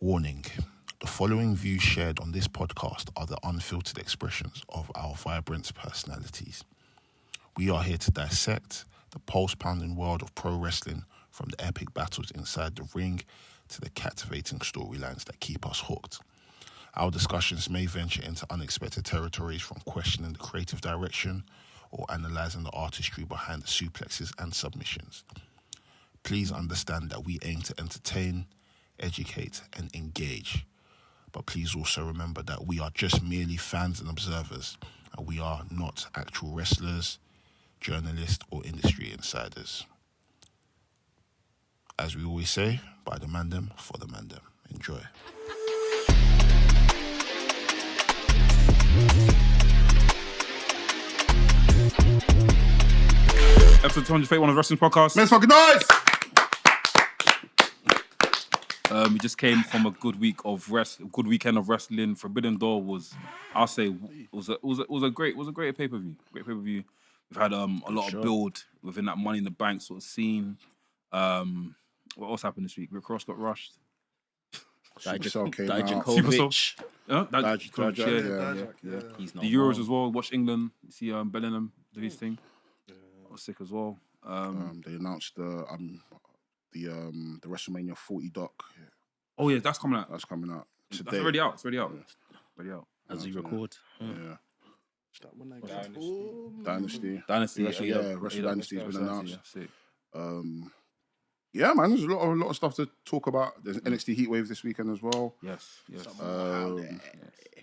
Warning. The following views shared on this podcast are the unfiltered expressions of our vibrant personalities. We are here to dissect the pulse-pounding world of pro wrestling, from the epic battles inside the ring to the captivating storylines that keep us hooked. Our discussions may venture into unexpected territories, from questioning the creative direction or analysing the artistry behind the suplexes and submissions. Please understand that we aim to entertain, educate and engage. But please also remember that we are just merely fans and observers, and we are not actual wrestlers, journalists or industry insiders. As we always say, by the Mandem, for the Mandem. Enjoy. Episode 231 of Wrestling Podcast. Let's fucking nice! We just came from a good weekend of wrestling. Forbidden Door was, I'll say, was a great pay per view. Great pay per view. We've had a lot of build within that Money in the Bank sort of scene. What else happened this week? Rick Ross got rushed. Dijakovic. Yeah. He's not the Euros as well. Watch England. You see Bellingham do his thing. I was sick as well. They announced the WrestleMania 40 doc. Oh yeah, that's coming out. That's coming out today. That's already out. It's already out. As we record. Dynasty. Wrestle Dynasty has been announced. Sick. Yeah, man, there's a lot of stuff to talk about. There's NXT Heatwave this weekend as well. Yes.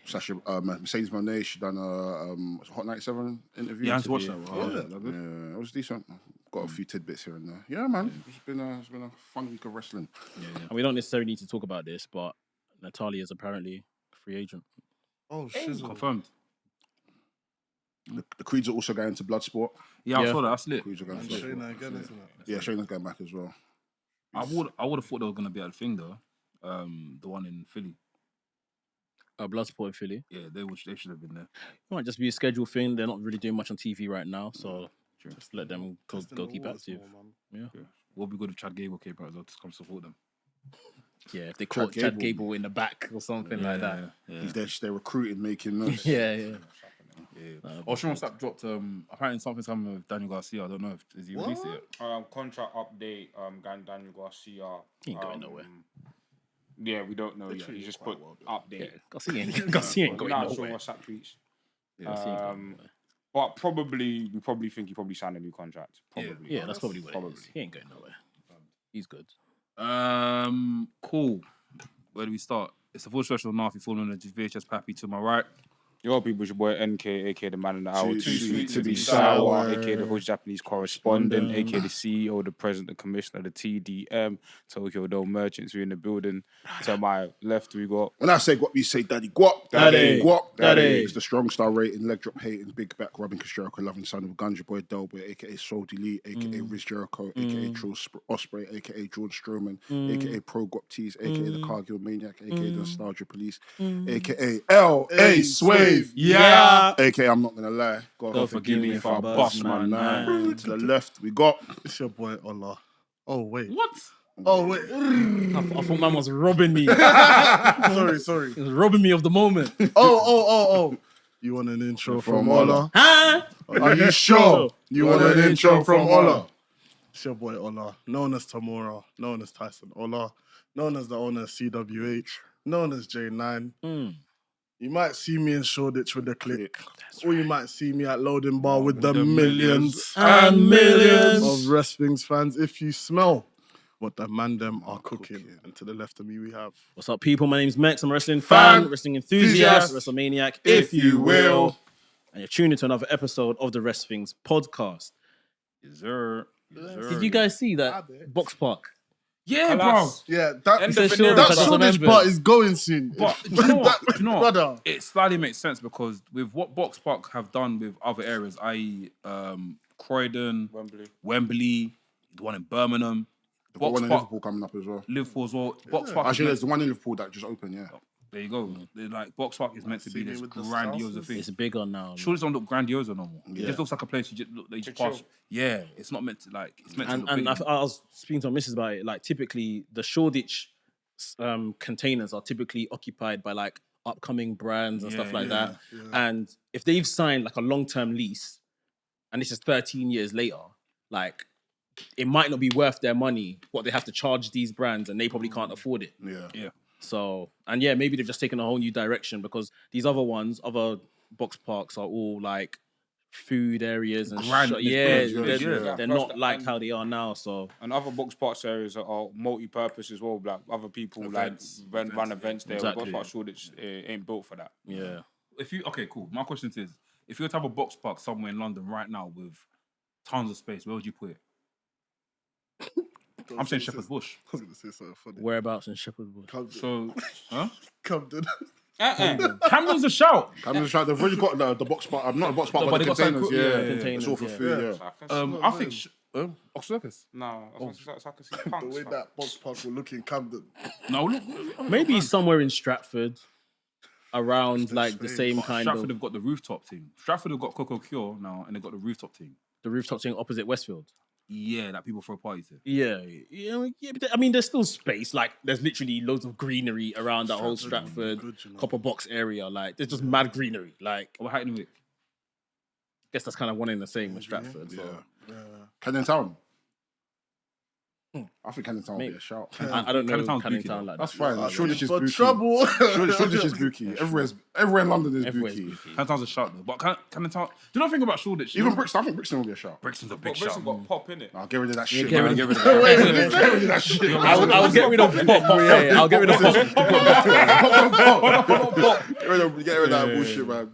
Sasha, Mercedes Mone, she done a Hot 97 interview. Yeah, I watched that. Yeah, it was decent. Got a few tidbits here and there. Yeah, man, it's been a fun week of wrestling. Yeah. And we don't necessarily need to talk about this, but Natalia is apparently a free agent. Oh, shit. Confirmed. The Creeds are also going to Bloodsport. Yeah, I saw that. That's lit. Creeds are going to Shayna Bloodsport. again, isn't it? Yeah, Shayna's going back as well. I would have thought they were gonna be at the thing though. The one in Philly. Bloodsport in Philly. Yeah, they should have been there. It might just be a schedule thing. They're not really doing much on TV right now, so just let them go keep active. Yeah. What would be good if Chad Gable came out as well to come support them. Yeah, if they caught Chad Gable in the back or something like that. Yeah. He's there recruiting, making noise. Yeah. Sean Sapp dropped apparently something's happening with Daniel Garcia. I don't know if is he released it yet. Contract update. Daniel Garcia. He ain't going nowhere. Yeah, we don't know yet. He just put update. Garcia ain't going not nowhere. sure what Sapp tweets. Yeah, But we probably think he signed a new contract. Probably. Yeah, that's probably what it is. He ain't going nowhere. He's good. Cool. Where do we start? It's the full special now. If you're following the VHS Pappy to my right. Yo, people, it's your boy NK, aka the man in the hour. Too sweet to be sour, sour. aka the host Japanese correspondent, aka the CEO, the president, the commissioner, the TDM, Tokyo Dome merchants. We're in the building. To my left, we got. When I say guap, you say daddy guap. Daddy. Guap. Daddy. It's the strong star rating, leg drop hating, big back rubbing, hysterical loving son of a Ganja boy, Delboy, aka Soul Delete, aka Riz Jericho, aka Trill Ospreay, aka Jordan Strowman, aka Pro Guap Tees, aka the Cargill Maniac, aka the Nostalgia Police, aka L.A. Swave. Yeah. aka I'm not gonna lie. God forgive me if I bust my nine. To the left, we got. It's your boy, Ola. Oh, wait. What? Oh, wait. I thought man was robbing me. Sorry. He was robbing me of the moment. Oh. You want an intro from Ola? Huh? Are you sure you want an intro from Ola? It's your boy, Ola. Known as Tamura. Known as Tyson Ola. Known as the owner of CWH. Known as J9. You might see me in Shoreditch with the click. Or you might see me at Loading Bar with the millions and millions of Wresthings fans. If you smell what the Mandem are cooking. And to the left of me, we have... What's up, people? My name's Max. I'm a wrestling fan, wrestling enthusiast, WrestleManiac, if you will. And you're tuning into another episode of the Wresthings podcast. Yes, sir. Did you guys see that Box Park? Yeah, bro. Yeah, that Shoreditch part is going soon. But do you know what? Brother. It slightly makes sense because with what Box Park have done with other areas, i.e. Croydon, Wembley, the one in Birmingham, Box one in Liverpool coming up as well. Liverpool as well. Box Park. Actually, there's the one in Liverpool that just opened, yeah. There you go. Like Box Park is meant to be this grandiose thing. It's bigger now. Sure, it don't look grandiose no more. Yeah. It just looks like a place you just look. They just pass. Yeah, it's not meant to like. It's meant to. Look And big. I was speaking to my missus about it. Like typically, the Shoreditch containers are typically occupied by like upcoming brands and stuff like that. Yeah. And if they've signed like a long-term lease, and this is 13 years later, like it might not be worth their money what they have to charge these brands, and they probably can't afford it. Yeah. So, and yeah, maybe they've just taken a whole new direction because these other ones, other box parks, are all like food areas and they're not like how they are now. So, and other box parks areas are multi-purpose as well. Like other people run events there. Exactly. Box park Shoreditch ain't built for that. yeah. Cool. My question is, if you were to have a box park somewhere in London right now with tons of space, where would you put it? I'm saying Shepherd's Bush. I was going to say something funny. Whereabouts in Shepherd's Bush? Camden. So, huh? Camden. Camden's a shout. Camden's right. They've already got the box part. Not the box part, No, but but the they got containers. some- yeah, containers, It's all for food. Yeah. I think Oxford Circus. No, I can see The punks. way that box park will look in Camden. No, look. Maybe somewhere in Stratford, around like the space. same kind Stratford of have got the rooftop thing. Stratford have got Coco Cure now, and they've got the rooftop thing. the rooftop thing opposite Westfield. Yeah, that people throw parties to. Yeah. But I mean, there's still space. Like, there's literally loads of greenery around that whole Stratford Good, you know. Copper Box area. Like, there's just mad greenery. Like, Or Hackney Wick. I guess that's kind of one in the same with Stratford. So. Yeah. Canning Town. I think Canning Town would be Maybe. a shout. I don't know Canning Town's Canning bookie, Town though. like That's that. fine. Shoreditch is For bookie. trouble. Shoreditch is bookie. Everywhere in London is Everywhere's bookie. bookie. Canning Town's a shout though. But Canning Town. Do you know the thing about Shoreditch? Even Brixton, I think Brixton will be a shout. Brixton's a big But Bristol shout. got pop in it. I'll get rid of that shit. get man. rid of Get rid of that shit. I would get rid of pop. Yeah, I'll get rid of pop. Get rid of that bullshit, man.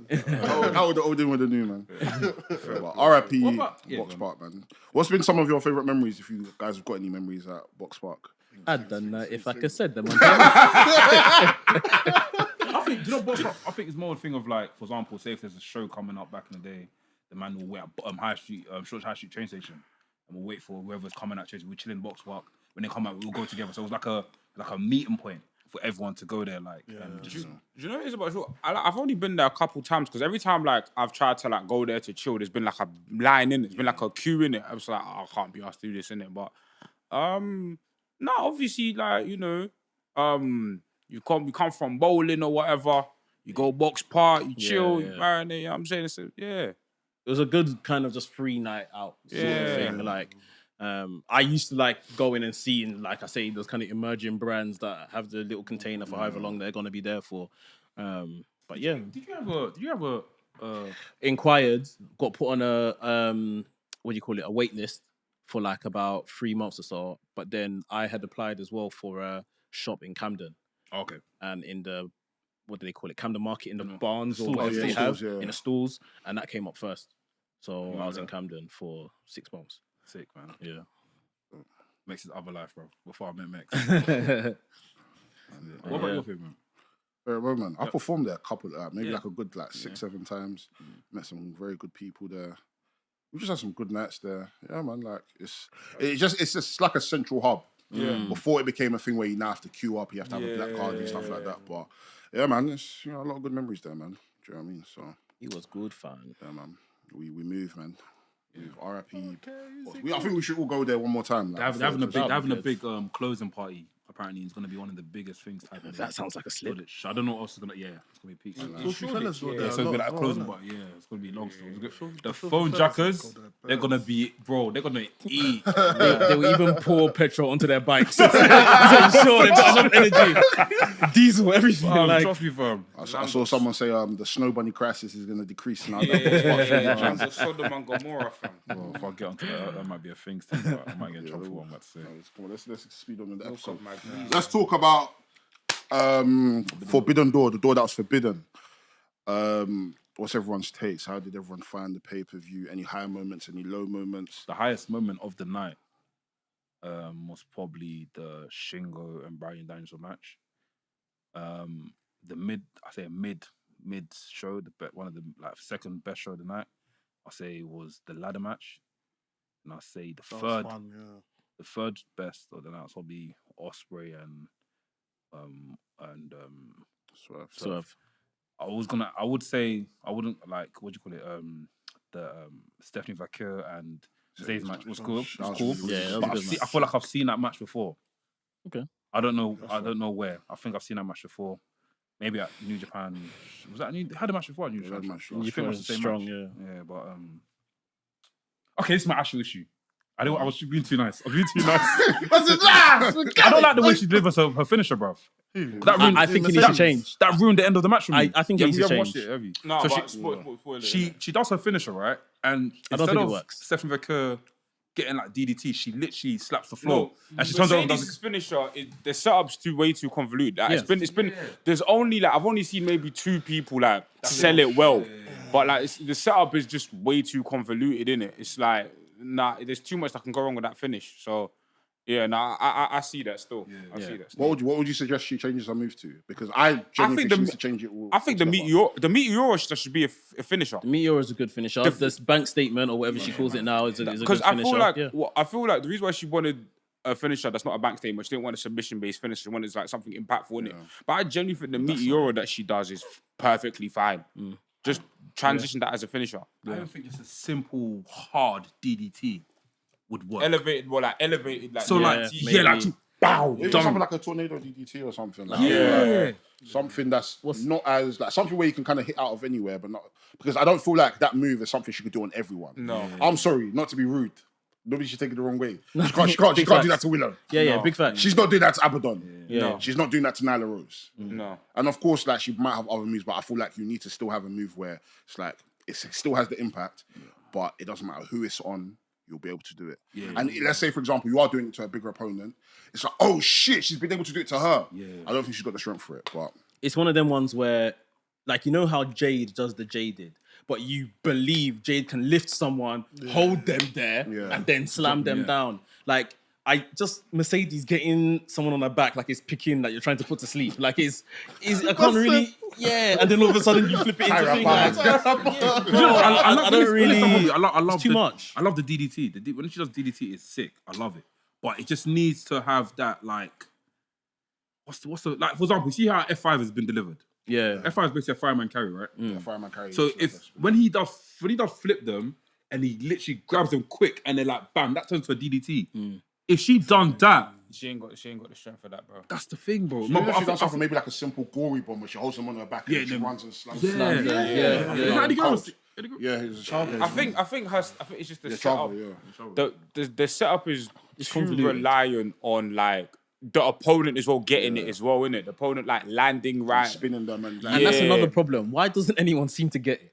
How would the old in with the new, man? R.I.P. What about- Box Park, man. What's been some of your favourite memories, if you guys have got any memories at Box Park? I don't know if I could said them. I think, do you know what? I think it's more a thing of like, for example, say if there's a show coming up back in the day, the man will wait at High Street, Shoreditch High Street train station, and we'll wait for whoever's coming at train. We'll chill in Box Park. When they come out, we'll go together. So it was like a meeting point for everyone to go there. Like, just, Do you know what it is about Shoreditch? I've only been there a couple times because every time like I've tried to like go there to chill, there's been like a line in it. There's been like a queue in it. I was like, I can't be asked to do this in it. But no, obviously like you know, you come from bowling or whatever. You go Box Park, you chill, you marinate. You know what I'm saying, It was a good kind of just free night out sort of thing. Like, I used to like going and seeing, like I say, those kind of emerging brands that have the little container for however long they're gonna be there for. But yeah, did you have a inquired, got put on a what do you call it, a wait list for like about 3 months or so. But then I had applied as well for a shop in Camden okay? and in the what do they call it, Camden Market, in the barns or Stalls, whatever yeah, they stalls, have yeah. in the stalls, and that came up first. So I was in Camden for 6 months. Sick, man. Yeah. Makes his other life, bro. Before I met Mex. What about your favorite? Well, man, I performed there a couple, maybe like a good 6-7 times. Met some very good people there. We just had some good nights there. Yeah, man. Like it's just like a central hub. Yeah. Before it became a thing where you now have to queue up, you have to have a black card and stuff like that. But yeah, man, it's a lot of good memories there, man. Do you know what I mean? So It was good fun. yeah, man. We move, man. R.I.P. I think we should all go there one more time. They're having a big closing party. Apparently, it's going to be one of the biggest things. That sounds like a slip. Shoreditch. I don't know what else is going to. Yeah, it's going to be peak. Filthy fellas go there. It's going to be like a closing party. Yeah, it's going to be long still. The phone jackers, they're going to be, bro. They're going to eat. They will even pour petrol onto their bikes. So sure, they've got enough energy. Diesel, everything. Like, Trust me, fam. I saw someone say the snow bunny crisis is going to decrease now. The Sodom and Gomorrah, fam. Well, if I get onto that might be a thing still, but I might get in trouble for what I'm about to say. Come on, let's speed on the episode. Let's talk about Forbidden Door, the door that was forbidden. What's everyone's takes? How did everyone find the pay-per-view? Any high moments, any low moments? The highest moment of the night was probably the Shingo and Bryan Danielson match. The mid show, one of the second best show of the night. I say was the ladder match, and I say the third best of the night was probably Ospreay and Swerve. I wouldn't like, what do you call it? The Stephanie Vaquer and Zay's match was cool. It was cool. Yeah, that was a But good match. I feel like I've seen that match before. Okay. I don't know where. I think I've seen that match before. Maybe at New Japan. Was that New? They had a match before at New Japan. New Japan was strong, yeah. Yeah, but okay, this is my actual issue. I was being too nice. I was being too nice. I don't like the way she delivers her finisher, bruv. I think it needs to change. That ruined the end of the match for me. I think it needs to change. Watched it, have you? No, So but spoil it. she does her finisher, right? And I don't instead think of it works. Stephanie Verker getting like DDT, she literally slaps the floor and she turns around and does Mercedes' finisher, the setup's way too convoluted. Like, Yes. It's been. There's only like I've only seen maybe 2 people like sell it well, but like the setup is just way too convoluted, innit? It's like there's too much that can go wrong with that finish. So yeah, I see that still. I see that. Still. What would you suggest she changes her move to? Because I genuinely think she needs to change it. I think the Meteor should be a finisher. The Meteor is a good finisher. This bank statement or whatever she calls it now is a good finisher. Because I feel like the reason why she wanted a finisher that's not a bank statement, she didn't want a submission-based finisher. She wanted like something impactful in it. But I genuinely think the Meteor that she does is perfectly fine. Just transition that as a finisher. I don't think just a simple hard DDT would work. Elevated. So like bow. Maybe something like a tornado DDT or something. Like something that's not as like something where you can kind of hit out of anywhere, but not because I don't feel like that move is something she could do on everyone. No, I'm sorry, not to be rude. Nobody should take it the wrong way. She can't do that to Willow. Yeah, big fact. She's not doing that to Abaddon. Yeah. She's not doing that to Nyla Rose. No. And of course, like she might have other moves, but I feel like you need to still have a move where it's like it still has the impact, but it doesn't matter who it's on. You'll be able to do it. And let's say, for example, you are doing it to a bigger opponent. It's like, oh shit, she's been able to do it to her. I don't think she's got the strength for it, but it's one of them ones where, like, you know how Jade does the Jaded, but you believe Jade can lift someone, hold them there, and then slam them down. Like, Mercedes getting someone on her back like it's picking that you're trying to put to sleep. Like I can't really, and then all of a sudden you flip it into thing. Like, I don't really. I love too much. I love the DDT. When she does DDT, it's sick. I love it, but it just needs to have that like. What's the like? For example, you see how F5 has been delivered. Yeah, F5 is basically a fireman carry, right? fireman carry. So when he does flip them and he literally grabs them quick and then like bam, that turns to a DDT. If she done that, She ain't got the strength for that, bro. that's the thing, bro. Maybe she does something maybe like a simple gory bomb where she holds them on her back and she runs and slams. Is that Eddie Guerrero? Yeah, he's a child. I think it's just the setup. The setup is too convoluted. reliant on like the opponent as well getting it as well, innit? The opponent like landing right, spinning them and and that's another problem. Why doesn't anyone seem to get it?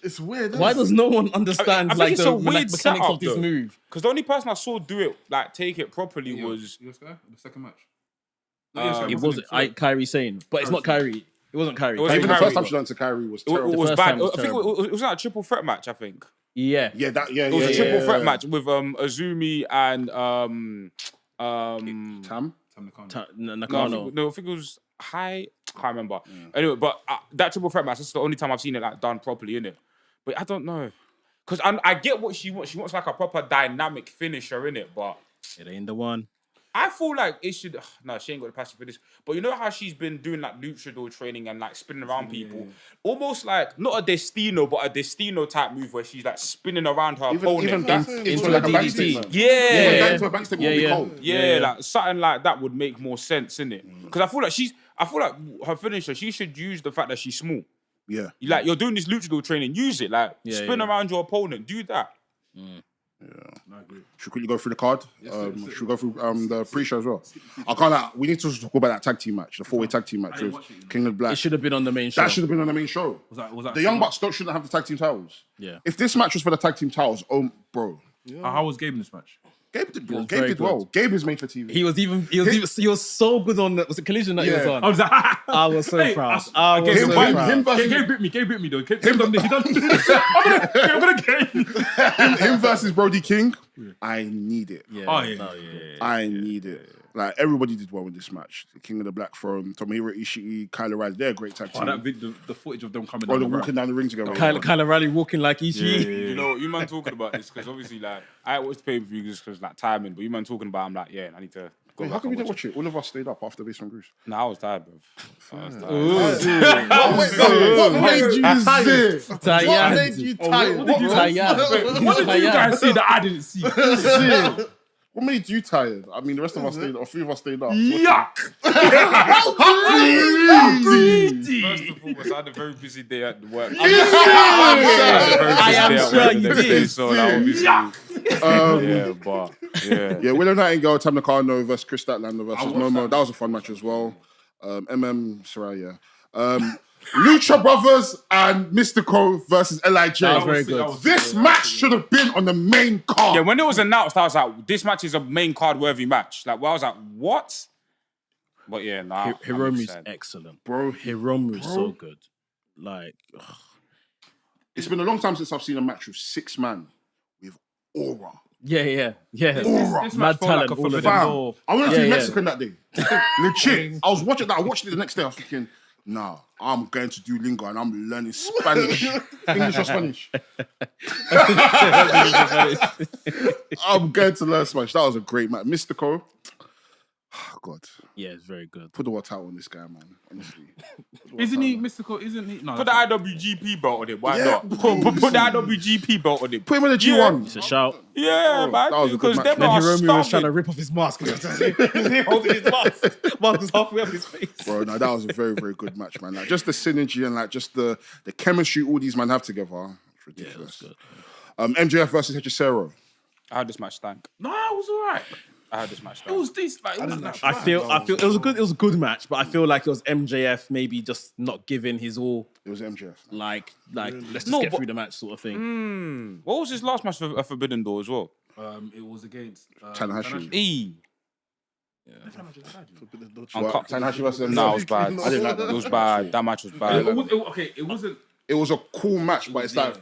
It's weird. Why does no one understand I think like it's the a weird mechanics setup, of this though. move? Because the only person I saw do it, like take it properly, was the second match. It wasn't Kyrie saying, but it's not Kyrie. It wasn't Kyrie. It wasn't Even the Kyrie. first time she learned to carry was it terrible. was first bad. time was I think it was like a triple threat match. I think Yeah. It it was a triple threat match with Azumi and Tam? Nakano. No, I think it was I can't remember. Anyway, but that triple threat match, that's the only time I've seen it like done properly, innit? But I don't know. Because I get what she wants. She wants like a proper dynamic finisher, innit? But It ain't the one. I feel like it should. No, she ain't got the passion for this. But you know how she's been doing like luchador training and like spinning around people? Almost like, not a Destino, but a Destino type move where she's like spinning around her opponent. Even That's- into like a bank statement. yeah. Into a bank statement would be cold. Yeah, like something like that would make more sense, innit? Because I feel like her finisher, she should use the fact that she's small. Yeah. Like, you're doing this luchador training, use it. Like, spin around your opponent, do that. Should we quickly go through the card? Should we go through the pre-show as well? I can't. We need to talk about that tag team match, the 4-way tag team match with King of Black. It should have been on the main show. That should have been on the main show. Was that The Young Bucks shouldn't have the tag team titles. Yeah. If this match was for the tag team titles, bro, How was Gabe in this match? Gabe did well. was Gabe very did well. Gabe is made for TV. He was so good on the, was it Collision that he was on? I was like, I was so Hey, proud. I- I was Gabe- so Gabe- proud. him versus Gabe bit me though. Gabe done this. He done this. I'm gonna game. him versus Brody King. I need it. Yeah. Oh, yeah. No, yeah. I need it. Like, everybody did well in this match. The King of the Black Throne, Tomohiro Ishii, Kyle O'Reilly, they're a great tag team. The footage of them coming They're down the walking down the ring together. Kind of rally walking like Ishii. You know, you man talking about this, because obviously, like, I watched the pay-per-view just because, like, timing, but you man talking about, I'm like, yeah, I need to go Wait, back how come we and didn't watch it? All of us stayed up after Basement Bruce. Nah, I was tired, bro. I was tired. What made you sick? What Tired. made you tired? Tired. What did you guys see that I didn't see? What made you tired? I mean, the rest of us stayed, or 3 of us stayed up. Yuck! How greedy! First of all, I had a very busy day at work. I am sure you did. So that obviously, yeah, but Yeah, Willow Nightingale, Tam Nakano versus Chris Statlander versus Momo. That was a fun match as well. Soraya. Lucha Brothers and Mystico versus LIJ. That was very good. This match should have been on the main card. yeah. When it was announced, I was like, "This match is a main card worthy match." Like, well, I was like, "What?" But yeah, nah. Hiromu's 100%. excellent, Bro, Hiromu's so good. Like, it's been a long time since I've seen a match with 6 man with aura. yeah. This Mad match felt talent, like a all of forbidden them. door. I went to Yeah, yeah. Mexican that day. Legit. I was watching that. I watched it the next day. I was thinking, nah, I'm going to Duolingo and I'm learning Spanish. English or Spanish? I'm going to learn Spanish. That was a great match. Mystico. Oh, God. Yeah, it's very good. Put the water out on this guy, man. Honestly. Isn't he mystical? Isn't he? No, Put the IWGP belt on it. Why Yeah. not? Put the IWGP belt on it. Put him in the G1. It's a shout. Yeah, man. that was a good Because match. them Then are Hiromu was trying to starving. rip off his mask. He was holding his mask. Mask was halfway up his face. Bro, no, that was a very, very good match, man. Like, just the synergy and like just the chemistry all these men have together. It's ridiculous. MJF versus Hechicero. I had this match stank. no, it was alright. I had this match It stank. was decent. Like, it wasn't that I bad. feel it was a good match, but I feel like it was MJF maybe just not giving his all. It was MJF. Like let's just No, get but- through the match sort of thing. What was his last match for a Forbidden Door as well? It was against Tanahashi. E. What? Tanahashi versus MJF. No, it was bad. I didn't like that. It was bad. That match was bad. It wasn't. It was a cool match, but it's like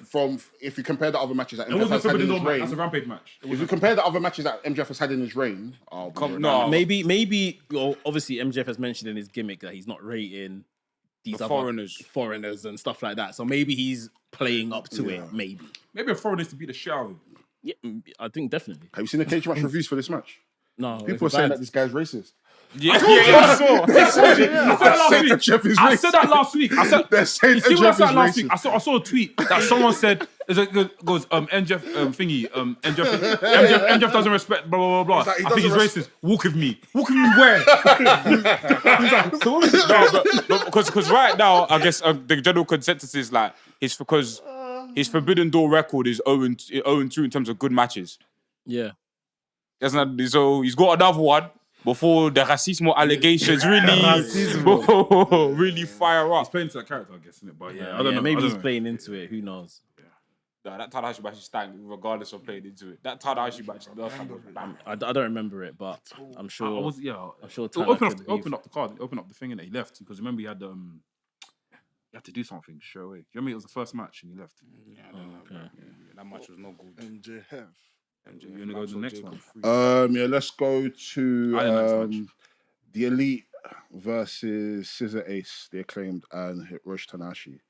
if you compare the other matches that It MJF wasn't a has had Forbidden in Door his match. reign, That's a Rampage match. if you compare the other matches that MJF has had in his reign, No, Maybe. Well, obviously MJF has mentioned in his gimmick that he's not rating these The other foreigners and stuff like that. So maybe he's playing up to it. Maybe. Maybe a foreigner needs to beat the shit out of him. Yeah, I think definitely. have you seen the cage match reviews for this match? No, People are saying that this guy's racist. Yeah, I saw. MJF is I racist. said that last week. I said. They're saying You see what I MJF said is last week? racist. I saw a tweet that someone said goes MJF MJF doesn't respect blah blah blah blah. like, he I think he's doesn't racist. Walk with me. Walk with me where? Because right now, I guess the general consensus is like it's because his Forbidden Door record is 0-2 in terms of good matches. Yeah. That's not so. He's got another one before the racismo allegations really fire up. He's playing to that character, I guess, isn't it? But yeah, I I don't know. Maybe I don't he's know. playing into it. Who knows? Nah, that Tanahashi match is stank, regardless of playing into it. That Tanahashi match was bang. I don't remember it, but I'm sure. I'm sure. Open up the card. Open up the thing, and he left because remember he had to do something straight away. Do you remember it was the first match and he left? That match was no good. MJF. You wanna go to the next one? Yeah, let's go to I didn't like this match. the Elite versus Scissor Ace, the Acclaimed, and Hiroshi Tanahashi.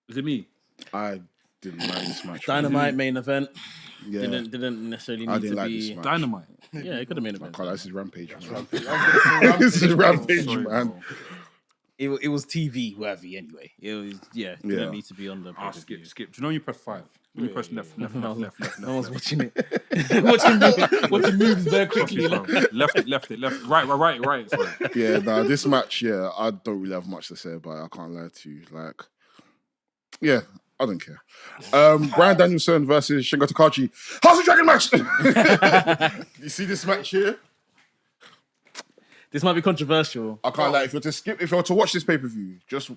Is it me? I didn't like this match. Dynamite main event. Yeah, Didn't necessarily I need didn't to like be. this match. Dynamite. Yeah, it could have been event. God, this is Rampage, man. Rampage. This is Rampage, Sorry, man. bro. It was TV worthy anyway. It was didn't need to be on the. Ah, skip. Do you know when you press 5? When you press left. No one's watching it. watching moves very quickly. Left it. Right. Sorry. Yeah, nah, this match, I don't really have much to say about it. I can't lie to you. Like, yeah, I don't care. Bryan Danielson versus Shingo Takagi. House of Dragon match! You see this match here? This might be controversial. I can't lie. If you were to watch this pay-per-view, just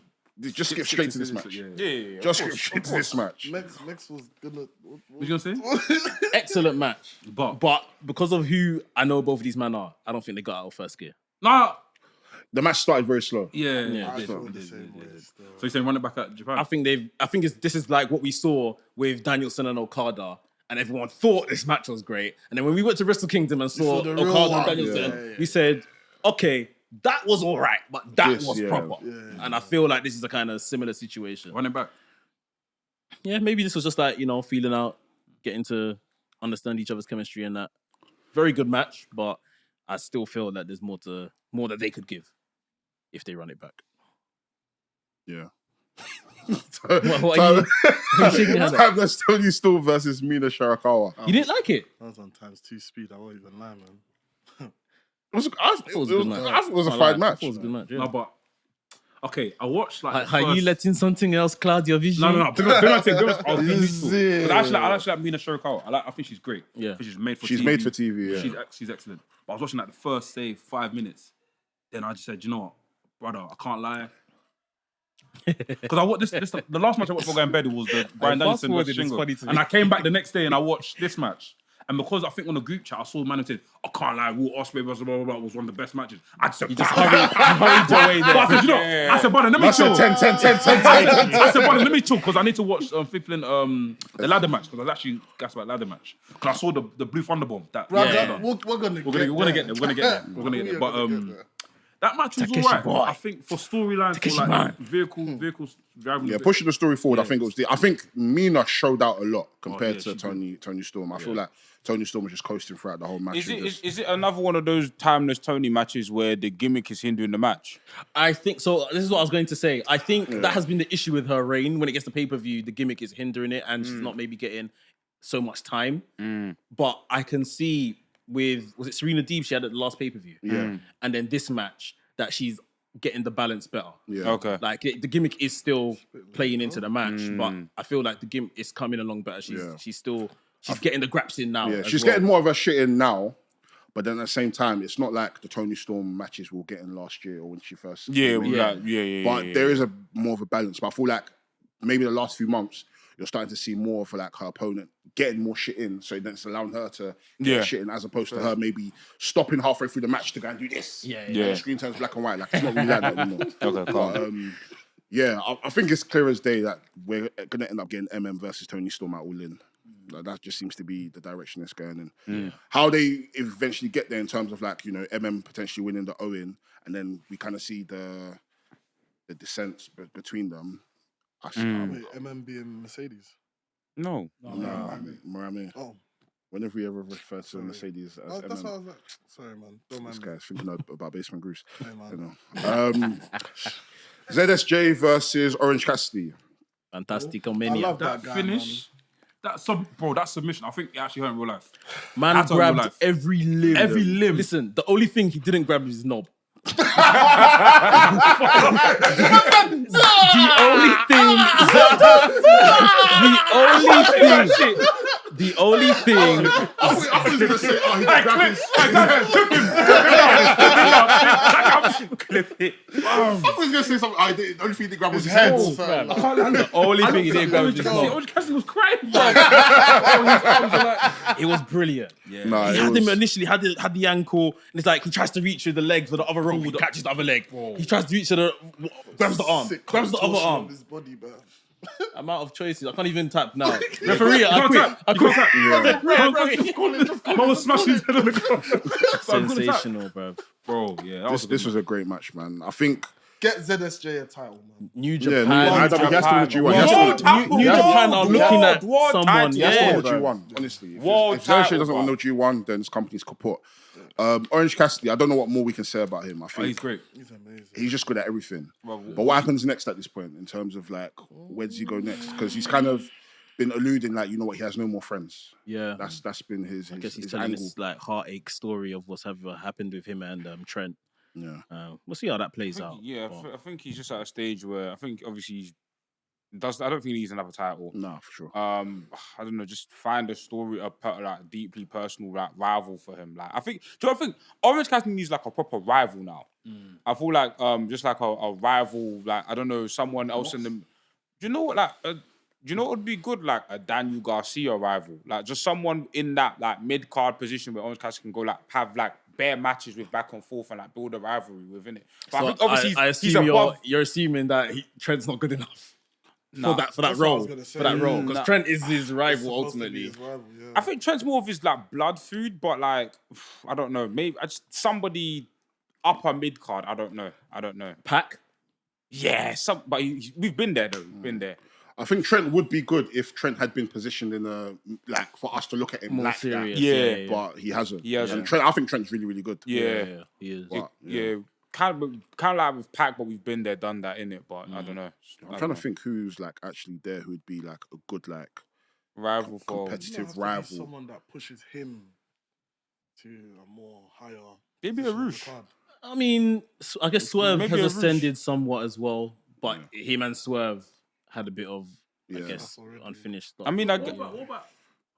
skip straight to this match. Yeah. Just skip straight to this match. Lex was gonna. What you gonna say? Excellent match. But because of who I know both of these men are, I don't think they got out of first gear. nah. The match started very slow. Yeah. I it feel did. the same way still. So you're saying run it back at Japan? I think this is like what we saw with Danielson and Okada, and everyone thought this match was great. And then when we went to Wrestle Kingdom and saw saw the real Okada one. and Danielson, Yeah. we said, okay, that was all right, but that This, was yeah. proper. Yeah. And I feel like this is a kind of similar situation. Run it back. Yeah, maybe this was just like, feeling out, getting to understand each other's chemistry and that. Very good match, but I still feel that there's more that they could give if they run it back. Yeah. What are you shaking your head at? Timeless Tony Storm versus Mina Shirakawa. You didn't like it? I was on ×2 speed. I won't even lie, man. I thought it was a I fine thought match. it was a good match. Yeah. No, but okay, I watched like. Are you letting something else cloud your vision? No. Big on I was being Is neutral. it? But I actually like Mina Shirakawa. I think she's great. Yeah. I think she's made for She's TV. made for TV, yeah. She's excellent. But I was watching like the first, say, 5 minutes. Then I just said, you know what, brother, I can't lie. Because I watched this the last match I watched before going to bed was the Bryan Danielson versus Shingo. And I came back the next day and I watched this match. And because I think on the group chat I saw man who said, I can't lie, Ospreay versus blah, blah, blah was one of the best matches. I just said, You just hurried your way there. But I said, you know, I said, brother, let me chill. 10. I said, brother, let me chill because I need to watch the ladder match because I was actually gassed about ladder match. Because I saw the Blue Thunderbomb. We're gonna get there. But that match was alright. I think for storylines, for like vehicles driving. Yeah, pushing the story forward, I think it was I think Mina showed out a lot compared to Tony Storm. I feel like Tony Storm was just coasting throughout the whole match. Is it another one of those timeless Tony matches where the gimmick is hindering the match? I think so. This is what I was going to say. I think that has been the issue with her reign. When it gets to pay-per-view, the gimmick is hindering it and she's not maybe getting so much time. But I can see with, was it Serena Deeb she had at the last pay-per-view? Yeah. And then this match that she's getting the balance better. Yeah. Okay. Like the gimmick is still playing into the match, but I feel like the gimmick is coming along better. She's getting the graps in now. Yeah, as she's well. getting more of her shit in now, but then at the same time, it's not like the Tony Storm matches we were getting last year or when she first. But there is a more of a balance. But I feel like maybe the last few months, you're starting to see more of like her opponent getting more shit in, so then it's allowing her to get shit in as opposed to her maybe stopping halfway through the match to go and do this. Yeah. The screen turns black and white. Like it's not really like that anymore. Okay, cool. But, I think it's clear as day that we're gonna end up getting MM versus Tony Storm at All In. Like, that just seems to be the direction it's going in. How they eventually get there in terms of like, you know, MM potentially winning the Owen, and then we kind of see the descent between them. Wait, MM being Mercedes. No. Miami. Oh. When have we ever referred to Mercedes as MM? That's what I was like. Sorry, man. Don't mind This me. guy's thinking about Basement Grease. Hey, man. You know. ZSJ versus Orange Cassidy. Fantastic I Mania. love That that guy, finish, that submission, I think it actually hurt in real life. Man That's on real grabbed life. every limb. Every limb. Listen, the only thing he didn't grab was his knob. The only thing. I thought he was going to say, oh, he didn't grab his... Clip it. I thought he was going to say something. The only thing he didn't grab was his head. The only thing he didn't grab was his knob. Orange Cassidy was crying. It was brilliant. Yeah. Nah, He it had was- him initially, had the ankle, and it's like he tries to reach with the leg for the other rope, he catches the other leg. He tries to reach to grabs the arm, Sick grabs the other contortion arm. of his body, bro. Amount of choices. I can't even tap now. Referee, I You quit. can't tap. Man was smashing his head on the ground. Sensational, bro. Bro, yeah. That was a good This was a great match, man. I think... Get ZSJ a title, man. New Yeah, Japan. he has to win the G1. World He has to win- title. New Japan are looking at World someone. title. He has to win the Yeah, G1, honestly. World If Xerxes title, doesn't win the G1, then this company's kaput. Orange Cassidy, I don't know what more we can say about him. I Oh, he's think great. He's amazing. he's just good at everything. But what happens next at this point in terms of like, where does he go next? Because he's kind of been alluding like, you know what, he has no more friends. yeah. That's been his I guess he's his telling angle. this like heartache story of what's ever happened with him and Trent. Yeah. We'll see how that plays out. Yeah, But I think he's just at a stage where I think obviously I don't think he needs another title. No, for sure. I don't know, just find a story, like deeply personal, like rival for him. Like I think Orange Cassidy needs like a proper rival now. I feel like just like a rival, like I don't know, someone else in the. Do you know what do you know what would be good? Like a Daniel Garcia rival, like just someone in that like mid card position where Orange Cassidy can go like have like bare matches with back and forth and like build a rivalry within it. But I think obviously I he's assume above. you're assuming that Trent's not good enough for that That's what I role. was gonna say. For that role, because Nah. Trent is his rival Supposed to be ultimately. his rival, yeah. I think Trent's more of his like blood food, but like I don't know, maybe somebody upper mid card. I don't know. Pac. Yeah, but we've been there though. We've been there. I think Trent would be good if Trent had been positioned in a like for us to look at him More like serious. Yeah. that. But he hasn't. He hasn't. And Trent, I think Trent's really, really good. Yeah. He is. But, Yeah. kind of like with Pac, but we've been there, done that in it. But I don't know. I'm trying to think who's like actually there who'd be like a good like rival for competitive rival. Someone that pushes him to a more higher. maybe a position on the Roosh. card. I mean, I guess Swerve Maybe has a Roosh. ascended somewhat as well, but him and Swerve had a bit of, I Yeah. guess, That's already- unfinished stuff. I mean, I What get. about,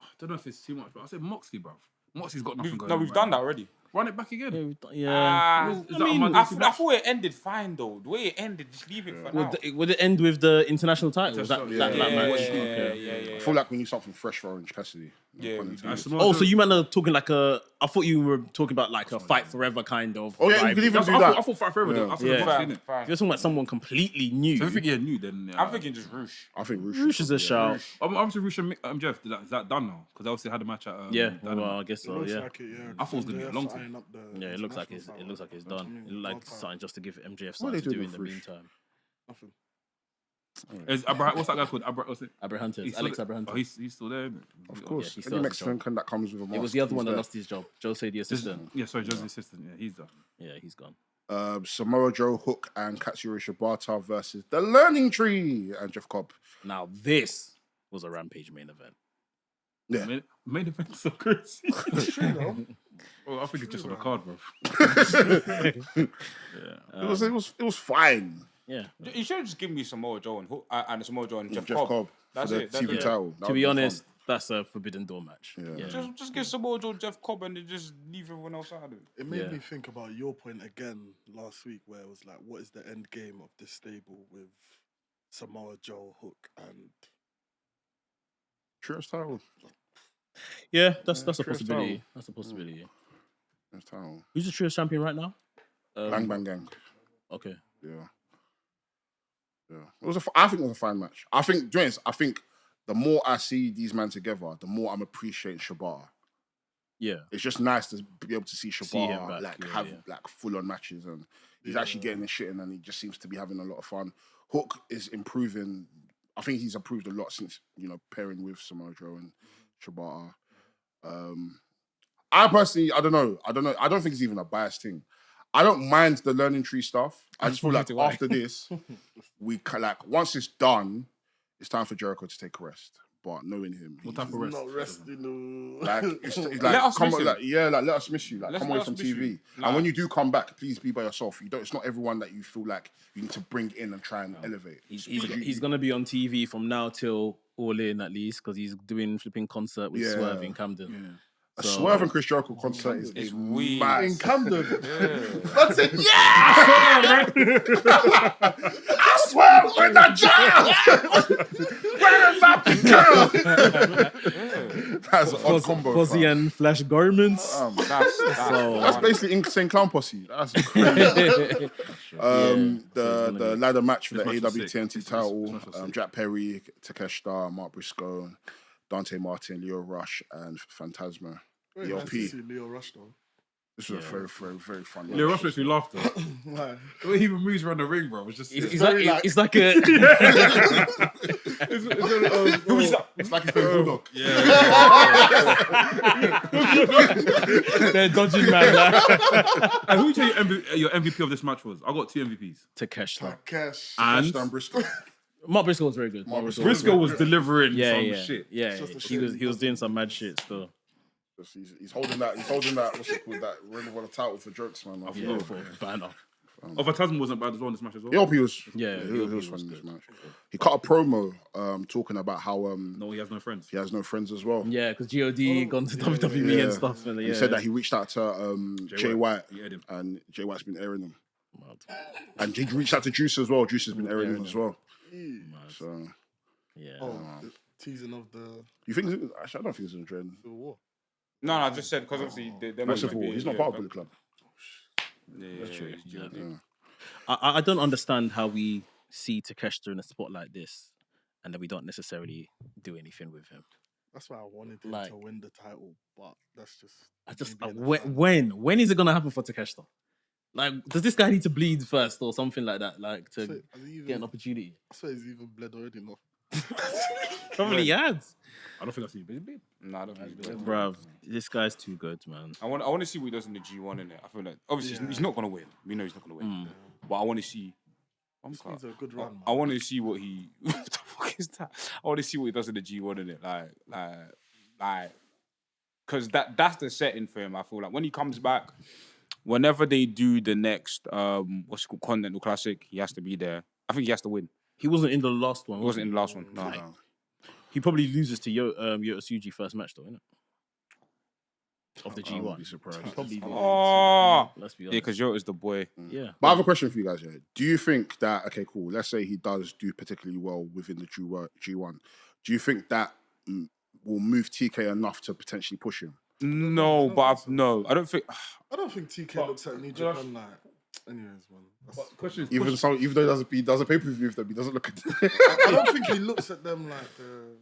I don't know if it's too much, but I said Moxley, bruv. Moxley's got nothing going No, on. we've right done now. that already. Run it back again. Yeah, we've done- yeah. Ah, Is I that mean, on I Monday? thought it ended fine though. The way it ended, just leave it for now. Would it end with the international title? Was that International- match? yeah, Okay. I feel like we need something fresh for Orange Cassidy. Yeah, Pun we intended. Oh, so you man are talking like a? I thought you were talking about like a fight forever kind of. Oh, yeah, you rivalry. could even do I that. thought Fight Forever. Yeah. I said Yeah. the box, innit? Fine. If you're talking about someone completely new, So if you think new, then I'm thinking just Roosh. I think Roosh is a shout. Obviously, Roosh and Jeff. Is that done now? Because they obviously had a match at. Yeah, Dynamite. well, I guess It so. looks Yeah. like it, yeah. I thought it was gonna be a long MJF time. eyeing up the Yeah, it looks like international it looks like it's title. done. It looked like something just to give MJF What are something they to do doing in the with Roosh? meantime. Nothing. What's that guy called? What's it? Abrahantes, He's Alex still- Abrahantes. Oh, he's still there. Isn't he? Of course. he Any still has a Mexican job. that comes with a mask. It was the other he's one that there. lost his job. Jose, the assistant. Yeah, sorry, Joe's the assistant. Yeah, he's done. Yeah, he's gone. Samoa Joe, Hook, and Katsuyori Shibata versus the Learning Tree and Jeff Cobb. Now this was a Rampage main event. Yeah. Main event so crazy. It's true though. Well, I think it's just on the card, bro. It was fine. Yeah. You should have just given me Samoa Joe and Samoa Joe and Jeff Jeff Cobb. Cobb That's for the it. That's TV it. title. That To would be fun. honest, that's a Forbidden Door match. Yeah. Just give Samoa Joe, Jeff Cobb, and then just leave everyone else out of it. It made Yeah. me think about your point again last week, where it was like, what is the end game of this stable with Samoa Joe, Hook, and Trios title. Yeah, that's a Trios possibility. title. That's a possibility. Trios title. Who's the Trios champion right now? Bang Bang Gang. Okay. Yeah. It was I think it was a fine match. I think the more I see these men together, the more I'm appreciating Shibata. Yeah. It's just nice to be able to see him Shibata back, yeah, have yeah. like full on matches, and he's actually getting his shit in, and he just seems to be having a lot of fun. Hook is improving. I think he's improved a lot since pairing with Samoa Joe and Shibata. I personally, I don't know. I don't think it's even a biased thing. I don't mind the Learning Tree stuff. I just feel like after this, once it's done, it's time for Jericho to take a rest. But knowing him, What type of rest? not resting? it's like Let us come miss on, him. let us miss you. Let's Come let away us from miss TV. you. And when you do come back, please be by yourself. It's not everyone that you feel like you need to bring in and try and elevate. He's gonna be on TV from now till All In at least because he's doing flipping concert with Yeah. Swerve in Camden. A Swerve and Chris Jericho concert is weird. mad. In Camden. That's it. Yeah! I swear with that jazz! Where is that girl? That's an odd combo. Fuzzy fam. and Flash garments. That's basically Insane Clown Posse. That's crazy. The ladder match for the This match was AW sick. TNT This title. match was sick. Jack Perry, Takeshita, Mark Briscoe, Dante Martin, Leo Rush, and Phantasma. Very nice to ELP. see Leo Rush though. This was a very, very, very fun Leo match. Rush makes me laugh though. Why? The way he even moves around the ring, bro, was just. It's like a It's like he's playing Bulldog. they're dodging man. And who do you think your MVP of this match was? I got 2 MVPs. Takeshita. Cash. And Touchdown Briscoe. Mark Briscoe was very good. Briscoe was delivering some yeah, shit. yeah. Just a He was shame. doing some mad shit still. He's holding that. What's it called? That Ring of Honor title for jokes, man. I Yeah, forgot. for banner. Oh, Phantasm wasn't bad as well in this match as well. ELP was. Yeah, he was ELP fun in was this match. He cut a promo talking about how No, he has no friends. he has no friends as well. Yeah, because God gone to WWE and stuff. And, He said that he reached out to Jay White, He aired him. and Jay White's been airing him. And he reached out to Juice as well. Juice has been airing him as well. So Yeah. Oh, the teasing of the you think? Actually, I don't think it's in Dread. Civil War. No, I just said because obviously they're Massive War. He's not part of Bullet Club. That's true. I don't understand how we see Takeshita in a spot like this and then we don't necessarily do anything with him. That's why I wanted him Like- to win the title, but that's just. I just me being a fan. when is it gonna happen for Takeshita? Like, does this guy need to bleed first or something like that? Like to So, has he get an even, opportunity? I swear he's even bled already, no? Probably has. I don't think I've seen Billy Bean. Nah, I don't think he's good. Bruv, this guy's too good, man. I want to see what he does in the G1 in it. I feel like obviously he's not gonna win. We know he's not gonna win. But I want to see. He's a good run, man. I want to see what he. What the fuck is that? I want to see what he does in the G1 in it. Like, because that's the setting for him. I feel like when he comes back, whenever they do the next what's it called, Continental Classic, he has to be there. I think he has to win. He wasn't in the last one. He wasn't in the last one. No. He probably loses to Yota Tsuji first match though, innit? Of the I wouldn't G1. be surprised. Probably. Oh, Let's be yeah, honest. because Yota's the boy. Yeah. But I have a question for you guys here. Do you think that, okay, cool, let's say he does do particularly well within the G1. Do you think that will move TK enough to potentially push him? No, but I don't think. I don't think TK looks at New Japan like. Anyways, man. Even though he does a pay-per-view with them, he doesn't look at I don't think he looks at them like they're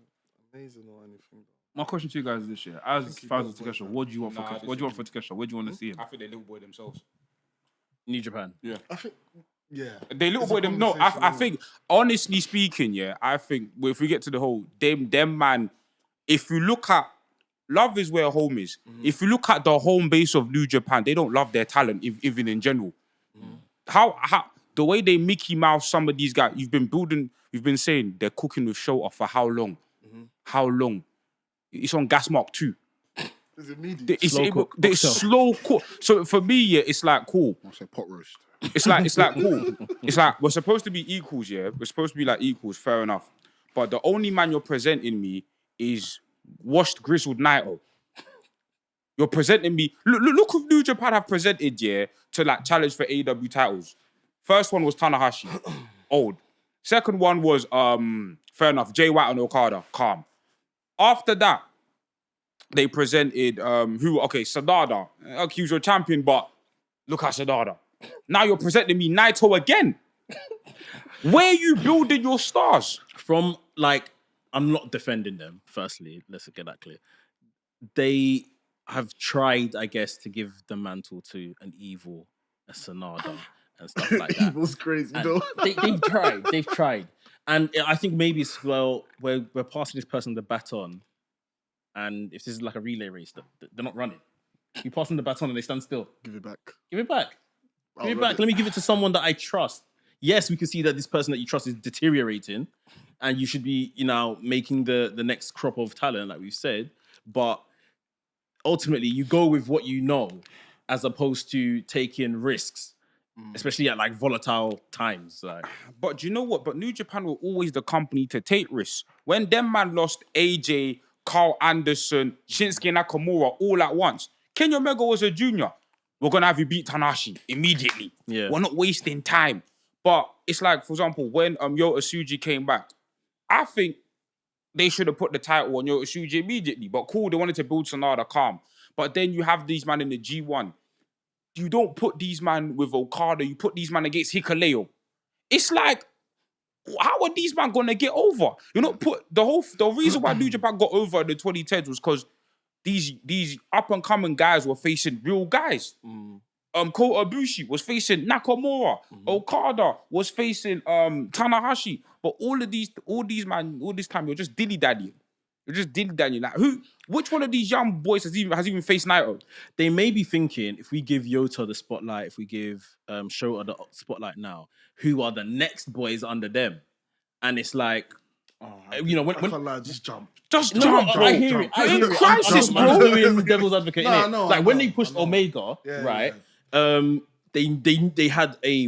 amazing or anything. My question to you guys is this year: as fans of Takesha, what do you want for Nah, what do you want for Takesha? Where do you want to see him? I think they little boy themselves. New Japan. Yeah. I think, yeah. They little It's a boy them. No, conversation, I yeah. think honestly speaking, yeah, I think if we get to the whole them man, if you look at love is where home is. If you look at the home base of New Japan, they don't love their talent, even in general. How the way they Mickey Mouse some of these guys, you've been saying they're cooking with Shota for how long? How long? It's on Gas Mark 2. It's immediate. It's slow cook. So for me, yeah, it's like cool. I'll say pot roast. It's like cool. It's like we're supposed to be equals, yeah. We're supposed to be like equals, fair enough. But the only man you're presenting me is washed grizzled Naito. You're presenting me. Look who New Japan have presented, yeah, to like challenge for AEW titles. First one was Tanahashi, old. Second one was fair enough, Jay White and Okada, calm. After that, they presented Sanada. Okay, he was your champion, but look at Sanada. Now you're presenting me Naito again. Where are you building your stars? From like, I'm not defending them. Firstly, let's get that clear. They have tried, I guess, to give the mantle to an evil, a Sanada, and stuff like that. Evil's crazy, And though. They've tried. And I think maybe it's, well, we're passing this person the baton, and if this is like a relay race, they're not running. You pass them the baton and they stand still. Give it back. Give it back. Give it love back. it. Let me give it to someone that I trust. Yes, we can see that this person that you trust is deteriorating, and you should be, making the next crop of talent, like we've said. But ultimately, you go with what you know, as opposed to taking risks, especially at like volatile times. Like, But do you know what? But New Japan were always the company to take risks. When them man lost AJ, Carl Anderson, Shinsuke Nakamura all at once, Kenny Omega was a junior. We're going to have you beat Tanahashi immediately. Yeah. We're not wasting time. But it's like, for example, when Yota Tsuji came back, I think they should have put the title on Yota Tsuji immediately. But cool, they wanted to build Sonata calm. But then you have these man in the G1. You don't put these man with Okada. You put these man against Hikuleo. It's like, how are these man gonna get over? You know, the reason why New Japan got over in the 2010s was because these up and coming guys were facing real guys. Kota Ibushi was facing Nakamura. Okada was facing Tanahashi. But all these man, all this time, you're just dilly-dallying. You're just dilly-dallying. Like, which one of these young boys has even faced Naito? they may be thinking, if we give Yota the spotlight, if we give Shota the spotlight now, who are the next boys under them? And it's like, I when can't lie, just jump. Just No, jump, no, bro. I hear it. You're in I'm crisis, just- I'm bro. doing devil's advocate. No, innit? I know, like I when know, they pushed I know. Omega, Yeah, right? yeah. They had a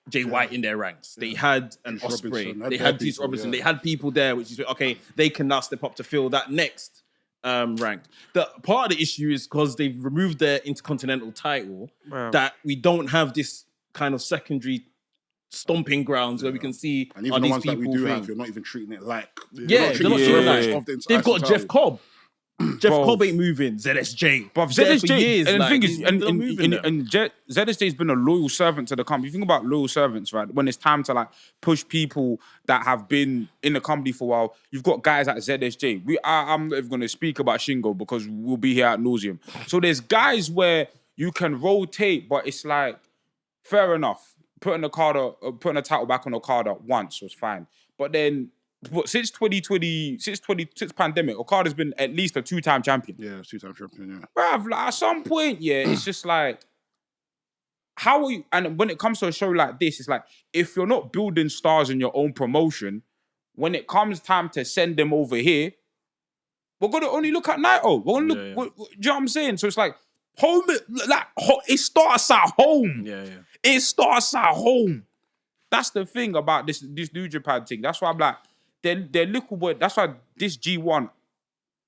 Jay White in their ranks. They had an Juice Ospreay. Robinson, They had had their Juice people, Robinson. yeah. They had people there, which is okay. They can now step up to fill that next rank. The part of the issue is because they've removed their Intercontinental title, that we don't have this kind of secondary stomping grounds where we can see And are even the these ones that we people do thing. have, you're not even treating it like. Yeah, they're not treating doing it that. of the They've got IC Jeff title. Cobb. Jeff Bro. Cobb ain't moving. ZSJ. But There for ZSJ, years, and the like, thing is, they're not moving them. ZSJ's been a loyal servant to the company. If you think about loyal servants, right? When it's time to like push people that have been in the company for a while, you've got guys like ZSJ. I'm not even going to speak about Shingo because we'll be here at nauseum. So there's guys where you can rotate, but it's like, fair enough. Putting a title back on Okada once was fine. But then but since 2020, since pandemic, Okada's been at least a 2-time champion. Yeah, 2-time champion. Yeah. Bruv, like, at some point, yeah, it's just like, how are you? And when it comes to a show like this, it's like, if you're not building stars in your own promotion, when it comes time to send them over here, we're gonna only look at Naito. We're gonna look. Do you know what I'm saying? So it's like home. Like it starts at home. Yeah. It starts at home. That's the thing about this New Japan thing. That's why I'm like, they're little boy. That's why this G1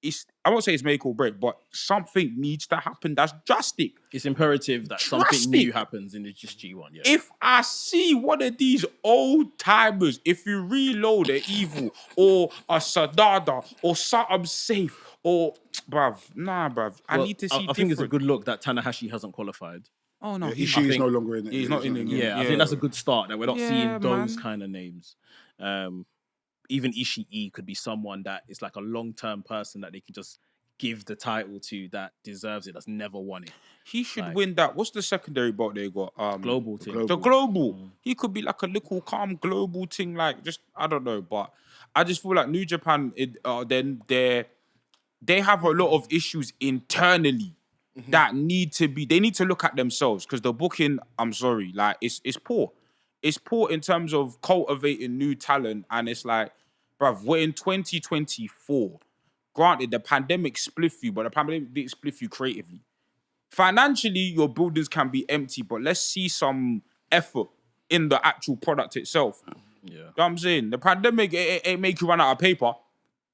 is. I won't say it's make or break, but something needs to happen. That's drastic. It's imperative that something new happens in the just G1. Yeah. If I see one of these old timers, if you reload an Evil or a Sadada or something safe or bruv, I need to see. I think it's a good look that Tanahashi hasn't qualified. Oh no, Ishii is no longer in it. He's not in it. Yeah, I think that's a good start that we're not seeing those kind of names. Even Ishii could be someone that is like a long-term person that they can just give the title to that deserves it, that's never won it. He should win that. What's the secondary belt they got? Global thing. The global. He could be like a little calm global thing, like just I don't know, but I just feel like New Japan, they have a lot of issues internally that need to look at themselves because the booking, I'm sorry, like it's poor. It's poor in terms of cultivating new talent, and it's like, bruv, we're in 2024. Granted, the pandemic spliff you, but the pandemic didn't spliff you creatively. Financially, your buildings can be empty, but let's see some effort in the actual product itself. Yeah. You know what I'm saying? The pandemic, it make you run out of paper.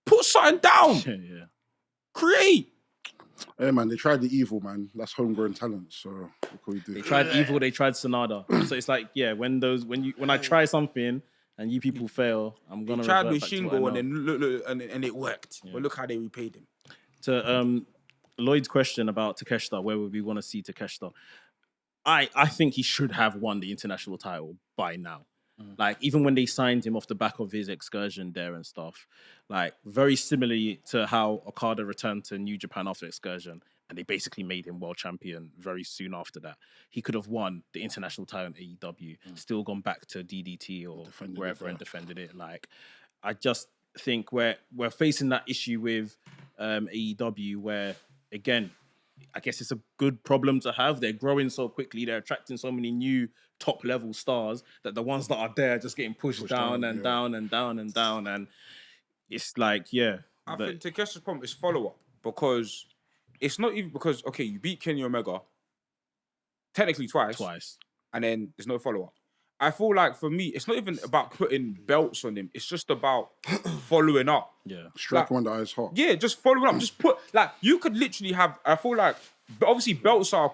Put something down. Yeah. Create. Hey man, they tried the Evil, man. That's homegrown talent. So what can we do? They tried Evil, they tried Sonada. So it's like, yeah, when I try something and you people fail, I'm gonna tried revert with back to Shingo what I and know. then and it worked. Yeah. But look how they repaid him. To Lloyd's question about Takeshita, where would we want to see Takeshita? I think he should have won the international title by now. Like, even when they signed him off the back of his excursion there and stuff, like, very similarly to how Okada returned to New Japan after excursion, and they basically made him world champion very soon after that. He could have won the international title in AEW, still gone back to DDT or wherever and defended it. Like, I just think we're facing that issue with AEW where, again, I guess it's a good problem to have. They're growing so quickly. They're attracting so many new top-level stars that the ones that are there are just getting pushed down and down and down and down. And it's like, I think Takeshi's problem is follow-up because it's not even because, okay, you beat Kenny Omega technically twice. And then there's no follow-up. I feel like for me, it's not even about putting belts on him. It's just about following up. Yeah. Strike one that is hot. Yeah, just following up. Just put, like, you could literally have, I feel like, obviously belts are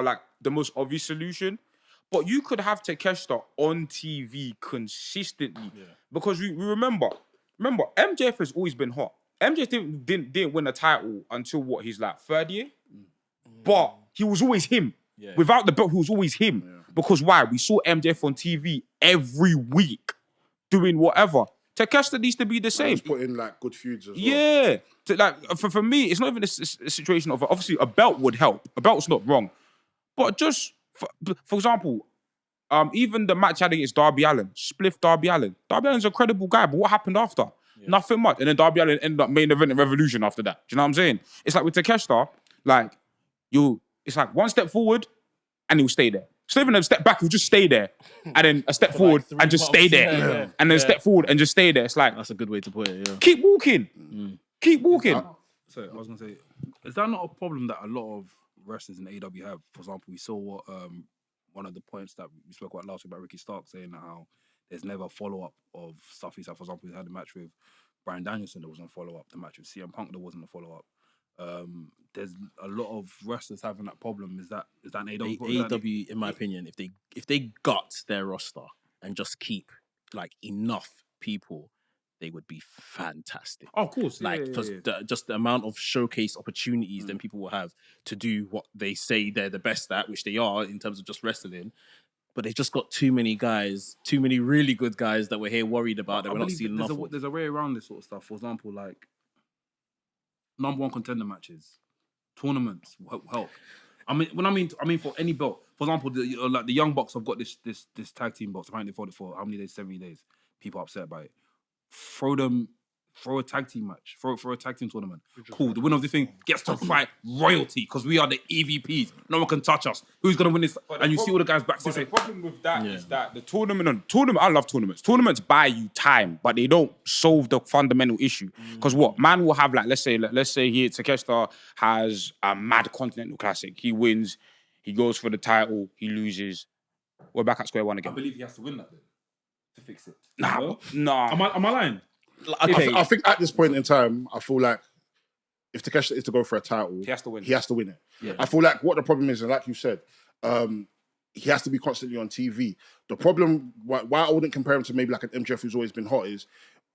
like the most obvious solution, but you could have Takeshita on TV consistently. Yeah. Because we remember, MJF has always been hot. MJF didn't win a title until his like third year? But he was always him. Yeah. Without the belt, he was always him. Yeah. Because why? We saw MJF on TV every week doing whatever. Takeshita needs to be the same. He's put in like good feuds as well. Yeah. For me, it's not even a situation of, obviously a belt would help. A belt's not wrong. But just, for example, even the match I had against Darby Allin, spliff Darby Allin. Darby Allin's a credible guy, but what happened after? Yeah. Nothing much. And then Darby Allin ended up main event in Revolution after that. Do you know what I'm saying? It's like with Takeshita, like, it's like one step forward and he'll stay there. So even a step back, he'll just stay there. And then a step forward and just stay there. Yeah. And then a step forward and just stay there. It's like, that's a good way to put it, yeah. Keep walking. Keep walking. So I was going to say, is that not a problem that a lot of wrestlers in AEW have? For example, we saw what one of the points that we spoke about last week about Ricky Stark saying that how there's never a follow-up of stuff he's had. For example, he had a match with Bryan Danielson, there wasn't a follow-up. The match with CM Punk, there wasn't a follow-up. There's a lot of wrestlers having that problem. Is that an AEW problem? AEW, in my opinion, if they got their roster and just keep like enough people, they would be fantastic. Oh, of course, just the amount of showcase opportunities then people will have to do what they say they're the best at, which they are in terms of just wrestling. But they've just got too many guys, too many really good guys that we're here worried about that we're not seeing enough of. There's a way around this sort of stuff. For example, like number one contender matches, tournaments will help. I mean for any belt. For example, the Young Bucks have got this tag team box. Apparently they fought it for how many days? 70 days. People are upset by it. throw a tag team match, throw a tag team tournament. Cool. The winner of the thing gets to fight royalty because we are the EVPs. No one can touch us. Who's gonna win this? And you see all the guys back But say, the problem with that is that the tournament. I love tournaments. Tournaments buy you time, but they don't solve the fundamental issue. Because what man will have, like, let's say here Takeshita has a mad Continental Classic. He wins. He goes for the title. He loses. We're back at square one I again. believe he has to win that then to fix it. Nah. Am I lying? Okay. I think at this point in time, I feel like if Takeshita is to go for a title, He has to win. He has to win it. Yeah. I feel like what the problem is, and like you said, he has to be constantly on TV. The problem, why I wouldn't compare him to maybe like an MJF who's always been hot, is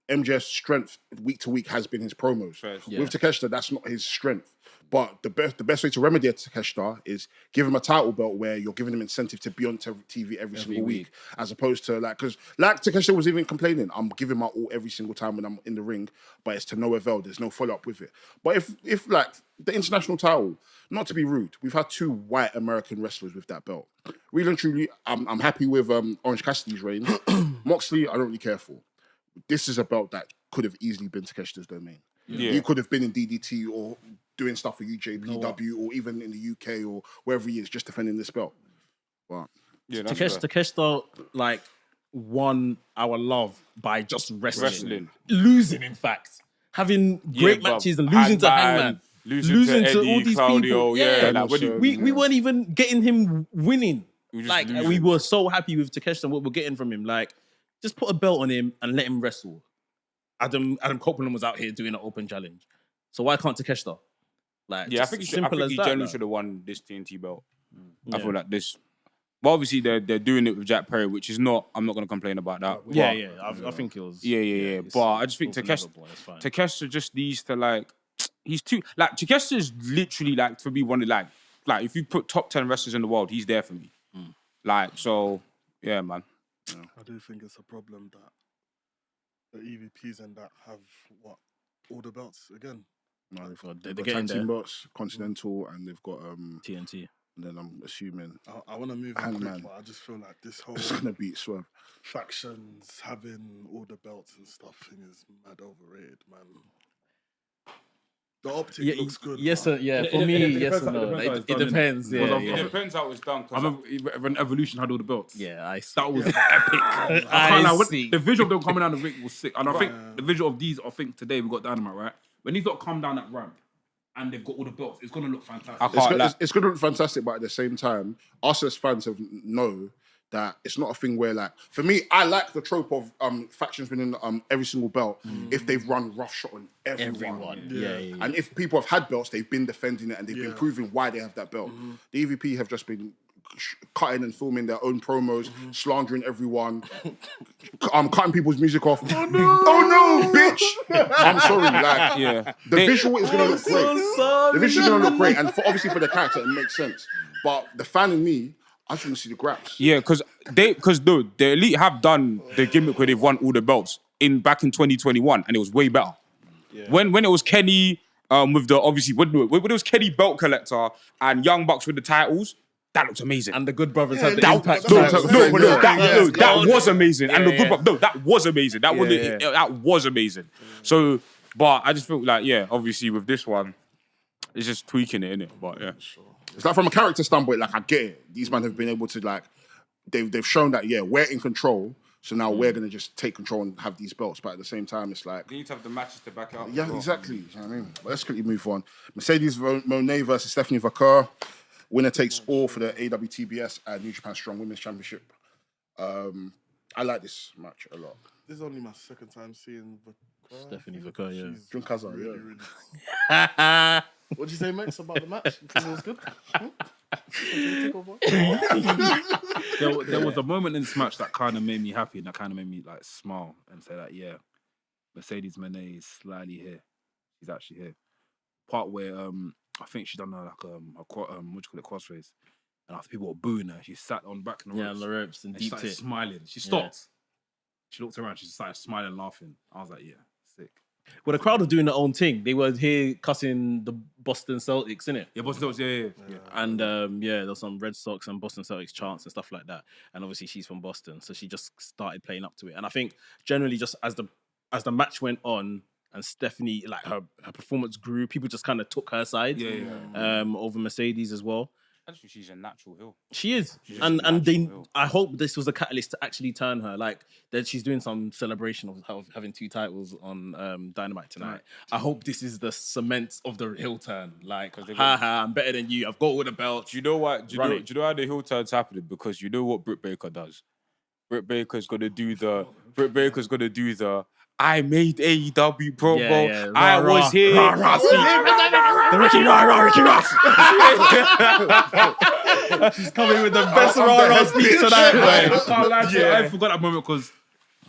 MJF's strength week to week has been his promos. Yeah. With Takeshita, that's not his strength. But the best way to remedy Takeshita is give him a title belt where you're giving him incentive to be on TV every single week, as opposed to because Takeshita was even complaining, I'm giving my all every single time when I'm in the ring, but it's to no avail. There's no follow up with it. But if like the international title, not to be rude, we've had 2 white American wrestlers with that belt. Really and truly, I'm happy with Orange Cassidy's reign. Moxley, I don't really care for. This is a belt that could have easily been Takeshita's domain. Yeah. He could have been in DDT or doing stuff for UJPW or even in the UK or wherever he is, just defending this belt. But Yeah, that's fair. Takeshita like won our love by just wrestling. Losing. In fact, having great but matches and losing to Hangman, Hangman, losing to all Eddie, these Claudio, people. yeah, like, when you- we weren't even getting him winning. We just Like losing. we were so happy with Takeshita and what we're getting from him. Like, just put a belt on him and let him wrestle. Adam Copeland was out here doing an open challenge, so why can't Takeshita? Like, Yeah, I just think simple as he that. generally like. should have won this TNT belt. I Yeah. feel like this. But obviously they're doing it with Jack Perry, which is not. I'm not going to complain about that. Yeah, But- I think it was. Yeah. it's But I just think overlevelable, it's fine. Takeshita just needs to like. He's too like Takeshita is literally like for me one of like if you put top 10 wrestlers in the world, he's there for me. Like so, yeah, man. I do think it's a problem that the EVPs and that have all the belts again. no, they've got They're tag getting team there. belts, Continental, and they've got TNT. and then I'm assuming I want to move on Hangman. quick, but I just feel like this whole it's gonna beat Swerve. factions having all the belts and stuff thing is mad overrated, man. The optic looks good. Yes, but yeah. It- For it- me, it yes depends and how- no. it depends how It it's done, depends. innit? Yeah, Because yeah. It depends how it's done. I remember when Evolution had all the belts. Yeah, I see. That was Yeah. epic. I can't lie, see. the visual of them coming down the ring was sick. And I think Right. the visual of these, I think today we got Dynamite, right? When these lot come down that ramp and they've got all the belts, it's going to look fantastic. I can't lie. It's going to look fantastic, but at the same time, us as fans know that it's not a thing where, like, for me, I like the trope of factions winning every single belt if they've run roughshod on everyone. Yeah. And if people have had belts, they've been defending it and they've been Yeah. proving why they have that belt. The EVP have just been cutting and filming their own promos, slandering everyone, cutting people's music off. Oh no, bitch! I'm sorry, like, Yeah. the visual is going to look great. sorry. The visual is going to look great, and obviously for the character, it makes sense. But the fan in me, I just want to see the graps. Yeah, because the Elite have done the gimmick where they've won all the belts back in 2021, and it was way better. When it was Kenny with the obviously when it was Kenny Belt Collector and Young Bucks with the titles, that looked amazing. And the Good Brothers had the that- impact. no, titles. that was amazing. And the Yeah. good that was amazing. That was Yeah. that was amazing. So, but I just feel like obviously with this one, it's just tweaking it, innit? But yeah. It's like from a character standpoint, like I get it. These men have been able to like, they've shown that we're in control. So now we're gonna just take control and have these belts. But at the same time, it's like, You need to have the matches to back it up. yeah, exactly. You know what I mean? But let's quickly move on. Mercedes Mone versus Stephanie Vaquer. Winner takes all for the AWTBS and New Japan Strong Women's Championship. I like this match a lot. this is only my second time seeing Stephanie Vaquer, yeah. She's Drink Hazard, really, yeah. really. What'd you say, Max, about the match? You think it was good? There was a moment in this match that kind of made me happy and that kind of made me like smile and say that, yeah, Mercedes Mone is slightly here. She's actually here. Part where I think she done what do you call it, crossface, and after people were booing her, she sat on back in the Yeah, ropes, on the ropes and and she deep started it. smiling. She stopped. She looked around. She started smiling, laughing. I was like, yeah, sick. Well, the crowd were doing their own thing. They were here cussing the Boston Celtics, innit? Yeah, Boston Celtics, yeah. And there was some Red Sox and Boston Celtics chants and stuff like that. And obviously she's from Boston, so she just started playing up to it. And I think generally just as the as the match went on and Stephanie, like her performance grew, people just kind of took her side over Mercedes as well. Actually, she's a natural heel. She is, She's and a natural they. heel. I hope this was a catalyst to actually turn her. Like that, she's doing some celebration of having 2 titles on Dynamite tonight. I hope this is the cement of the heel turn. Like, I'm better than you. I've got all the belts. Do you know what? Do Run you know how the heel turn's happening? Because you know what Britt Baker does. Britt Baker's gonna do the. I made AEW promo. Yeah. I was here. The Ricky Ross. She's coming with the best rah-rah speech tonight. I can't lie to you. I forgot that moment because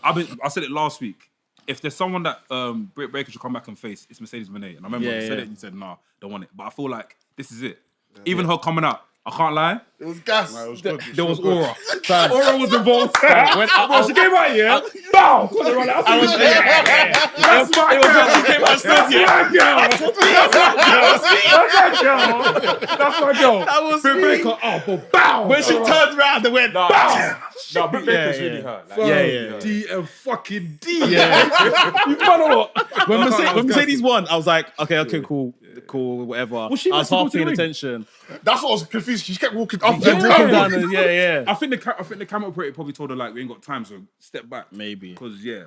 I said it last week. If there's someone that Britt Baker should come back and face, it's Mercedes Mone. And I remember you said it and you said, nah, don't want it. But I feel like this is it. Even her coming out, I can't lie. It was gas. It was good. There was aura. Fam. Aura was involved. When Bro, she came out here. Bow! That's my girl. That's my girl. That was Britt me. Baker. Oh, but bow! When she turned around and went, bow! No, Britt Baker's really hurt. Like, Yeah. D and fucking D. Yeah. You know what? When Mercedes won, I was like, okay, cool, whatever. Was she I was meant to go half to the paying ring? attention. That's what I was confused. She kept walking up and Walking down. down and- yeah. I think the camera operator probably told her like we ain't got time, so step back. Maybe. Because Yeah,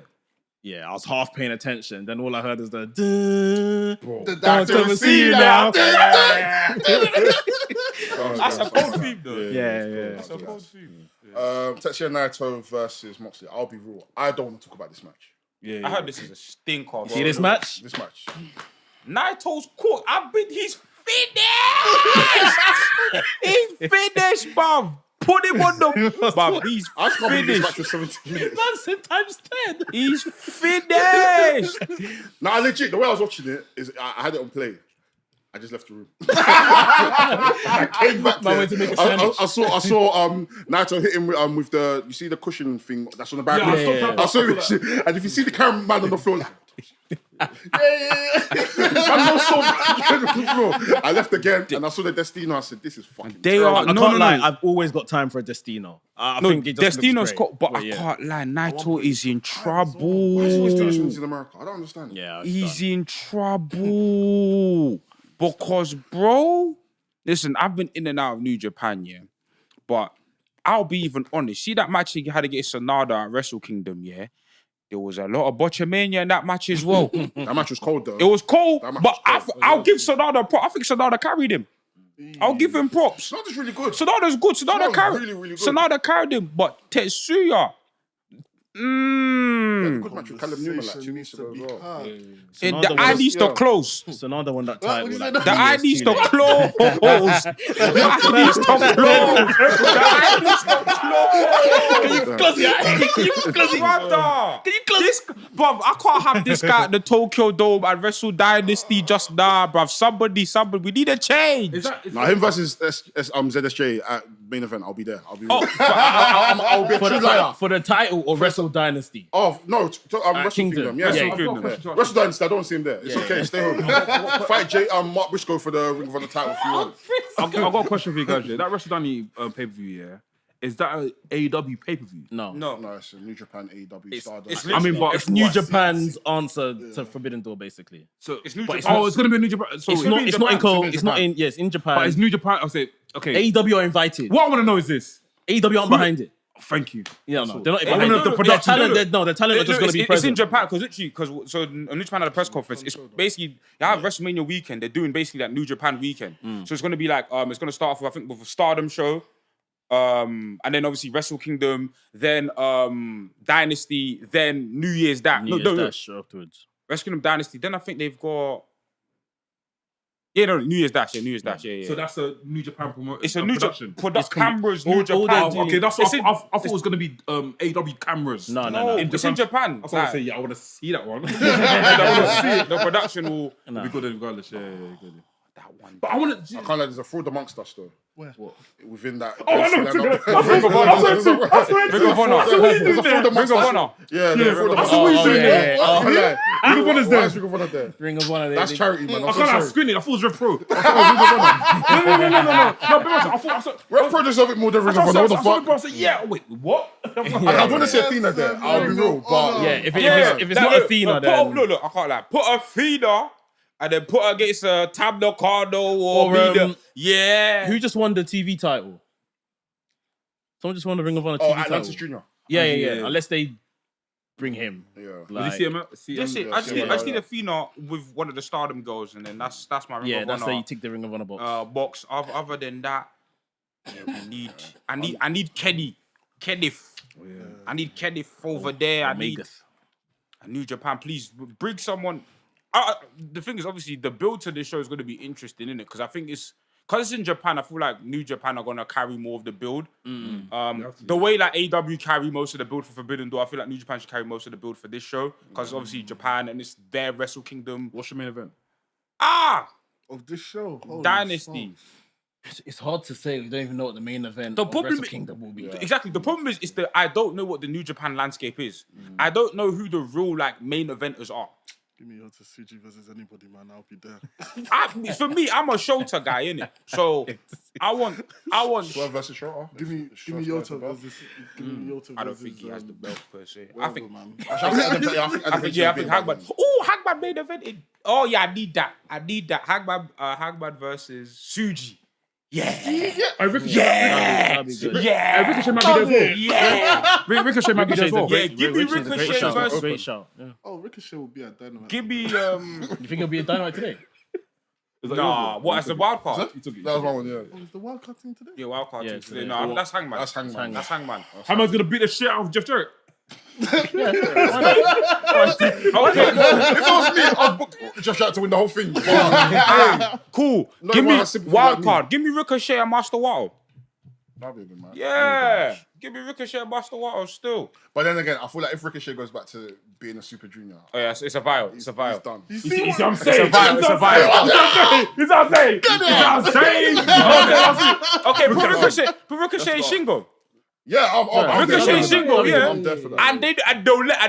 I was half paying attention. Then all I heard is the The don't doctor come will and see you now. That's a cold theme, though. Yeah. That's a cold theme. Tetsuya Naito versus Moxley. I'll be real. I don't want to talk about this match. I heard this is a stinker. Bro. See this match? This match. Naito's cooked. He's finished. He's finished, bruv. Put him on the. Bruv, he's I just can't believe this match finished. was 17 minutes. Man said times 10. He's finished. Nah, legit. The way I was watching it is I had it on play. I just left the room. I came back there. went to make a sandwich. I saw Naito hit him with the, you see the cushion thing that's on the back. I saw it, and if you see the cameraman on the floor, like, I left again, and I saw the Destino. I said, "This is fucking." They terrible. are- I No, can't no, lie. no. I've always got time for a Destino. I No, think it just Destino's looks cooked, great. but I can't lie. Naito is in Why is he always doing trouble. this in America? I don't understand. Yeah, He's in trouble because, bro. Listen, I've been in and out of New Japan, yeah, but I'll be even honest. See that match he had against Sonada at Wrestle Kingdom, yeah. There was a lot of botchamania in that match as well. That match was cold though. It was cold, That match but was cold. I'll give Sonada props. I think Sonada carried him. I'll give him props. Sonada's really good. Sonada's good. Sonada Sonada's carried. really, really good. Sonada carried him, but Tetsuya. Good match with Callum Newman like 2 weeks ago as well. The eye needs to close. Sonada won that title. you Like, say? The eye needs to close. The eye needs to close. The eye needs to close. Can you close your eye? Can you close it? Brother. Can you close This, bruv, I can't have this guy at the Tokyo Dome and Wrestle Dynasty just now, bruv. Somebody, we need a change. Now him versus ZSJ at main event. I'll be there. I'll be. Oh, I'll be a for true the liar. for the title of Wrestle Dynasty? Oh no, Wrestle Kingdom. Kingdom. Yeah, Yeah, so- Wrestle Dynasty. I don't see him there. It's okay. Stay home. Fight Mark Briscoe for the Ring of Honor title if you want. I've got a question for you guys. Yeah. That Wrestle Dynasty pay-per-view, yeah, is that an AEW pay-per-view? No. No, it's a New Japan AEW Stardom. it's I mean, but It's New Japan's answer to Forbidden Door, basically. So It's New but Japan. it's going to be a New Japan. So It's not in Japan. Yes, in Japan. But it's New Japan. I'll say okay. AEW are invited. What I want to know is this. AEW aren't behind it. Thank you. Yeah, no, they're not I wanna behind know it. the Their production. talent, the talent are just going to be It's in present. Japan because literally, so New Japan had a press conference. It's basically you have WrestleMania weekend. They're doing basically that New Japan weekend. So it's going to be like it's going to start off with, I think, with a Stardom show, and then obviously Wrestle Kingdom, then Dynasty, then New Year's Dash. New Year's Dash afterwards. Wrestle Kingdom Dynasty. Then I think they've got New Year's Dash. Yeah, New Year's Dash. Yeah. So that's a New Japan It's a New production. Japan cameras. New all Japan. they're doing- Okay, that's It's what in- I thought it was going to be AEW cameras. No. No, it's in Japan. I was going to say, yeah, I want to see that one. The production will. It'll be good regardless. Yeah, good. That one. But I want to. I can't lie, there's a fraud amongst us though. Where? Within that. Oh, I know. There's a Ring of Honor. fraud amongst Ring of us. Honor. Yeah, there's a fraud amongst us. That's what he's doing there. Oh, yeah. I can't lie. Ring of Honor's Why there. is Ring of Honor there? Ring of Honor. That's charity, man. I I'm so can't lie, sorry. screening. I thought it was Rev Pro. I thought it was Ring of Honor. No. Be honest, I thought. Rev Pro deserve it more than Ring of I Honor. What the saw the bro, I fuck? said, yeah. Wait, what? I want to see Athena there. I'll be real, but Yeah, if it's not Athena, then Look, I can't lie. Put Athena and then put her against Tablo Cardo or Or, yeah. who just won the TV title? Someone just won the Ring of Honor TV Atlantis title. Junior. Yeah. Yeah. Unless they bring him. Yeah. Like, Did you see him? Just I just need Athena with one of the Stardom girls, and then that's my Ring of that's how Honor you tick the Ring of Honor box. box. Other than that, I need Kenneth. I need Kenneth over there. I need New Japan. Please bring someone. The thing is, obviously, the build to this show is going to be interesting, isn't it? Because I think it's in Japan. I feel like New Japan are going to carry more of the build. The way like AEW carry most of the build for Forbidden Door, I feel like New Japan should carry most of the build for this show because obviously Japan and it's their Wrestle Kingdom. What's your main event? Of this show. Holy Dynasty. It's hard to say. We don't even know what the main event The of problem Wrestle Kingdom will be. Exactly. The problem is I don't know what the New Japan landscape is. I don't know who the real like main eventers are. Give me Yota CG versus anybody, man. I'll be there. For me, I'm a Shota guy, innit? So I want. Swerve versus Shota. Give me Yota versus. I don't think he has the belt per se. I Whatever, think. man. I think Hagman. Oh, Hagman main event. Oh yeah, I need that. Hagman versus Suji. Yeah. That'd be good. Yeah. Ricochet might be there as well. Yeah. Ricochet might be there as well. Yeah, give me Ricochet's a great Ricochet shout. versus. Great shout. Yeah. Oh, Ricochet will be at Dynamite. Give me You think it'll be a Dynamite today? Nah. What as the wild card? You took it. That was my one, yeah. Oh, is the wild card team today? Yeah, wild card. Yeah, team today. today. No, that's Hangman. That's Hangman. That's Hangman. Hangman's gonna beat the shit out of Jeff Jarrett. Okay. If it was me, I'd book Jeff Jarrett to win the whole thing. But, Cool. No Give one me has sympathy wild like me. card. Give me Ricochet and Master Wato. that'd be a good match. Yeah. Give me Ricochet and Master Wato still. But then again, I feel like if Ricochet goes back to being a Super Junior, Oh yeah, it's a vial. It's a he's vial. done. You see what I'm saying? It's a vial. You know what I'm saying? Okay, put Ricochet and Shingo. Yeah, I'm there Ricochet and for that. Shingo, yeah. I'm there for that. And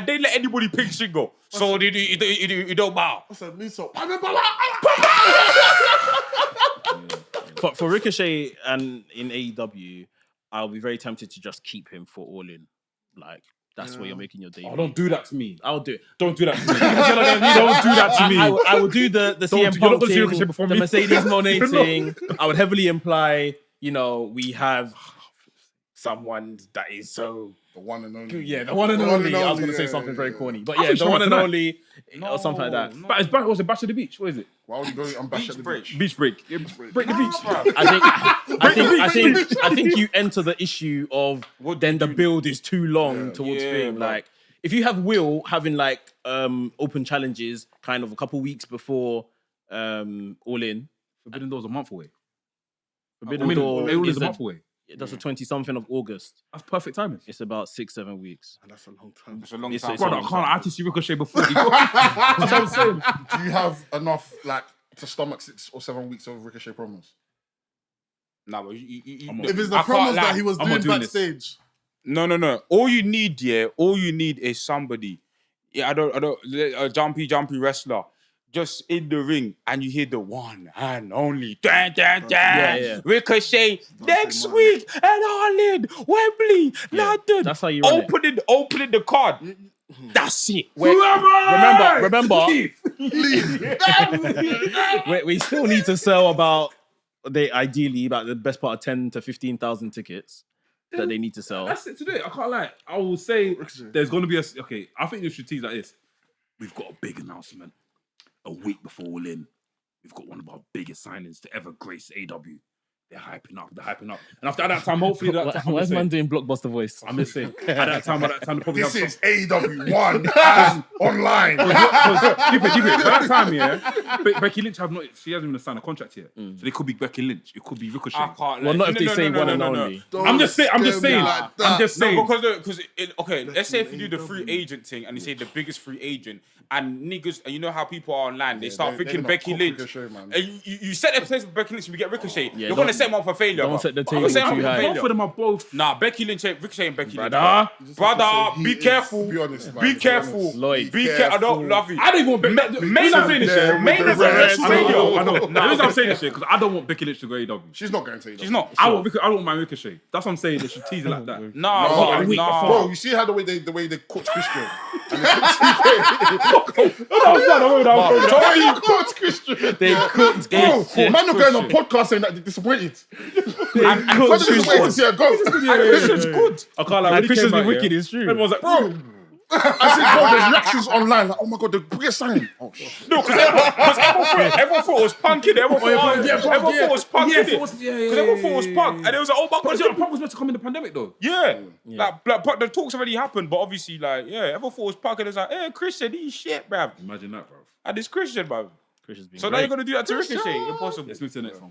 they let anybody pick Shingo. So you don't bow. What's that? Me so. For Ricochet and in AEW, I'll be very tempted to just keep him for All In. Like, that's where you're making your debut. Oh, don't do that to me. I'll do it. Don't do that to me. Don't do that to me. I will do the CM you're not Punk gonna see Ricochet thing, before the me. Mercedes Mone You're not. thing. I would heavily imply, we have someone that is so... The one and only. Yeah, the one and only. I was going to say something very corny. But yeah, the one and only or something like that. But it's what's it? Bash at the beach. What is it? Why would you go and bash at the beach? Beach break. Yeah, break the beach. I think you enter the issue of then the build is too long towards thing. bro. Like if you have Will having like open challenges kind of a couple weeks before All In, Forbidden Door's a month away. Forbidden Door All is is a month away. that's the 20-something of August. That's perfect timing. It's about 6-7 weeks. And that's a long time. It's a long It's- time. it's Brother, I can't actually see Ricochet before. That's what I'm saying. Do you have enough to stomach 6 or 7 weeks of Ricochet promos? Nah, but If it's the I can't promos lie. that he was I'm doing not doing this. backstage. No. All you need is somebody. Yeah, I don't. A jumpy wrestler, just in the ring, and you hear the one and only. Yeah. Ricochet next week and All In, Wembley, London. That's how you run it. opening the card. That's it. Remember, we still need to sell about the best part of 10 to 15,000 tickets that they need to sell. That's it today. I can't lie. I will say there's going to be okay. I think you should tease like this. We've got a big announcement a week before All In. We've got one of our biggest signings to ever grace AW. They're hyping up. And after that time, hopefully Why is man doing blockbuster voice? I'm just saying. At that time, they'll probably This have is AEW 1 and online. Keep it. By that time, yeah. Becky Lynch she hasn't even signed a contract yet. So they could be Becky Lynch. It could be Ricochet. I can't. Well, not if they say one and only. I'm just saying. I'm just saying. No, because okay, let's say if you do the free agent thing and you say the biggest free agent and niggas, and you know how people are online, they start they're thinking gonna Becky cook Lynch. Ricochet, man. And you set the place for Becky Lynch and we get Ricochet. Yeah, You're gonna set them up for failure. don't bro. set the You're table gonna set them too up for high. failure. Both of them are both. Nah, Becky Lynch, Ricochet and Becky Lynch. Brother. Brother, be careful. Be honest, man. Be careful. Lloyd. Be careful. I don't love you. I don't even want Becky. Main I'm saying this shit. Main is a I know. The reason I'm saying this shit because I don't want Becky Lynch to go AEW. She's not going to AEW. She's not. I don't want my Ricochet. That's what I'm saying. They should tease it like that. Nah. Bro, you see how the way they cooked Christian? They cooked Bro, man, not going on podcast saying that they're disappointed. What is this way to see her go? Christian's good. I can't lie. Christian's been wicked, it's true. Everyone's like, Bro, I said, bro, there's reactions online. Like, oh my god, the biggest sign. Oh shit. No, because everyone thought it was punk, innit? Everyone thought it was punk, innit? Because everyone thought it was punk. And it was like, oh my god. Punk was meant to come in the pandemic though. Yeah. Like, the talks already happened, but obviously, like, everyone thought it was punk. And it's like, hey, Christian, he's shit, bruv. Imagine that, bro. And it's Christian, bruv. Christian's been So now great. you're going to do that to Ricochet? Impossible. Let's move to the next one.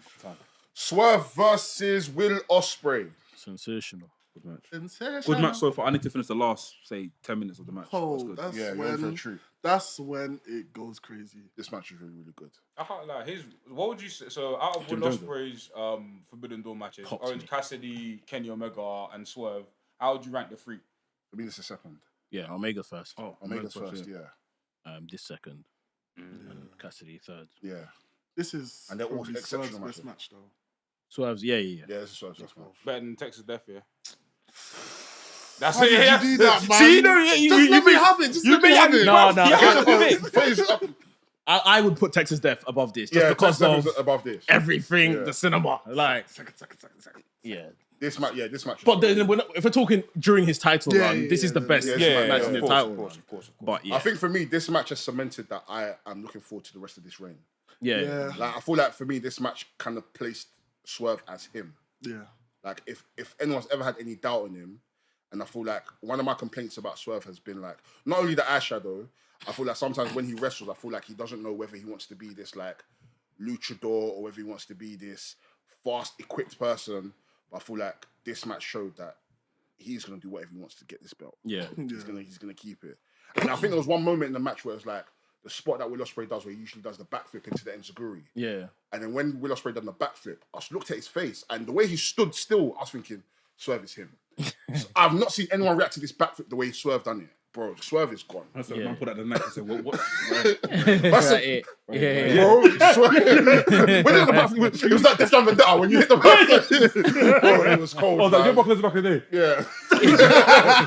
Swerve versus Will Ospreay. Sensational. Good match. Good match so far. I need to finish the last, say, 10 minutes of the match. Oh, That's good. that's Yeah, you're in for a when treat. that's when it goes crazy. This match is really, really good. I can't lie. What would you say? So out of Will Ospreay's Forbidden Door matches, Pops Orange me. Cassidy, Kenny Omega, and Swerve, how would you rank the three? For me, this is second. Yeah, Omega first. Oh, Omega's first, yeah. This second. And Cassidy third. Yeah. This is And they're all probably exceptional Swerve's matches. best match though. Swerve's, yeah. Yeah, this is Swerve's first match. Better than Texas Death, yeah. That's How it. did Yeah. you do that, man? See, no, Just let me have it. Just let me have it. No. I would put Texas Death above this just because of above this. everything, Yeah. the cinema. Like, yeah. This match, this match. But then if we're talking during his title run, this is the best match in the title. Of course. But yeah, I think for me, this match has cemented that I am looking forward to the rest of this reign. yeah. Like I feel like for me, this match kind of placed Swerve as him. Yeah. Like if anyone's ever had any doubt on him, and I feel like one of my complaints about Swerve has been like not only the eyeshadow. I feel like sometimes when he wrestles, I feel like he doesn't know whether he wants to be this like luchador or whether he wants to be this fast equipped person. But I feel like this match showed that he's gonna do whatever he wants to get this belt. Yeah. He's gonna keep it. And I think there was one moment in the match where it was like the spot that Will Ospreay does, where he usually does the backflip into the enziguri. Yeah. And then when Will Ospreay done the backflip, I just looked at his face, and the way he stood still, I was thinking, Swerve is him. So I've not seen anyone react to this backflip the way Swerve done it. Bro, Swerve is gone. That's man put out the night and said, what? That's it. Yeah. Bro, Swerve. When he did the backflip, it was like Def Jam Vendetta when you hit the backflip. Bro, it was cold. I was like, man. your buckler's back in the day. Yeah.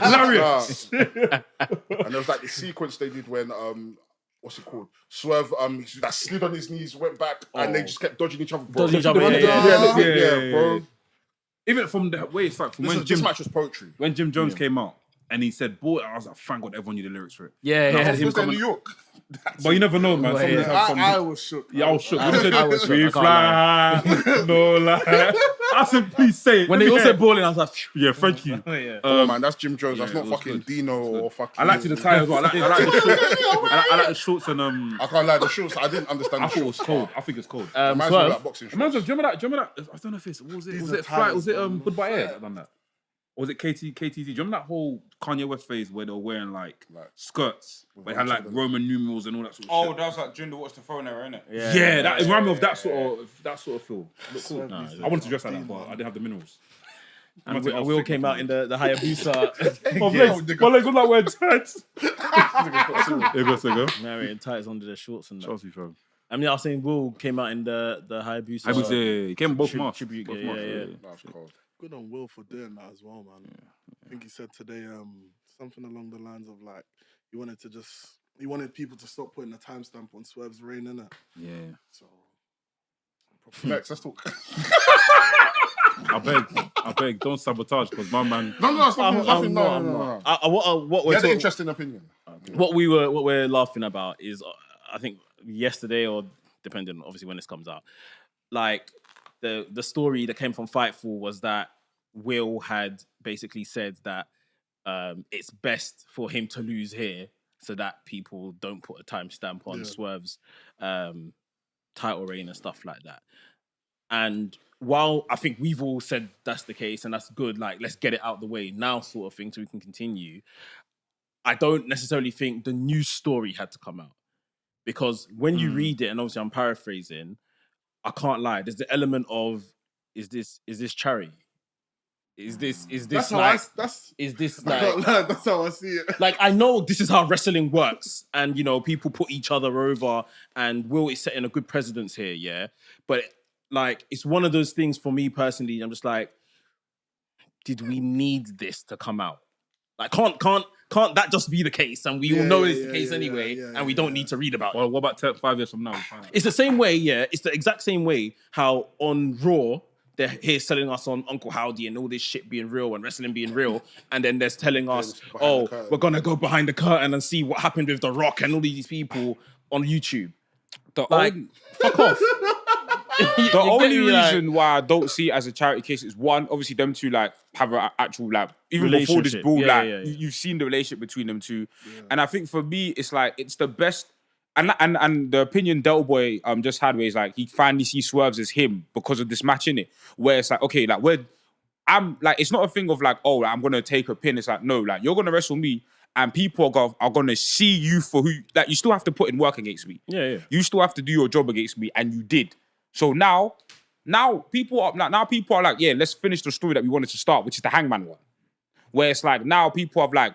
Hilarious. And there was like the sequence they did when what's it called? Swerve that slid on his knees, went back, and they just kept dodging each other. Bro. Dodging each other, Yeah, bro. Even from the way it's like, from when This match was poetry. when Jim Jones came out and he said, boy, I was like, thank God everyone knew the lyrics for it. Yeah. He was in New York. But you never know, man. Well, Some of yeah. them have some I was shook. Yeah, I was shook. I When he said, was shook, we I can't fly, no lie. I said, please say it. When Let they me all hear said it. balling, I was like, phew. Yeah, thank you. Yeah. Oh man, that's Jim Jones. That's it not was fucking good. Dino or fucking. I liked the tie as well. I like the shorts. I like the shorts and I can't lie, the shorts. I didn't understand I the thought it was shorts. cold. I think it's cold. Reminds me of Swerve. like boxing Remember shorts. that? Do you remember that? I don't know if it's what was it? Was it Flight? Was it Goodbye Air that done that? Or was it KTZ? Do you remember that whole Kanye West phase where they were wearing like skirts, where they had like Roman numerals and all that sort of Oh, shit? that was like during the Watch the Throne era, innit? Yeah, that it reminded me of that sort of feel. Look cool. No, I wanted to dress like that, but I didn't have the minerals. And Will came out in the Hayabusa. My legs look like wearing tights. Go. Marrying tights under their shorts and that. Chelsea, fam. I mean, I was saying Will came out in the Hayabusa. I would say he came both masks. tribute, Both yeah, masks, yeah. That's cold. Good on Will for doing that as well, man. I think he said today something along the lines of like he wanted people to stop putting a timestamp on Swerve's reign, innit? Yeah. So Next, let's talk. I beg, don't sabotage because my man. No, it's nothing. No. What He we're had an talking, interesting opinion. what we're laughing about is I think yesterday or depending obviously when this comes out, like the story that came from Fightful was that Will had basically said that it's best for him to lose here so that people don't put a timestamp on Swerve's title reign and stuff like that. And while I think we've all said that's the case and that's good, like let's get it out the way now sort of thing so we can continue, I don't necessarily think the news story had to come out. Because when you read it, and obviously I'm paraphrasing, I can't lie, there's the element of, is this charity? Is this That's how like? that's Is this I can't like? lie, that's how I see it. Like, I know this is how wrestling works, and people put each other over, and Will is setting a good precedence here, yeah. But like, it's one of those things for me personally. I'm just like, did we need this to come out? Like, can't that just be the case? And we all know it's the case anyway, and we don't need to read about it. Well, what about 5 years from now? It's the same way, yeah. It's the exact same way how on Raw, they're here selling us on Uncle Howdy and all this shit being real and wrestling being real. And then they're telling us, we're going to go behind the curtain and see what happened with The Rock and all these people on YouTube. Fuck off. The only reason why I don't see it as a charity case is one, obviously them two like have an actual like even before this bull you've seen the relationship between them two, and I think for me it's like it's the best. And the opinion Del Boy just had where he's like he finally sees Swerves as him because of this match in it, where it's like okay like I'm like it's not a thing of like like, I'm gonna take a pin. It's like no, like you're gonna wrestle me and people are gonna see you for who like you still have to put in work against me. You still have to do your job against me, and you did. So now people are like yeah, let's finish the story that we wanted to start, which is the Hangman one, where it's like now people have like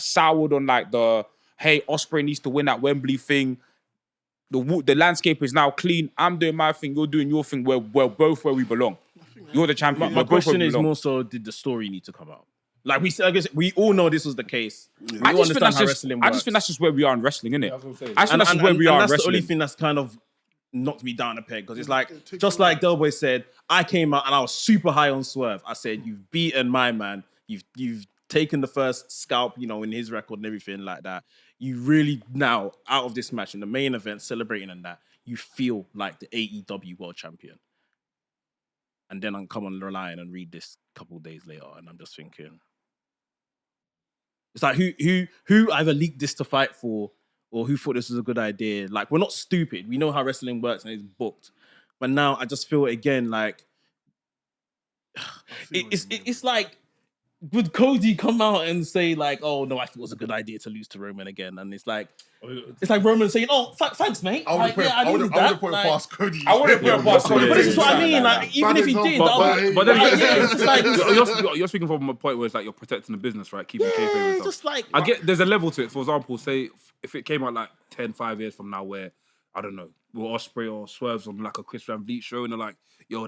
soured on like the hey, Ospreay needs to win at Wembley thing. The landscape is now clean. I'm doing my thing. You're doing your thing. We're both where we belong. You're the champion. My question is more so: did the story need to come out? Like I guess we all know this was the case. We all understand how wrestling works. I just think that's just where we are in wrestling, innit? I just think that's just where we are in wrestling. That's the only thing that's kind of knocked me down a peg because it's like just like Del Boy said, I came out and I was super high on Swerve. I said, "You've beaten my man. You've taken the first scalp, in his record and everything like that. You really now, out of this match, in the main event, celebrating and that, you feel like the AEW world champion." And then I come on the line and read this a couple of days later, and I'm just thinking, it's like who either leaked this to fight for, or who thought this was a good idea. Like, we're not stupid. We know how wrestling works and it's booked. But now I just feel again like it's like, would Cody come out and say like, "Oh no, I think it was a good idea to lose to Roman again"? And it's like Roman saying, "Oh, thanks, mate." I would have put it past Cody. I would have put it past Cody. But this is what I mean. Like, even if he did, but then it's just like you're speaking from a point where it's like you're protecting the business, right? Keeping kayfabe and stuff. Just like I get there's a level to it. For example, say if it came out like 5 years from now, where I don't know, will Ospreay or Swerve's on like a Chris Van Vliet show, and they're like, "Yo,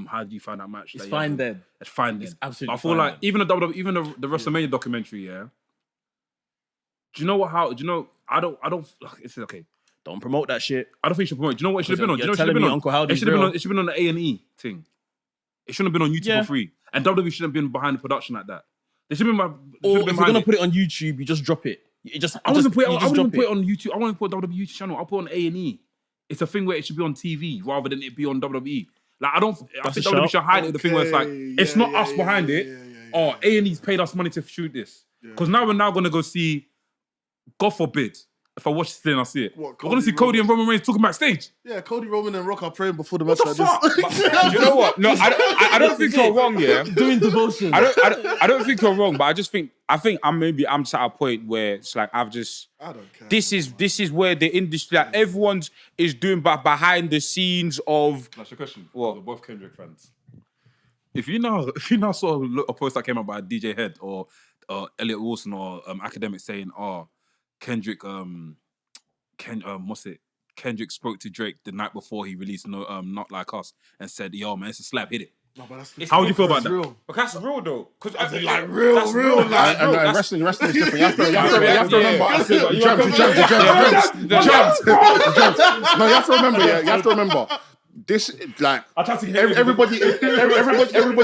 how did you find that match?" It's fine then. It's fine then. It's absolutely. I feel like even the WrestleMania documentary, yeah. Do you know what? Do you know? I don't. It's okay. Don't promote that shit. I don't think you should promote it. Do you know what it should have been on? Do you know what it should have been on? Uncle Howdy's it should have been on the A&E thing. It shouldn't have been on YouTube for free. And WWE shouldn't have been behind the production like that. They should have been. Or if you're gonna put it on YouTube, you just drop it. I wouldn't put it on YouTube. I want to put WWE YouTube channel. I'll put it on A&E. It's a thing where it should be on TV rather than it be on WWE. Like I think WWE should hide it. The thing where it's like it's not us behind it. Oh, A&E's paid us money to shoot this. Because now we're gonna go see. God forbid, if I watch this thing, I see it. We're gonna see Cody and Roman Reigns talking backstage. Yeah, Cody, Roman, and Rock are praying before the match. What the fuck? You know what? No, I don't think you're wrong. Yeah, doing devotion. I don't think you're wrong, but I think I'm at a point where it's like I don't care. This is where the industry, like everyone's is doing behind the scenes of. That's your question. What? We're both Kendrick fans. If you now saw a post that came out by DJ Head or Elliot Wilson or Academic saying, "Oh, Kendrick, Kendrick spoke to Drake the night before he released Not Like Us and said, yo, man, it's a slap, hit it." No, but how would you feel about that? Real. But that's real though. Because like real. Wrestling is different. You have to remember. No, you have to remember. Yeah, you have to remember. This like everybody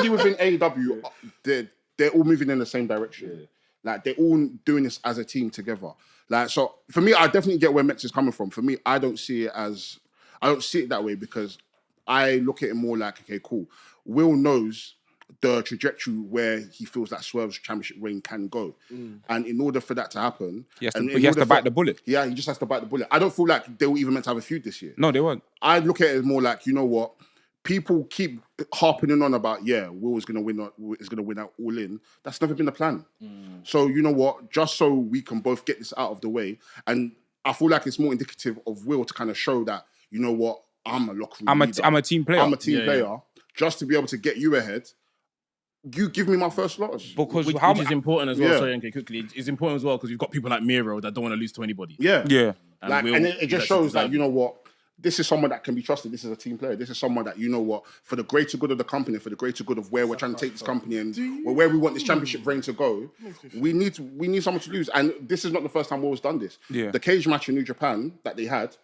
within AEW, they're all moving in the same direction. Like they're all doing this as a team together. Like so, for me, I definitely get where Mex is coming from. For me, I don't see it that way because I look at it more like, okay, cool. Will knows the trajectory where he feels that Swerve's championship reign can go, and in order for that to happen, he has to bite the bullet. Yeah, he just has to bite the bullet. I don't feel like they were even meant to have a feud this year. No, they weren't. I look at it as more like, you know what? People keep harping on about, Will is going to win out All In. That's never been the plan. So, you know what? Just so we can both get this out of the way. And I feel like it's more indicative of Will to kind of show that, you know what? I'm a locker room leader. I'm a team player. I'm a team player. Just to be able to get you ahead you give me my first loss. Because which is important as well. Yeah. Sorry, okay, quickly. It's important as well because you've got people like Miro that don't want to lose to anybody. Yeah. And Will, And it just that shows shit that, deserve you know what, this is someone that can be trusted. This is a team player. This is someone that, you know what, for the greater good of the company, for the greater good of where we're trying to take this company and where we want this championship reign to go, we need someone to lose. And this is not the first time Will's done this. Yeah. The cage match in New Japan that they had,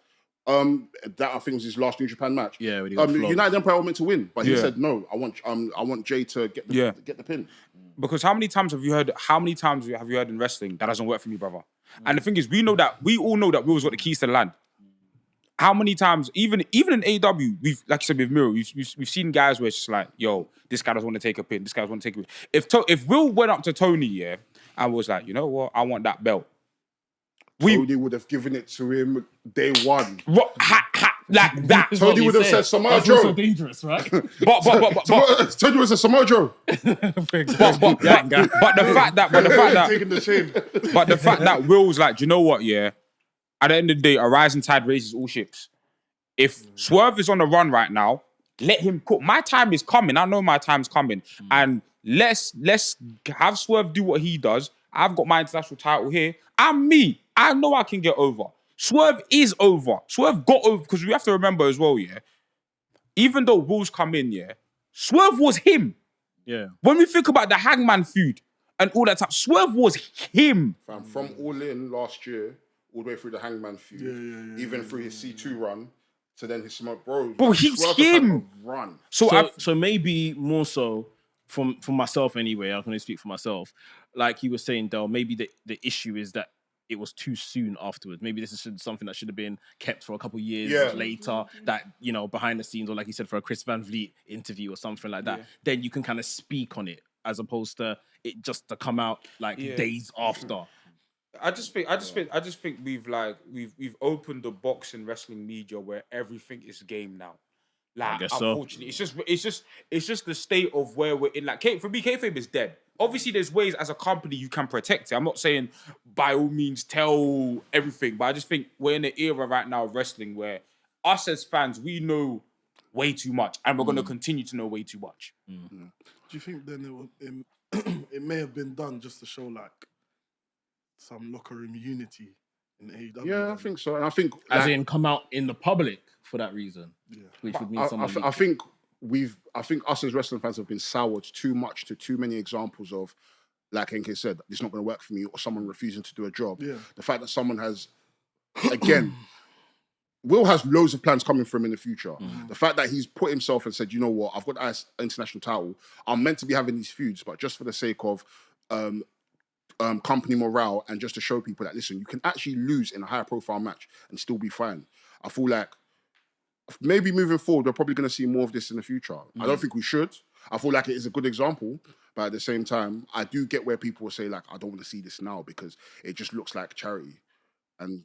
that I think was his last New Japan match. Yeah, when he got flogged. United Empire were meant to win, but he Yeah. said no. I want Jey to get the pin. Because how many times have you heard in wrestling that doesn't work for me, brother? And the thing is, we all know that Will's got the keys to the land. How many times, even in AEW, we've, like you said with Miro, we've seen guys where it's just like, yo, this guy doesn't want to take a pin, this guy doesn't want to take a pin. If Will went up to Tony, yeah, and was like, you know what, I want that belt. Tony would have given it to him day one. What? Like that. Tony would have said That's also Samojo. dangerous, right? Tony would have said Samojo. but the fact that Taking the chain. But the fact that Will's like, do you know what, yeah? At the end of the day, a rising tide raises all ships. If Swerve is on the run right now, let him cook. My time is coming. I know my time's coming. And let's have Swerve do what he does. I've got my international title here. I'm me. I know I can get over. Swerve is over. Swerve got over, because we have to remember as well, yeah? Even though Will's come in, yeah? Swerve was him. Yeah. When we think about the Hangman feud and all that stuff, Swerve was him. From All In last year, all the way through the Hangman feud, even through his C2 run, to then his smoke, bro. He's Swerve has had him. a run. So maybe more so from myself anyway, I can only speak for myself. Like he was saying, Del, maybe the issue is that it was too soon afterwards. Maybe this is something that should have been kept for a couple of years later, that, you know, behind the scenes, or like you said, for a Chris Van Vliet interview or something like that. Then you can kind of speak on it, as opposed to it just to come out like days after. I just think we've opened the box in wrestling media where everything is game now. Like, unfortunately, it's just the state of where we're in. Like, for me, kayfabe is dead. Obviously, there's ways as a company you can protect it. I'm not saying by all means tell everything, but I just think we're in an era right now of wrestling where us as fans, we know way too much, and we're going to continue to know way too much. Do you think then it may have been done just to show like some locker room unity in AEW? Yeah, I think so. And I think As in come out in the public for that reason. Which would mean someone... I think us as wrestling fans have been soured too much to too many examples of, like NK said, it's not going to work for me, or someone refusing to do a job. Yeah. The fact that someone has, again, Will has loads of plans coming for him in the future. The fact that he's put himself and said, you know what, I've got an international title. I'm meant to be having these feuds, but just for the sake of company morale and just to show people that, listen, you can actually lose in a higher profile match and still be fine. I feel like maybe moving forward, we're probably going to see more of this in the future. I don't think we should. I feel like it is a good example, but at the same time, I do get where people will say, like, I don't want to see this now because it just looks like charity. And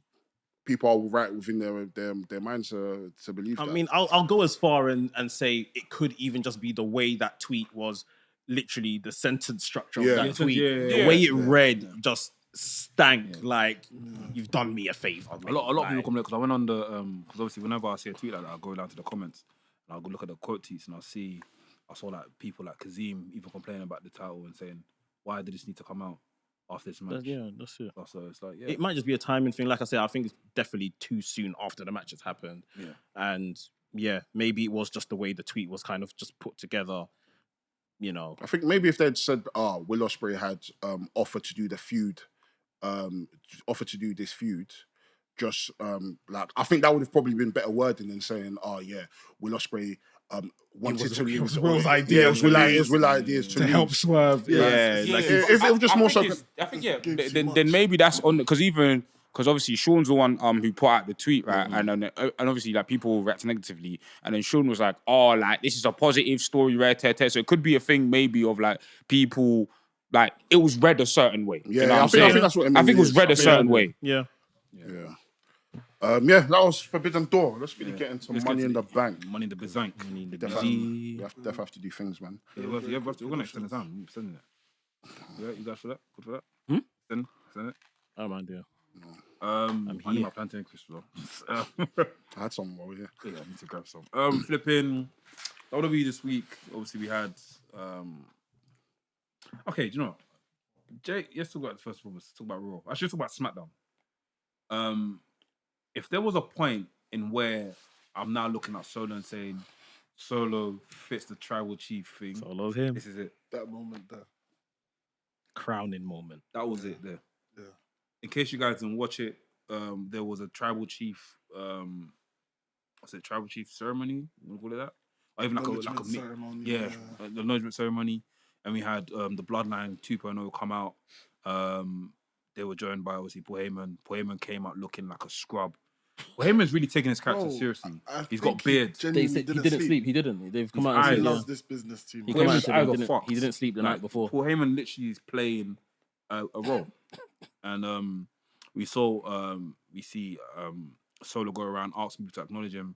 people are right within their minds to believe that. I mean, I'll go as far and say it could even just be the way that tweet was, literally the sentence structure of that tweet. The way it read just stank like, you've done me a favor. A lot of people come there, because I went on the, because obviously whenever I see a tweet like that, I go down to the comments and I'll go look at the quote tweets and I saw like people like Kazim even complaining about the title and saying, why did this need to come out after this match? That's it. So it's like, It might just be a timing thing. Like I said, I think it's definitely too soon after the match has happened. And maybe it was just the way the tweet was kind of just put together. You know, I think maybe if they'd said, Will Ospreay had offered to do the feud, offered to do this feud, just like, I think that would have probably been better wording than saying, Will Ospreay wanted to lose. It was Will's idea. It was Will's ideas to help Swerve. If it was just more so. I think then maybe that's on, because obviously Sean's the one who put out the tweet, right? And obviously like people react negatively, and then Sean was like, "Oh, like this is a positive story, rare tear." So it could be a thing maybe of like people like it was read a certain way. Yeah, you know I think that's what it I think it was read a certain way. Yeah. That was Forbidden Door. Let's really get into Money in the Bank. Money in the Bank. We definitely have to do things, man. Yeah, we're going to extend the time. We're sending it. Yeah, you guys for that? Good for that? Send it. I don't mind, I need my plantain crisps, bro. I had some over here. Yeah, I need to grab some. Flipping WWE this week. Obviously, we had Okay, do you know what? Jay, let's talk about the first of all. Let's talk about Raw. I should talk about SmackDown. If there was a point in where I'm now looking at Solo and saying Solo fits the tribal chief thing, Solo's him. this is it. That moment there. Crowning moment. That was it there. Yeah. In case you guys didn't watch it, there was a tribal chief. What's it? Tribal chief ceremony. You want to call it that? Or even like a ceremony. yeah, the acknowledgement ceremony. And we had the Bloodline 2.0 come out. They were joined by obviously Paul Heyman. Paul Heyman came out looking like a scrub. Paul Heyman's really taking his character seriously. He's got beard. They said he didn't sleep. He didn't. They've come out and He said loves this business team. he come out and said Paul Heyman's he didn't sleep the night before. Paul Heyman literally is playing a role. And we see Solo go around asking people to acknowledge him.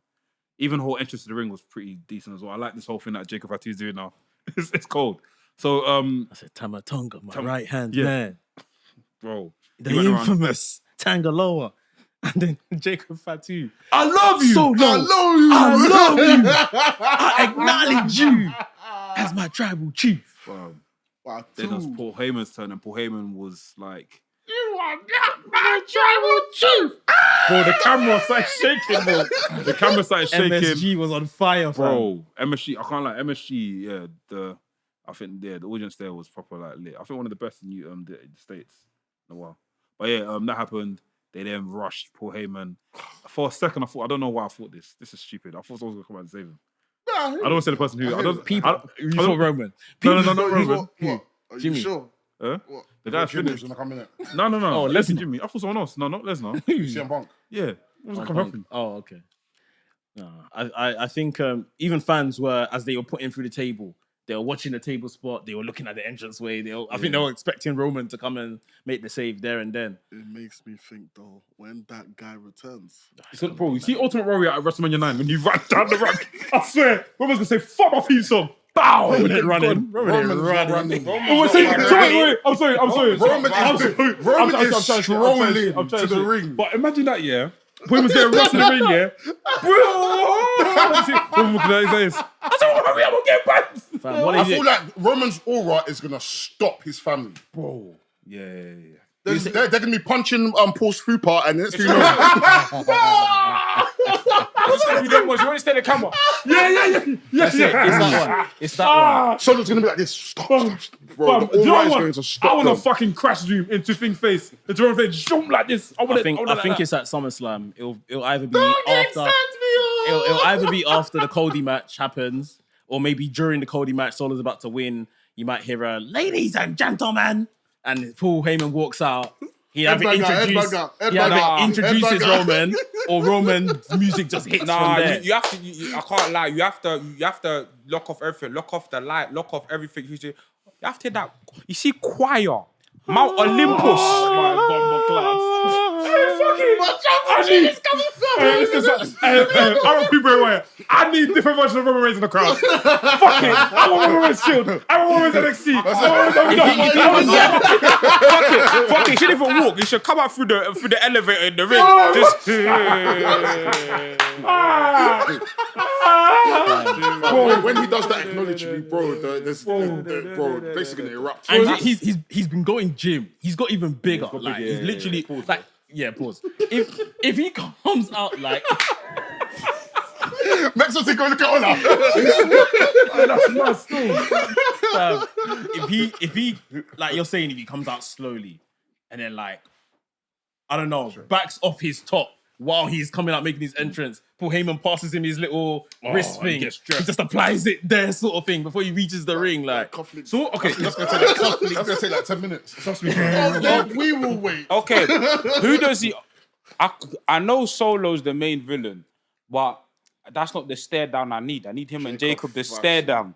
Even the whole entrance to the ring was pretty decent as well. I like this whole thing that Jacob Fatu's doing now. It's cold. So I said Tamatonga, my right hand man. Bro. The infamous Tangaloa. And then Jacob Fatu. I love you. Solo. I love you. I love you. I acknowledge you as my tribal chief. Wow, Then it was Paul Heyman's turn, and Paul Heyman was like, You are not my tribal chief. bro, the camera started shaking, bro. The camera started shaking. MSG was on fire, Bro, MSG, I can't lie, MSG, yeah, I think the audience there was proper like lit. I think one of the best in the States in a while. But yeah, that happened. They then rushed Paul Heyman. For a second, I don't know why I thought this. This is stupid. I thought someone was going to come out and save him. I don't want to say the person who. You thought Roman. No, not Roman. What? Are Jimmy. you sure? Huh? What? The guy's Jimmy's finished. gonna come in it. No. Oh, Lesnar. Lesnar. Jimmy. I thought someone else. No, not Lesnar. CM Punk. Yeah. What was going to happen? Oh, okay. No, I think even fans were, as they were putting through the table, they were watching the table spot, they were looking at the entranceway. I think they were expecting Roman to come and make the save there and then. It makes me think though, when that guy returns, Bro, you see Ultimate Warrior at WrestleMania 9 when he ran down the ramp? I swear, Roman's going to say, fuck off, you song. Bow! Roman ain't running. Roman's not running. Wait, I'm sorry. Roman is strolling to the ring. But imagine that, yeah. When was there wrestling the ring, yeah? Roman looking at his eyes. I said, I'm going to get back. I feel like Roman's aura is gonna stop his family. Bro. Yeah. They're gonna be punching Paul's Fupa and next thing you know. You want to stay the camera? Yeah. It's that one. Solo's gonna be like this. Stop. Bro, Fam, the do you know aura is what? going to stop I want them. to fucking crash zoom into Thing's face. Into Roman's face. Jump like this. I think it's at SummerSlam. It'll either be after. It'll either be after the Cody match happens, or maybe during the Cody match, Solo's about to win. You might hear a "Ladies and gentlemen," and Paul Heyman walks out. He either introduces Roman, or Roman's music just hits from there. You have to. I can't lie. You have to lock off everything. Lock off the light. Lock off everything. You have to that. You see, choir, Mount Olympus. I need different versions of Roman Reigns in the crowd. Fuck it. I want Roman Reigns Shield. I want Roman Reigns NXT. Fuck it. He shouldn't even walk. He should come out through the elevator in the ring. Bro, when he does that, acknowledge me, bro. Bro, basically gonna erupt. And he's been going gym. He's got even bigger. He's literally like pause. If he comes out like Mexico, go look at Ola. That's my story. if he like you're saying, if he comes out slowly and then like I don't know, backs off his top while he's coming out making his entrance, Paul Heyman passes him his little wrist thing. He just applies it there, sort of thing, before he reaches the ring. Like, so okay, That's gonna take like 10 minutes. trust me. we will wait. Okay, who does he? I know Solo's the main villain, but that's not the stare down I need. I need him and Jacob to stare down.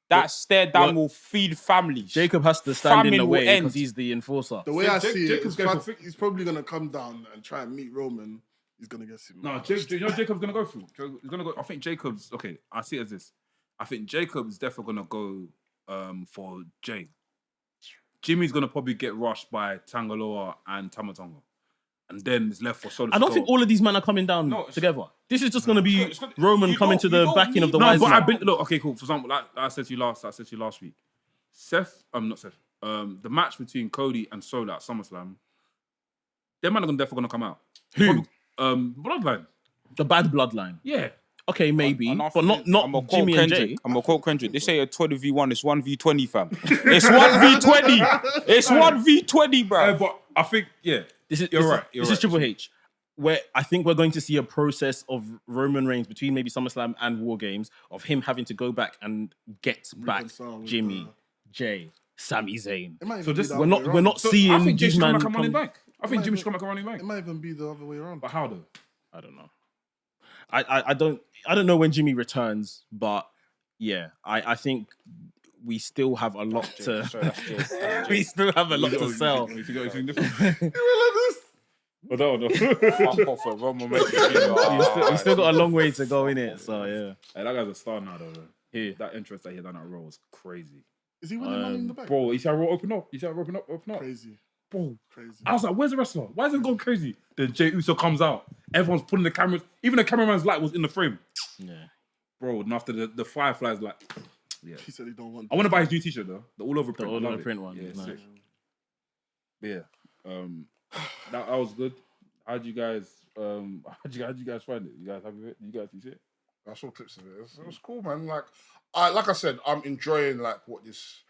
That stare down will feed families. Jacob has to stand in the Famine way will end. because he's the enforcer. The way I see it, Jacob's is going he's probably gonna come down and try and meet Roman. He's gonna get him. No, you know Jacob's gonna go through. He's gonna go. I think Jacob's okay. I see it as this. I think Jacob's definitely gonna go for Jey. Jimmy's gonna probably get rushed by Tangaloa and Tamatonga, and then it's left for Solo. I don't think all of these men are coming down together. This is just going to be Roman coming to the backing of the wise but man. look, okay, cool. For example, like I said to you last week, not Seth. The match between Cody and Solar at SummerSlam. Them man are definitely gonna come out. Who? Bloodline. The bad bloodline. Yeah. Okay, maybe, And but not I'm a quote Jimmy and Jay. Kendrick. I'm a quote Kendrick. They say a 20v1 is 1v20, fam. It's 1v20. It's 1v20, bro. But I think This is You're right. This is Triple H, where I think we're going to see a process of Roman Reigns between maybe SummerSlam and War Games of him having to go back and get back Reconcile with Jimmy, Jay, Sami Zayn. It might even So be this- the We're other way not around. seeing I think Jay these should come man back and run in come. bank. I think Jimmy should come back and run in bank. It might even be the other way around. But how though? I don't know. I don't know when Jimmy returns, but yeah, I think we still have a lot to. Sorry, that's Jay. We still have a lot to sell. If you got anything different. Oh, no. Fuck off it. One moment. We still got a long way to go in it, so yeah. Hey, that guy's a star now, though. Here. That entrance that he had done at Raw was crazy. Is he winning money in the back? Bro, you see how Raw open up? Open up? Crazy. Bro, Crazy. I was like, where's the wrestler? Why is it going crazy? Then Jey Uso comes out. Everyone's pulling the cameras. Even the cameraman's light was in the frame. Yeah. Bro, and after the Firefly's like, yeah. He said he don't want. I want to buy his new t-shirt, though. The all-over print. all I love over it. print one. Yeah, Nice. sick. But yeah. That was good. How'd you guys find it? You guys happy with it? You guys see it? I saw clips of it. It was cool, man. Like I said, I'm enjoying like what this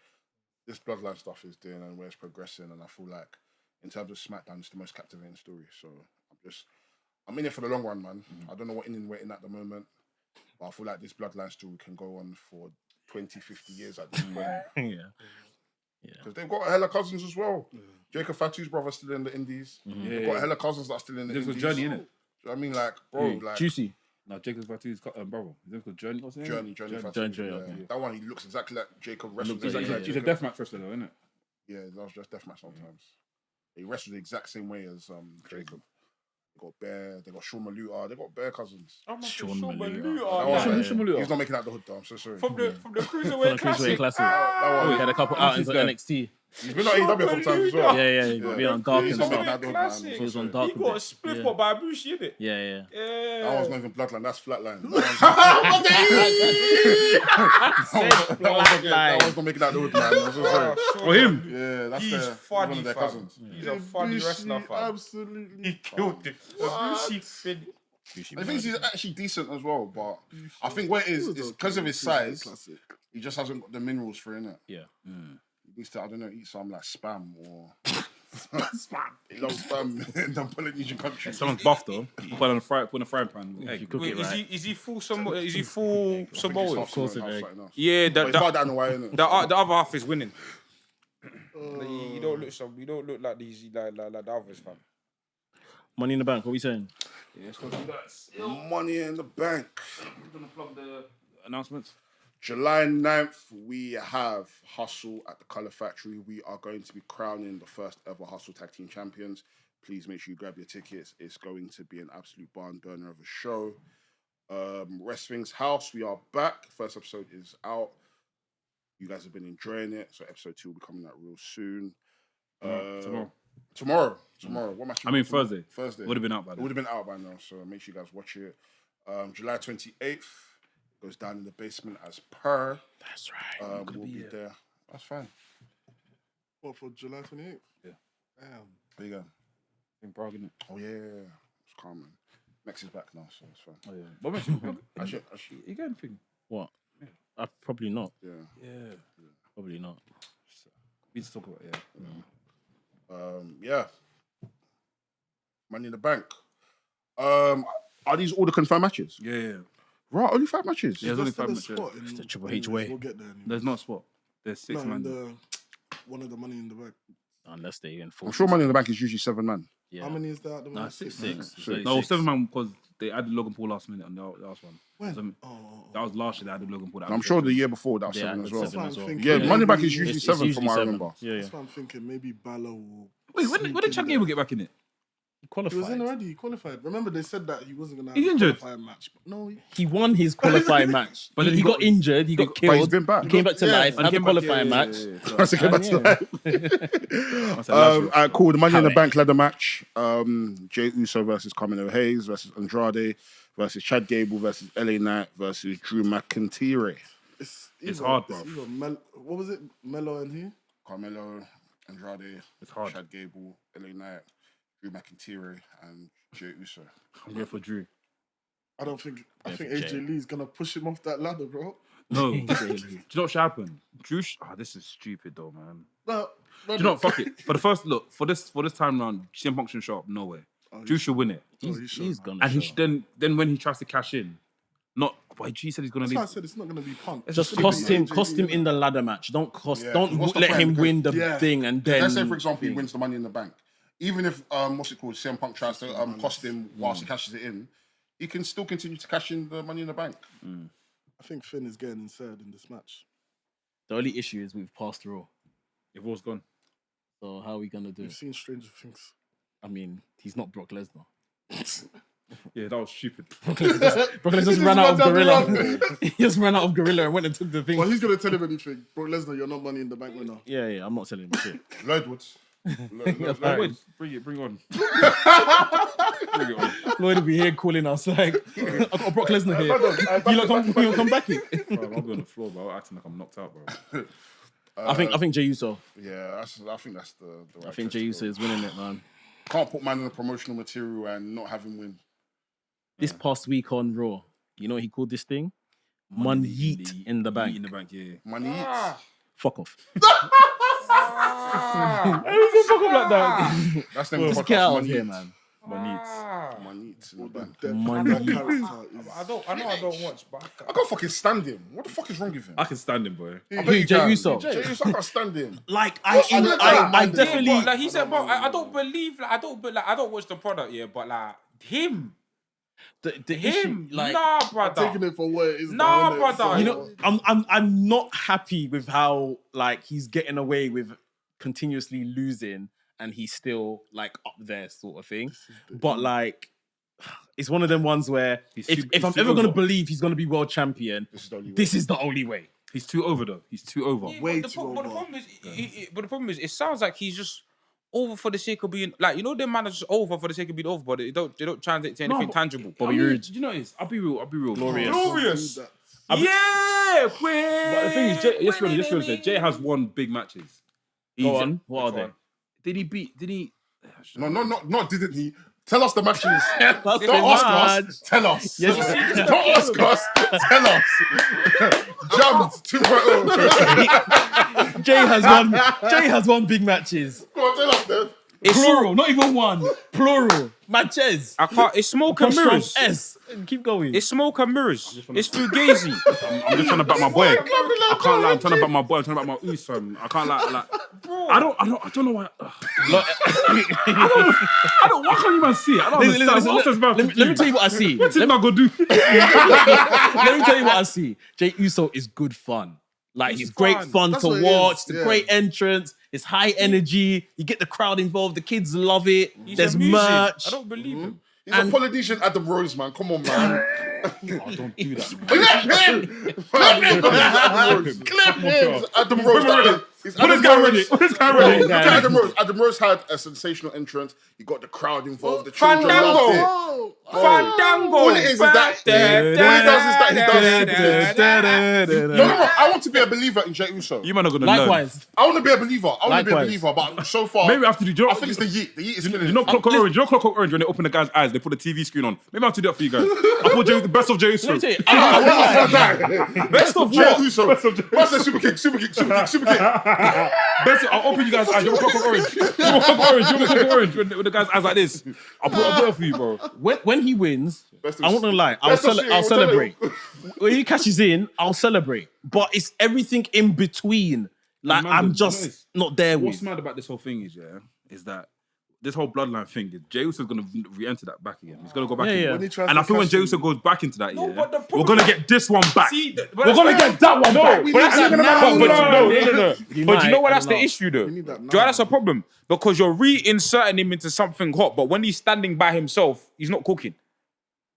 Bloodline stuff is doing and where it's progressing. And I feel like in terms of SmackDown, it's the most captivating story. So I'm in it for the long run, man. I don't know what inning we're in at the moment, but I feel like this Bloodline story can go on for 20, 50 years at this point. Yeah. Because they've got hella cousins as well. Jacob Fatu's brother's still in the Indies. They've got hella cousins that are still in the This was Indies. Journey, innit? Do you know what I mean? Like, bro, like Juicy. No, Jacob's Fatu's brother. Is it called Journey? What's his name? Journey Fatu. Journey, Yeah. okay. That one, he looks exactly like Jacob. Wrestles Looks like- exactly He's like a Jacob. deathmatch wrestler, though, isn't it? Yeah, that was just deathmatch sometimes. He wrestles the exact same way as Jacob. They got Shawn Maluta. They got bare cousins. Sean Maluta. That one, Maluta. he's not making out the hood though. I'm so sorry. From the For the Cruiserweight Cruiserweight Classic. Classic. That one, We had a couple outings at NXT. he's been on AEW a couple times as well. Yeah. He's been on Dark He's and not making stuff. out the hood, man. I'm Classic. so He was on sorry. Dark. He got a split for by Bushi, innit? Yeah. Yeah. That one's not even Bloodline. That's Flatline. That one's not making out the hood, man. I'm so sorry. For him? Yeah, that's He's one funny, of their fam. cousins. He's a funny wrestler, fam. Absolutely. He killed it. Bushi finished. I think he's actually decent as well, but I think what it is because of his size, Classic. he just hasn't got the minerals for it. Yeah. He needs to, I don't know, eat some like spam or spam. He loves spam in the Polynesian countries. Someone's buff, though. Put in a frying pan. If Egg. you cook Wait, it right. is he full Samoa? Is he full Samoan? Of course, it is. Yeah, But he's far down the way, isn't it? the other half is winning. You don't look like these like the others, fam. Money in the Bank. What are we saying? Yeah, let's go do that. Money in the bank. We're going to plug the announcements. July 9th, we have Hustle at the Colour Factory. We are going to be crowning the first ever Hustle Tag Team Champions. Please make sure you grab your tickets. It's going to be an absolute barn burner of a show. Wresthings House, we are back. First episode is out. You guys have been enjoying it. So episode 2 will be coming out real soon. Tomorrow. What match? I mean, Thursday. Thursday. Would have been out by It then. would have been out by now, so make sure you guys watch it. July 28th goes down in the basement as per. That's right. We'll be there. That's fine. What, for July 28th? Yeah. Damn. There you go. In Prague, innit? Oh yeah, it's calm, man. Next is back now, so it's fine. Oh, yeah. What makes you Actually, You got anything? What? Probably not. yeah. Yeah. Probably not. We need to talk about it, yeah. Yeah. Money in the Bank. Are these all the confirmed matches? Yeah. Right, only 5 matches. Yeah, there's only There's 5 still a matches. spot in- the Triple H anyways, way. We'll get there. Anyway. There's not a spot. There's 6 No, in man. one of the Money in the Bank. Unless they I'm enforce. sure Money in the Bank is usually 7 man. Yeah. How many is there at the Nah, moment? six. No, 7 man because they added Logan Paul last minute on the last one. When? Seven- Oh. That was last year they added Logan Paul. I'm sure the year before that was Yeah, 7 as well. seven as well. Yeah, Yeah. Money in the Bank is usually It's 7 usually from what I 7. remember. Yeah. That's what I'm thinking. Maybe Balor will. Wait, when did Chad Gable get back in it? He was in Qualified. already. He qualified. Remember, they said that he wasn't going to have He's a injured. qualifying match. But no, He won his qualifying match. But But then he got injured. He got But killed. he's been back. He came back to Yeah. life. And Had he a came back- qualifying yeah, match. yeah, yeah. That's came back to life. Alright, cool. The Money in the Bank ladder match. Jey Uso versus Carmelo Hayes versus Andrade versus Chad Gable versus LA Knight versus Drew McIntyre. It's hard, bro. What was it? Melo and who? Carmelo, Andrade, It's hard. Chad Gable, LA Knight, Drew McIntyre, and Jey Uso. I'm going for Drew. I think AJ Lee's gonna push him off that ladder, bro. No. Do you know what should happen? Drew. This is stupid though, man. No, Do you know what? Fuck it. For the first look, for this time round, CM Punk shouldn't show up. No way. Drew should win it. He's gonna. And he then when he tries to cash in, G said he's gonna That's leave. why I said it's not gonna be Punk. Just cost him in the ladder match. Don't what's the let point? him win the Yeah. thing and then. Let's say, for example, he wins the Money in the Bank. Even if CM Punk tries to cost him whilst he cashes it in, he can still continue to cash in the Money in the Bank. I think Finn is getting inside in this match. The only issue is we've passed Raw. If Raw's gone. So how are we gonna do We've it? seen Stranger Things. I mean, he's not Brock Lesnar. Yeah, that was stupid. Brock Lesnar just ran out of Gorilla. He just ran out of Gorilla and went and took the thing. Well, he's gonna tell him anything. Brock Lesnar, you're not Money in the Bank winner. Yeah, I'm not selling him shit. Lloyd Woods. Wait, bring on. Bring it on. Lloyd will be here calling us like, I've got Brock Lesnar here. You come back in. Bro, I'll be on the floor, bro. I'm acting like I'm knocked out, bro. I think Jey Uso. Yeah, I think that's the right I think choice Jey to go. Uso is winning it, man. Can't put man in the promotional material and not have him win. This past week on Raw, you know what he called this thing? Monyeet in the bank. In the bank, yeah. Money eats. Fuck off. Fuck up like that. That's the name of the Just get podcast. out of Money here, Eats. man. Money Eats in the bank. That character is... I know I don't watch, but I can't fucking stand him. What the fuck is wrong with him? I can stand him, boy. I bet Who, you Jey can. Uso? Jey Uso, I can't stand him. Like I definitely. Yeah, but, like he said, bro, I don't believe, like I don't watch the product, yeah, but like him, the issue, him, like, nah, I'm brother. taking it for what it is. Nah, now, innit? brother. So- you know, I'm not happy with how like he's getting away with continuously losing and he's still like up there sort of thing. But like, it's one of them ones where if I'm ever gonna believe he's gonna be world champion, this is the only way. He's too over, though. He's too over. Yeah, Way but too but the over. problem is, it sounds like he's just over for the sake of being like, you know, them man are just over for the sake of being over, but they don't translate to anything tangible. Bobby Roode. Do you know what it is? I'll be real. Glorious. Glorious. That- Yeah, But the thing is, let's be honest, Jay has won big matches. Go on. What are they? Did he? No, didn't he? Tell us the matches. That's Don't the ask match. us. Tell us. Yes. Don't ask us. Tell us. Jammed 2.0. Jay has won big matches. Go on, tell us then. Plural, not even one. Plural. Matches. I can't. It's smoke and mirrors. S. Keep going. It's smoke and mirrors. It's fugazi. I'm just trying to back my boy. I can't lie. I'm trying to back my boy. I'm trying to back my Uso. I can't lie. Like, I don't know why. I don't. Why can't you man see it? I don't understand. Let me tell you what I see. What's it not gonna do? Let me tell you what I see. Jey Uso is good fun. Like, He's it's great fun. fun That's to what it watch. is, It's a yeah. great entrance. It's high energy. You get the crowd involved. The kids love it. He's There's amusing. merch. I don't believe him. He's a Polynesian Adam Rose, man. Come on, man. Don't do that. Clip him! Clip him! Adam Rose. He's Put this guy ready. Put this guy ready. Look at Adam Rose. Adam Rose had a sensational entrance. He got the crowd involved. The children loved it. Oh, Fandango. All it is that all he does is No, I want to be a believer in Jey Uso. You man are gonna learn. Likewise. I want to be a believer. Likewise. But so far, Maybe I have to do. Do you know, I think it's the yeet. The yeet is killing You know it. Clockwork Orange. You know Clockwork Orange when they open the guy's eyes, they put the TV screen on. Maybe I have to do that for you guys. I put the best of Jey Uso. Let me tell you, Best of Jey Uso. What's the super kick? Super kick. Super kick. Super kick. I'll open you guys' eyes. You want Clockwork Orange? You want Clockwork Orange? You want Clockwork Orange with the guy's eyes like this? I'll put it for you, bro. when he wins, Best of- I won't gonna lie. Best of shit, I'll we'll tell celebrate. you. When he cashes in, I'll celebrate. But it's everything in between. Like, Man, I'm you just know, not there What's with. mad about this whole thing is that this whole bloodline thing, Jey Uso's gonna re-enter that back again. He's gonna go back in. Yeah. When he tries And to I think when cash Jey in- Uso goes back into that, No, yeah, but the we're problem- gonna get this one back. See, We're gonna get that one back. But that's need that now. no. But you know what? I That's don't the know. issue, though. We need that Do you know now. that's a problem? Because you're reinserting him into something hot, but when he's standing by himself, he's not cooking.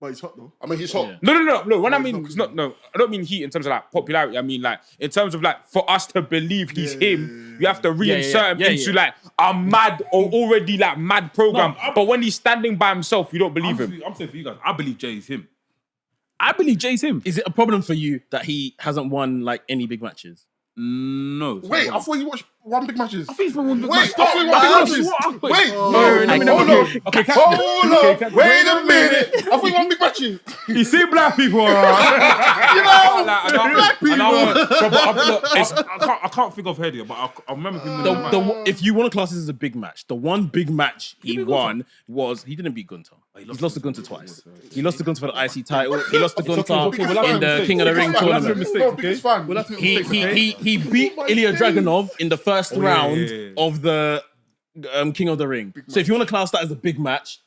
But he's hot though. I mean, he's hot. No. When I he's mean, not it's not. No, I don't mean heat in terms of like popularity. I mean like in terms of like for us to believe he's him, you have to reinsert him into like a mad or already like mad program. No, but when he's standing by himself, you don't believe him. I'm saying for you guys, I believe Jey is him. I believe Jay's him. Is it a problem for you that he hasn't won like any big matches? No. Wait, I thought you watched one big matches. I think he's been one big Wait, match. I thought you watched big matches. Wait, hold on. Wait a minute. I thought you won big matches. You see black people, Black people. I can't think of head here, but I remember him winning the match. If you want to class this as a big match, the one big match he won was he didn't beat Gunther. He's lost to Gunther twice. He lost to Gunther for the IC title. He lost to Gunther in the King of the Ring tournament. He beat Ilya Dragunov in the first round of the King of the Ring. So if you want to class that as a big match,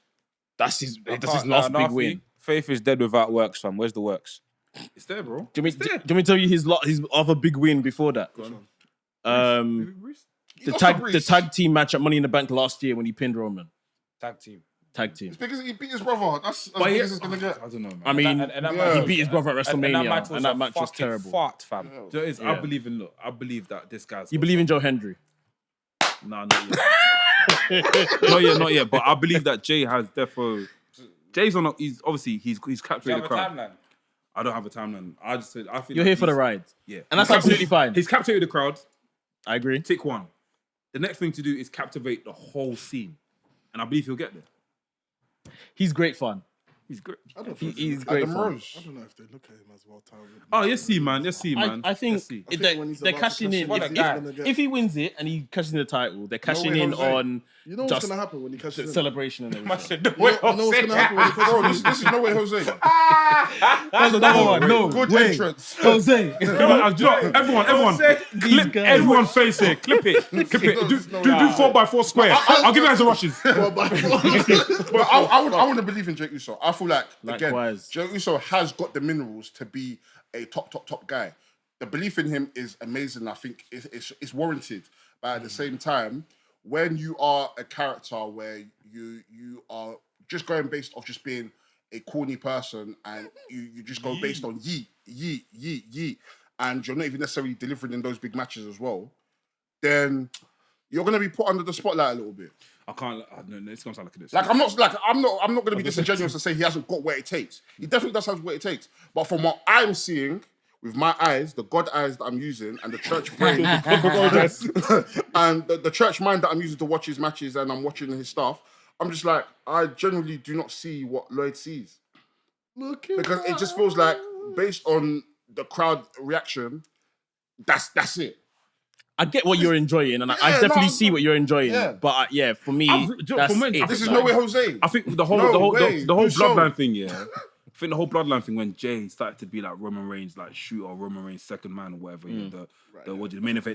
that's his last big win. Faith is dead without works, fam. Where's the works? It's there, bro. Do you want me to tell you his other big win before that? The tag team match at Money in the Bank last year when he pinned Roman. Tag team. It's because he beat his brother. That's as big as it's gonna get. I don't know, man. I mean, he beat his brother at WrestleMania, and that match was terrible. Fart, fam. I believe that this guy's. You believe in Joe Hendry? Nah, not yet. not yet. But I believe that Jay has defo. Jay's on. He's captured the crowd. I don't have a timeline. I think you're here for the ride. Yeah, and that's absolutely fine. He's captivated the crowd. I agree. Tick one. The next thing to do is captivate the whole scene, and I believe he'll get there. He's great fun. He's great. He's great fun. I don't know if they look at him as well talented. Oh, yes, see, man. I think they're cashing in. If he wins it and he cashes in the title, they're cashing in on. You know what's gonna happen when he cashes in? Celebration and everything. You know what's gonna happen when he cashes in? This is No Way Jose. That's another one. No, good entrance. Jose. Everyone face it. Clip it. Do 4x4 square. I'll give you guys the rushes. 4x4. But I wouldn't believe in Jey Uso. I feel like Likewise. again, Jey Uso has got the minerals to be a top guy. The belief in him is amazing. I think it's warranted. But at the same time, when you are a character where you are just going based off just being a corny person and you just go based on yeet, and you're not even necessarily delivering in those big matches as well, then you're gonna be put under the spotlight a little bit. I can't. It's gonna sound like this. I'm not gonna be disingenuous to say he hasn't got what it takes. He definitely does have what it takes. But from what I'm seeing with my eyes, the God eyes that I'm using, and the church brain, and the church mind that I'm using to watch his matches, and I'm watching his stuff, I'm just like, I generally do not see what Lloyd sees. Because it just feels like, based on the crowd reaction, that's it. I get what you're enjoying, and I definitely see what you're enjoying. Yeah. But for me, that's it. This is No Way Jose. I think the whole bloodline thing, I think the whole bloodline thing when Jay started to be like Roman Reigns, like shoot or Roman Reigns second man or whatever, the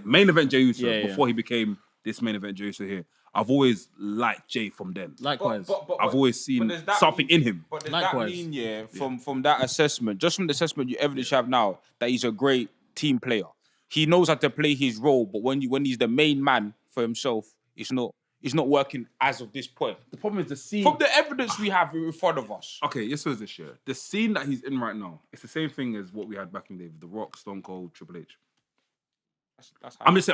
main event Jey Uso before he became this main event Jey Uso here. I've always liked Jay from then. Likewise, I've always seen something in him. But does that mean, from that assessment, just from the assessment you evidence you have now, that he's a great team player? He knows how to play his role, but when he's the main man for himself, it's not working as of this point. The problem is the scene. From the evidence we have in front of us. Okay, this was this year. The scene that he's in right now, it's the same thing as what we had back in the day with The Rock, Stone Cold, Triple H. That's I'm just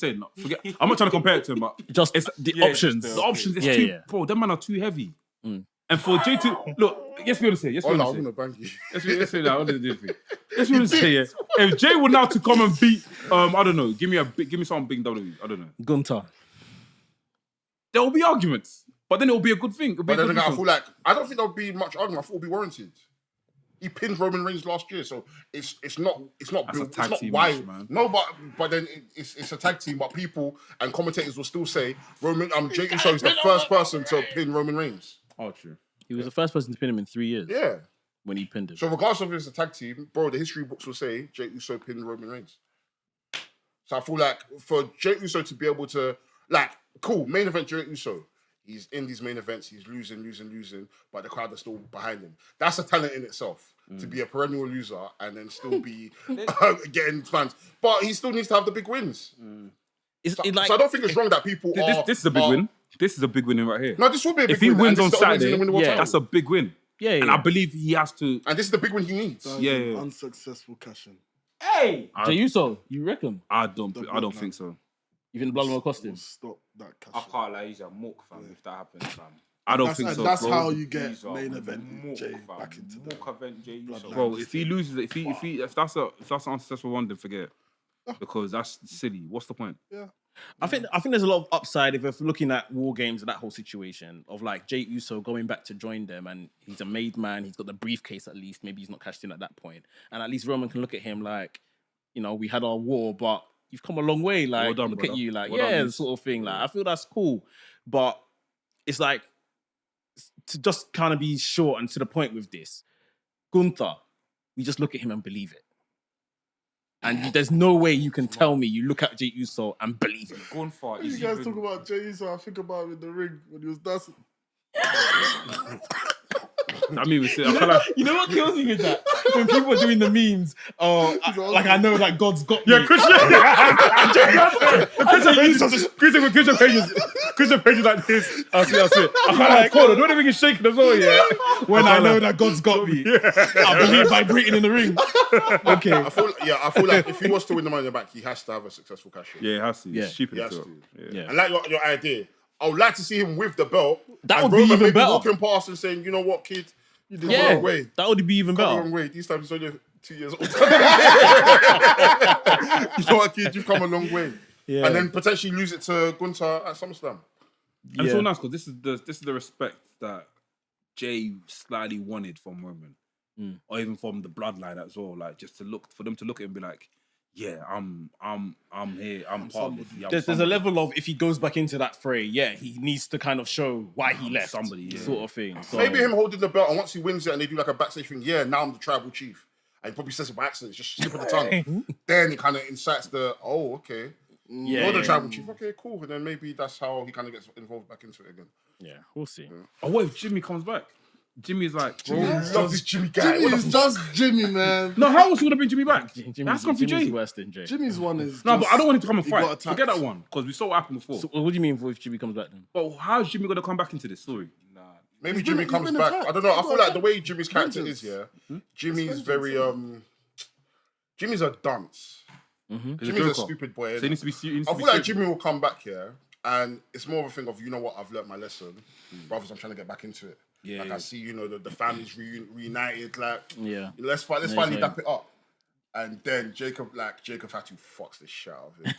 saying. Forget. I'm not trying to compare it to him, but it's the options. The options is too. Bro, them men are too heavy. And for Jay to look, let's be honest here. I'm gonna bang you. Let's be honest here. If Jay were now to come and beat, I don't know, give me some big W. I don't know. Gunther. There will be arguments, but then it will be a good thing. But then I feel like I don't think there will be much argument. I thought it will be warranted. He pinned Roman Reigns last year, so it's not built, it's not wide. Man. No, but then it's a tag team. But people and commentators will still say Jey Uso is the first person to pin Roman Reigns. Oh, true. He was the first person to pin him in 3 years. Yeah, when he pinned him. So regardless of if it's a tag team, bro, the history books will say Jey Uso pinned Roman Reigns. So I feel like for Jey Uso to be able to cool main event Jey Uso. He's in these main events, he's losing, but the crowd are still behind him. That's a talent in itself, to be a perennial loser and then still be getting fans. But he still needs to have the big wins. So I don't think it's wrong that people This is a big win. This is a big win right here. No, this will be a big win. If he wins on Saturday, that's a big win. Yeah, and I believe he has to... And this is the big win he needs. Unsuccessful cash-in. Hey! Jey Uso, you reckon? I don't think so. You think the Bloodline will cost him? Stop that cash. I can't lie, he's a mook, fam, if that happens, fam. I don't think so. That's bro. how you get These are main event more Jey fam. back into the Mook event Jey Uso. Bro, if he loses, if that's an unsuccessful one, then forget it. Because that's silly. What's the point? Yeah. I think there's a lot of upside if we're looking at War Games and that whole situation of like Jey Uso going back to join them, and he's a made man. He's got the briefcase at least. Maybe he's not cashed in at that point, and at least Roman can look at him like, you know, we had our war, but you've come a long way. Like, Well done, look brother. at you, like, Well done, yeah, Luis. sort of thing. Like, I feel that's cool, but it's like to just kind of be short and to the point with this. Gunther, we just look at him and believe it. And there's no way you can tell me you look at Jey Uso and believe it. Going far. When you guys talk about Jey Uso, I think about him in the ring when he was dancing. I mean, I feel like You know what kills me with that? When people are doing the memes, like I know that God's got me. yeah, Christian Page is like this. I see. I can't like corner. Don't even get shaking as well. Yeah. When I know that God's got me, I believe vibrating in the ring. Okay. I feel like if he was to win the Money in the Bank, he has to have a successful cash in. Yeah, it has to. Yeah. It's stupid He has to. to. Yeah. And like your idea, I would like to see him with the belt. That and would be Roman even maybe better. walking past and saying, you know what, kid, you did the Yeah, wrong way. that would be even Come the better. wrong way. These times he's only 2 years old. You know what, kid, you've come a long way. Yeah. And then potentially lose it to Gunther at SummerSlam. And it's all nice because this is the respect that Jey slightly wanted from Roman, or even from the bloodline as well. Like just to look for them to look at him and be like, yeah, I'm here. I'm part of this. Yeah, I'm There's a somebody. level of if he goes back into that fray, yeah, he needs to kind of show why he left, somebody, yeah. sort of thing. So, Maybe him holding the belt, and once he wins it and they do like a backstage thing, yeah, now I'm the tribal chief. And he probably says it by accident, it's just slip of the tongue. Then it kind of incites okay. yeah, You're the yeah, tribal chief. Okay, cool. And then maybe that's how he kind of gets involved back into it again. yeah, we'll see. Oh, what if Jimmy comes back? Jimmy's like, bro. Love this Jimmy guy. Jimmy is just Jimmy, man. No, how else would have been Jimmy back? That's gone for Jimmy's Jey. worse than Jey. Jimmy's one is. No, but I don't want him to come and he got fight. attacked. Forget that one because we saw what happened before. So what do you mean if Jimmy comes back then? But how is Jimmy going to come back into this story? Maybe He's Jimmy been- comes he's been back. attacked. I don't know. I He's feel got like the way Jimmy's character is, vengeance. Jimmy's very Jimmy's a dunce. Jimmy's a stupid boy. So he needs to be. He needs I to be feel like serious. Jimmy will come back here, and it's more of a thing of, you know what, I've learnt my lesson, brothers. I'm trying to get back into it. Yeah, like yeah. I see, you know, the family's reunited. Like, Yeah. let's finally yeah. dap it up. And then Jacob had to fucks the shit out of him.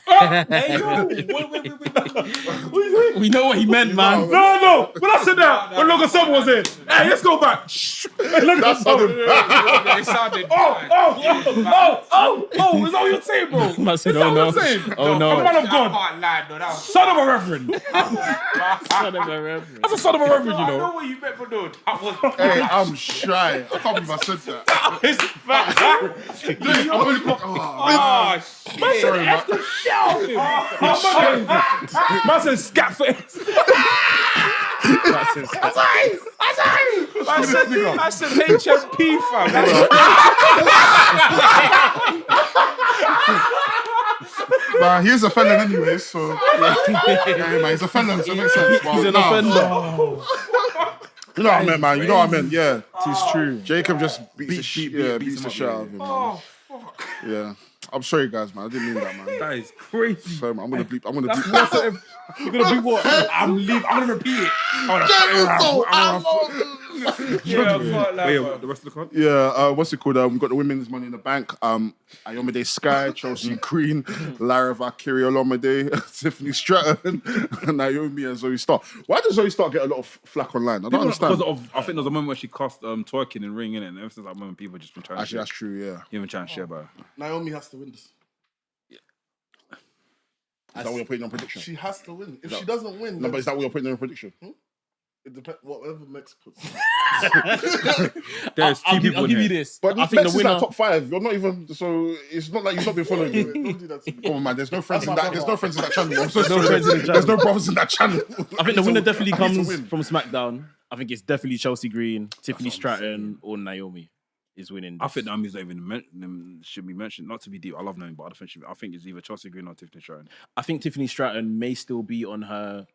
Hey, yo, wait. We know what he meant, man. No. When I said that, when Logan Summer was in, hey, let's go back. That's something. It sounded. Oh, is that what you're saying, bro? I said, Is that oh what no. you're saying? Oh I'm a no. man of I God. can't lie, though. That was Son of a reverend. Son of a reverend. That's a son of a reverend, you I know know. what you meant, but no, that was. Hey, I'm shy. I can't believe I said that. It's fact. I'm only Oh, shit. sorry, man. Man said scat face. I said HMP, fam. Nah, he's a felon anyway, so yeah, man, he's a felon, so it makes sense. But He's an nah, offender. You know what I meant, man. You know what I meant. Yeah, It's true. Jacob just beats beats the him shit up, out of him. Man. Yeah, I'm sorry, guys, man. I didn't mean that, man. That is crazy. Sorry, man. I'm gonna bleep. You're gonna do what? I'm gonna repeat it. Wait, the rest of the card? Yeah, what's it called? We've got the women's Money in the Bank. Ayomide Sky, Chelsea Green, Lara Valkyrie Olomide, Tiffany Stratton, Naomi, and Zoe Stark. Why does Zoe Stark get a lot of flack online? I don't understand. Because I think there was a moment where she cast twerking and ring in it, and ever since that moment, people just been trying Actually, to that's true. Yeah. even trying to share about it. Naomi has to win this. Is that what you're putting on prediction? She has to win. If she doesn't win, No, then but is that what you're putting on prediction? it depends. Whatever Mex puts. There's two people I'll in give you here. this. But I think Mex the is winner. like top 5. You're not even. So it's not like you've not been following it. Don't do that to me. Come on, man. There's no friends in That's that. my There's brother. no friends in that channel. I'm so No sorry. friends in the There's channel. no brothers in that channel. I think the winner definitely I need to comes win. from SmackDown. I think it's definitely Chelsea Green, Tiffany Stratton, or Naomi is winning. I think Naomi's not even should be mentioned. Not to be deep, I love Naomi, but I think it's either Chelsea Green or Tiffany Stratton. I think Tiffany Stratton may still be on her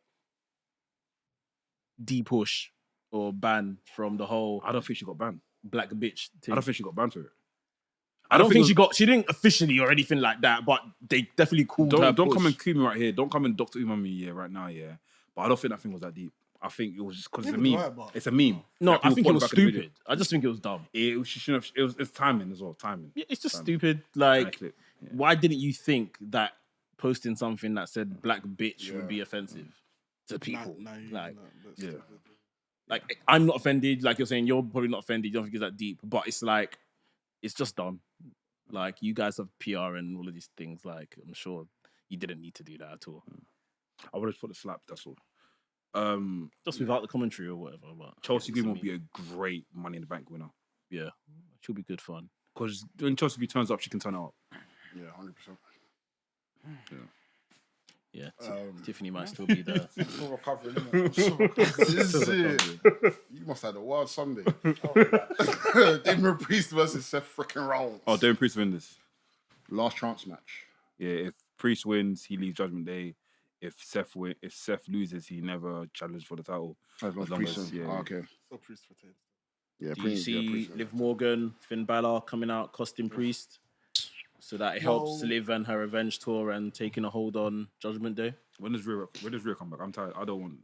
push or ban from the whole I don't think she got banned. black bitch thing. I don't think she got banned for it. I don't think she didn't officially or anything like that, but they definitely called her. Don't come push. and cue me right here. Don't come and Dr. Umar me right now, yeah. But I don't think that thing was that deep. I think it was just because it's a Neither do meme. I, but- It's a meme. No, Like, I people think it was quote back in the video. stupid. I just think it was dumb. It's timing as well. Timing. Yeah, it's just Timing. stupid. Like, Clip. Yeah. why didn't you think that posting something that said "black bitch" would be offensive to people? Yeah. Like, I'm not offended. Like you're saying, you're probably not offended. You don't think it's that deep, but it's like, it's just dumb. Like, you guys have PR and all of these things. Like, I'm sure you didn't need to do that at all. I would have put the slap. That's all. Just without the commentary or whatever. But Chelsea Green would be a great Money in the Bank winner yeah, she'll be good fun. because when Chelsea Green turns up, she can turn it up. Yeah, 100%. Yeah, Tiffany might still be there. Still recovering, innit? You must have had a wild Sunday. Damien Priest versus Seth freaking Rollins. Oh, Damien Priest win this. Last chance match. Yeah, if Priest wins, he leaves Judgment Day. If Seth loses, he never challenged for the title. As long as long Priest as- wins. yeah. Okay. So Priest retains. Yeah, Do you see Priest, Liv Morgan, Finn Balor coming out, costing Priest, so that it helps Liv and her revenge tour and taking a hold on Judgment Day? When does Rhea come back? I'm tired. I don't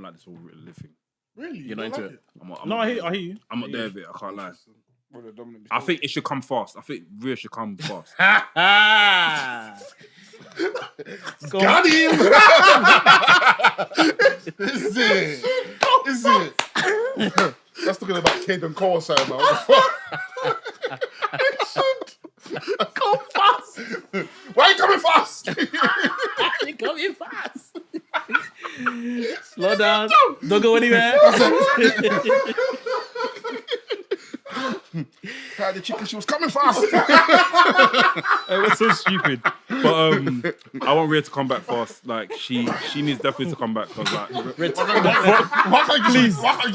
like this whole Liv thing. Really? You're not into it? I'm not I there. hear you. I'm not there with it. I can't lie. With the dominant I think it should come fast. I think Rhea should come fast. Got him! Is it? That's talking about Kid and Cole side, man. What the fuck? Come fast! Why are you coming fast? You're coming fast. Slow down. Don't go anywhere. The chicken, she was coming fast. That's so stupid. But I want Rhea to come back fast. Like she needs definitely to come back because like Please,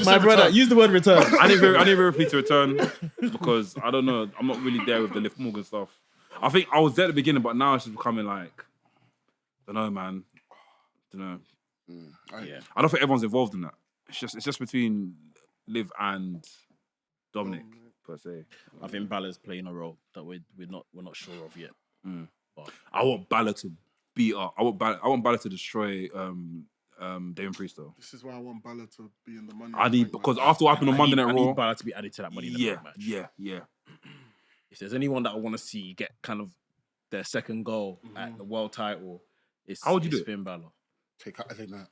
My brother, use the word return. I need Rhea Ripley to return because I don't know. I'm not really there with the Liv Morgan stuff. I think I was there at the beginning, but now it's just becoming like, don't know, man. Don't know. Yeah. I don't think everyone's involved in that. It's just between Liv and Dominic per se. I think Balor's playing a role that we're not sure of yet. I want Balor to beat up. I want Balor to destroy Damien Priest though. This is why I want Balor to be in the money. I need because after what happened on Monday Night I Raw, need Balor to be added to that Money in the Bank match. yeah. If there's anyone that I want to see get kind of their second goal at the world title, it's How would you do it? Finn Balor. Take out LA Knight.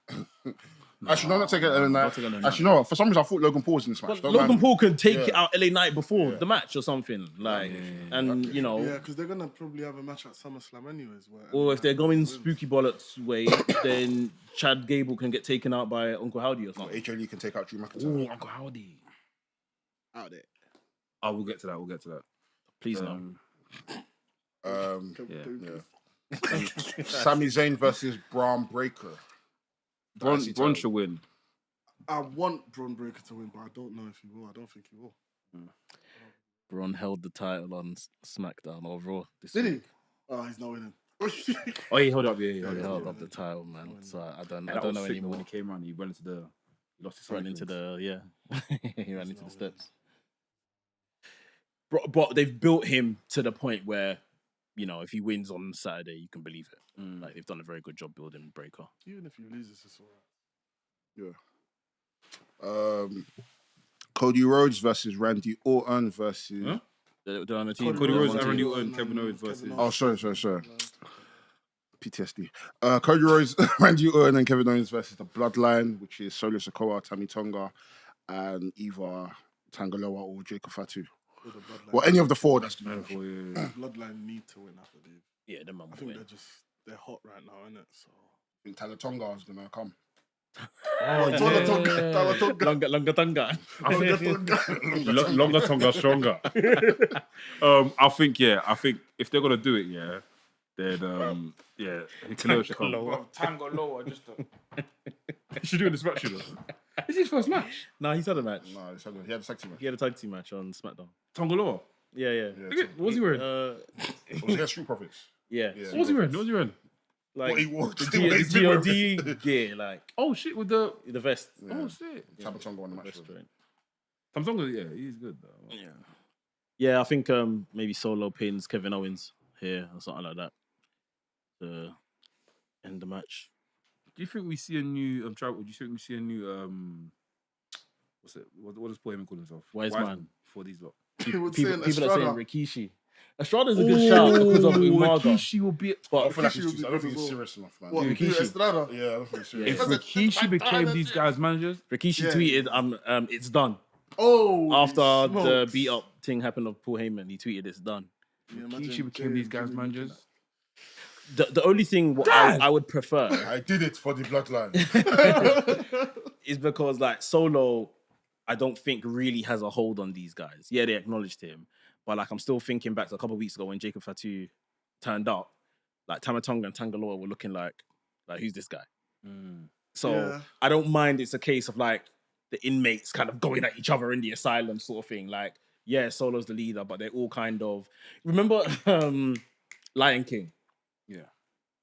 Actually, no, not take out LA Knight. take out LA Knight. Actually, no. For some reason, I thought Logan Paul was in this match. But Don't Logan mind. Paul could take out LA Knight before the match or something. Like, and you know, Yeah, because they're gonna probably have a match at SummerSlam anyways. Where or if they're going spooky bollocks way, then Chad Gable can get taken out by Uncle Howdy or something. AJ Lee can take out Drew McIntyre. Oh, Uncle Howdy. out there. Oh, we'll get to that. Please no. Sami Zayn versus Braun Breaker. Braun should win. I want Braun Breaker to win, but I don't know if he will. I don't think he will. Braun held the title on SmackDown or Raw this Did he? week. Oh, he's not winning. Oh, he held up. Yeah, He held up the title, man. So I don't That know was sick, though, anymore. when he came around, he went into the. He lost his Ran into confidence. he ran into the steps. But they've built him to the point where, you know, if he wins on Saturday, you can believe it. Like they've done a very good job building Breaker. Even if he loses, it's alright. Cody Rhodes versus Randy Orton versus. Huh? They're on the team. Cody Rhodes, They're on the Randy team. Orton, Kevin Owens versus. Oh, sorry. PTSD. Cody Rhodes, Randy Orton, and Kevin Owens versus the Bloodline, which is Solo Sikoa, Tammy Tonga, and either Tangaloa or Jacob Fatu. Or the Bloodline. Well, any of the four. That's Bloodline need to win, I believe. Yeah, them man I will think win. they're hot right now, innit? So. I think Talatonga is gonna come. Longa Tonga. Longer tongue, stronger. I think if they're gonna do it, then Hikuleo should come. Bro, Tango lower, just He should do it in this match, you know. This is his first match. No, he's had a match. No, he had a sexy match. He had a tag team match on SmackDown. Tongaloa. Yeah. What was he wearing? It was against Street Profits. Yeah. What was he wearing? Like What he wore. the GOD gear, like Oh shit, with the vest. oh shit. Tabatonga won the match. Tamtonga, yeah, he's good though. Yeah, I think maybe Solo pins Kevin Owens here or something like that to end the match. you think we see a new tribal? Do you think we see a new what's it? What does Paul Heyman call himself? Wiseman. For these lot. People People are saying Estrada. Rikishi. Estrada's a good shout because of Umaga. Rikishi will be. I feel like Rikishi it's would I be don't think good it's as serious enough, man. What, Rikishi. Estrada? Yeah, I don't think it's serious. If Because Rikishi became these guys' managers, Rikishi Yeah. tweeted, it's done. Oh, After the smokes. beat up thing happened of Paul Heyman, he tweeted it's done. Yeah, Rikishi imagine became Jey these guys' Jimmy managers. The only thing I would prefer I did it for the bloodline. is because like Solo, I don't think really has a hold on these guys. Yeah, they acknowledged him, but like I'm still thinking back to a couple of weeks ago when Jacob Fatu turned up, like Tamatonga and Tangaloa were looking like who's this guy? So Yeah. I don't mind. It's a case of like the inmates kind of going at each other in the asylum sort of thing. Like, yeah, Solo's the leader, but they're all kind of remember Lion King. Yeah.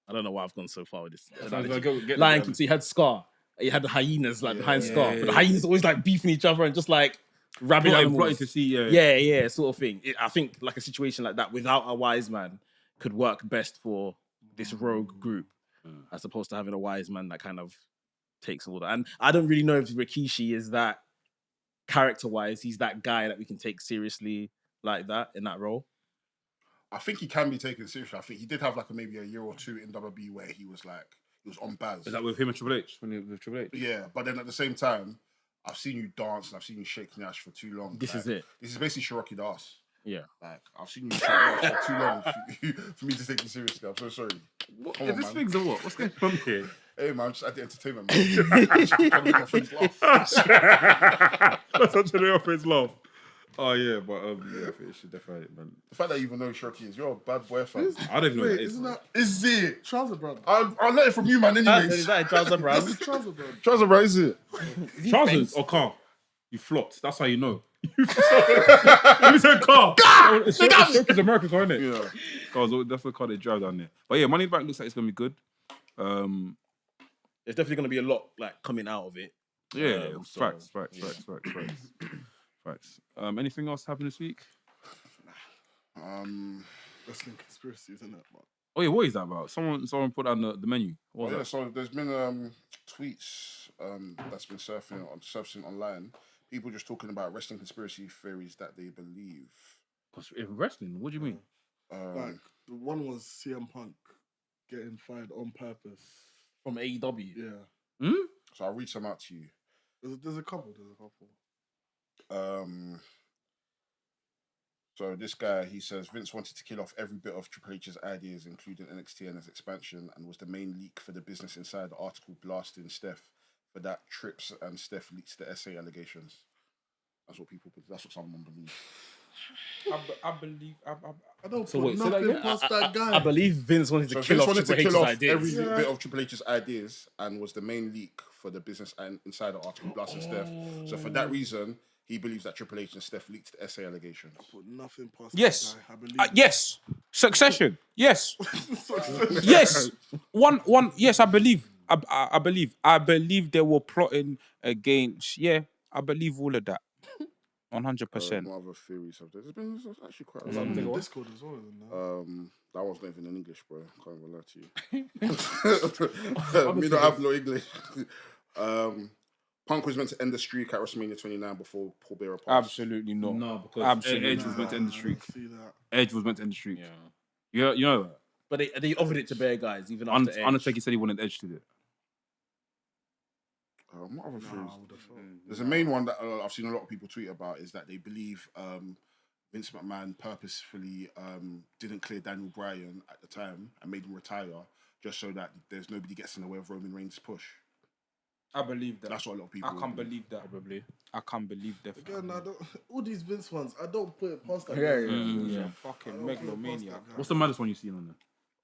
I don't know why I've gone so far with this. Sounds like Lion King. So you had Scar. You had the hyenas like behind Scar, yeah, but the yeah. hyenas always like beefing each other and just like rabid animals. plotting to see. Yeah, sort of thing. I think like a situation like that without a wise man could work best for this rogue group, as opposed to having a wise man that kind of takes all that. And I don't really know if Rikishi is that character-wise. He's that guy that we can take seriously like that in that role. I think he can be taken seriously. I think he did have like maybe a year or two in WWE where he was on Baz. Is that with him and Triple H? With Triple H? Yeah, but then at the same time, I've seen you dance and I've seen you shake Nash for too long. This is it. This is basically Cherokee Das. Yeah. Like, I've seen you shake Nash for too long for me to take you seriously. I'm so sorry. What? Come Is on, this man. things or what? What's going on here? Hey, man, just at the entertainment, man. Trying to make my friends laugh. That's actually off his laugh. Oh yeah, but yeah, I think it should definitely, man. The fact that you even know who Cherokee is, you're a bad boy fan. I don't even know what Wait, that is. isn't man. that Is it? Trouser Brother? I'll let it from you, man, Is anyways. that a trouser brand? That's Trouser Brother. Trouser, bro, is it? Trousers or car? You flopped. That's how you know. You said car. It's American car, isn't it? Yeah. Cars, that's the car they drive down there. But yeah, Money Back looks like it's gonna be good. There's definitely going to be a lot like coming out of it. Yeah, So, facts. Anything else happened this week? Wrestling Conspiricies, isn't it? Man? Oh yeah, what is that about? Someone put down the menu. What was Yeah, that? so there's been tweets that's been surfacing online. People just talking about wrestling conspiracy theories that they believe. In wrestling, what do you mean? Like, the one was CM Punk getting fired on purpose. From AEW. Yeah. So I'll read some out to you. There's a couple. So this guy, he says Vince wanted to kill off every bit of Triple H's ideas, including NXT and its expansion, and was the main leak for the Business Insider article blasting Steph for that Trips and Steph leaks the SA allegations. That's what someone believes. I believe. I don't So put wait, say that nothing again? past that guy. I believe Vince wanted to So kill Vince off wanted to Triple kill H's off ideas. every bit of Triple H's ideas and was the main leak for the Business Insider article blasting Steph. So for that reason, he believes that Triple H and Steph leaked the SA allegations. put nothing past Yes. that guy. I believe. Yes. Succession. Yes. Yes. One. Yes, I believe. I believe. I believe they were plotting against. Yeah, I believe all of that. 100%. What other theories have there? There's actually quite a It's lot. on the Discord as well. Isn't it? That one's not even in English, bro. Can't even lie to you. Me not have no English. Punk was meant to end the streak at WrestleMania 29 before Paul Bearer passed. Absolutely not. No, because Absolutely. Edge was meant to end the streak. See that? Edge was meant to end the streak. Yeah. You know that? But they offered it to Bear guys, even after Edge. Undertaker said he wanted Edge to do it. What other theories? I would have thought. There's a main one that I've seen a lot of people tweet about is that they believe Vince McMahon purposefully didn't clear Daniel Bryan at the time and made him retire just so that there's nobody gets in the way of Roman Reigns' push. I believe that. That's what a lot of people. I can't believe that. Probably. I can't believe that. Again, I don't. All these Vince ones, I don't put it past that. Yeah, guy. yeah. Fucking I don't put it past megalomania. that guy. What's the maddest one you've seen on there?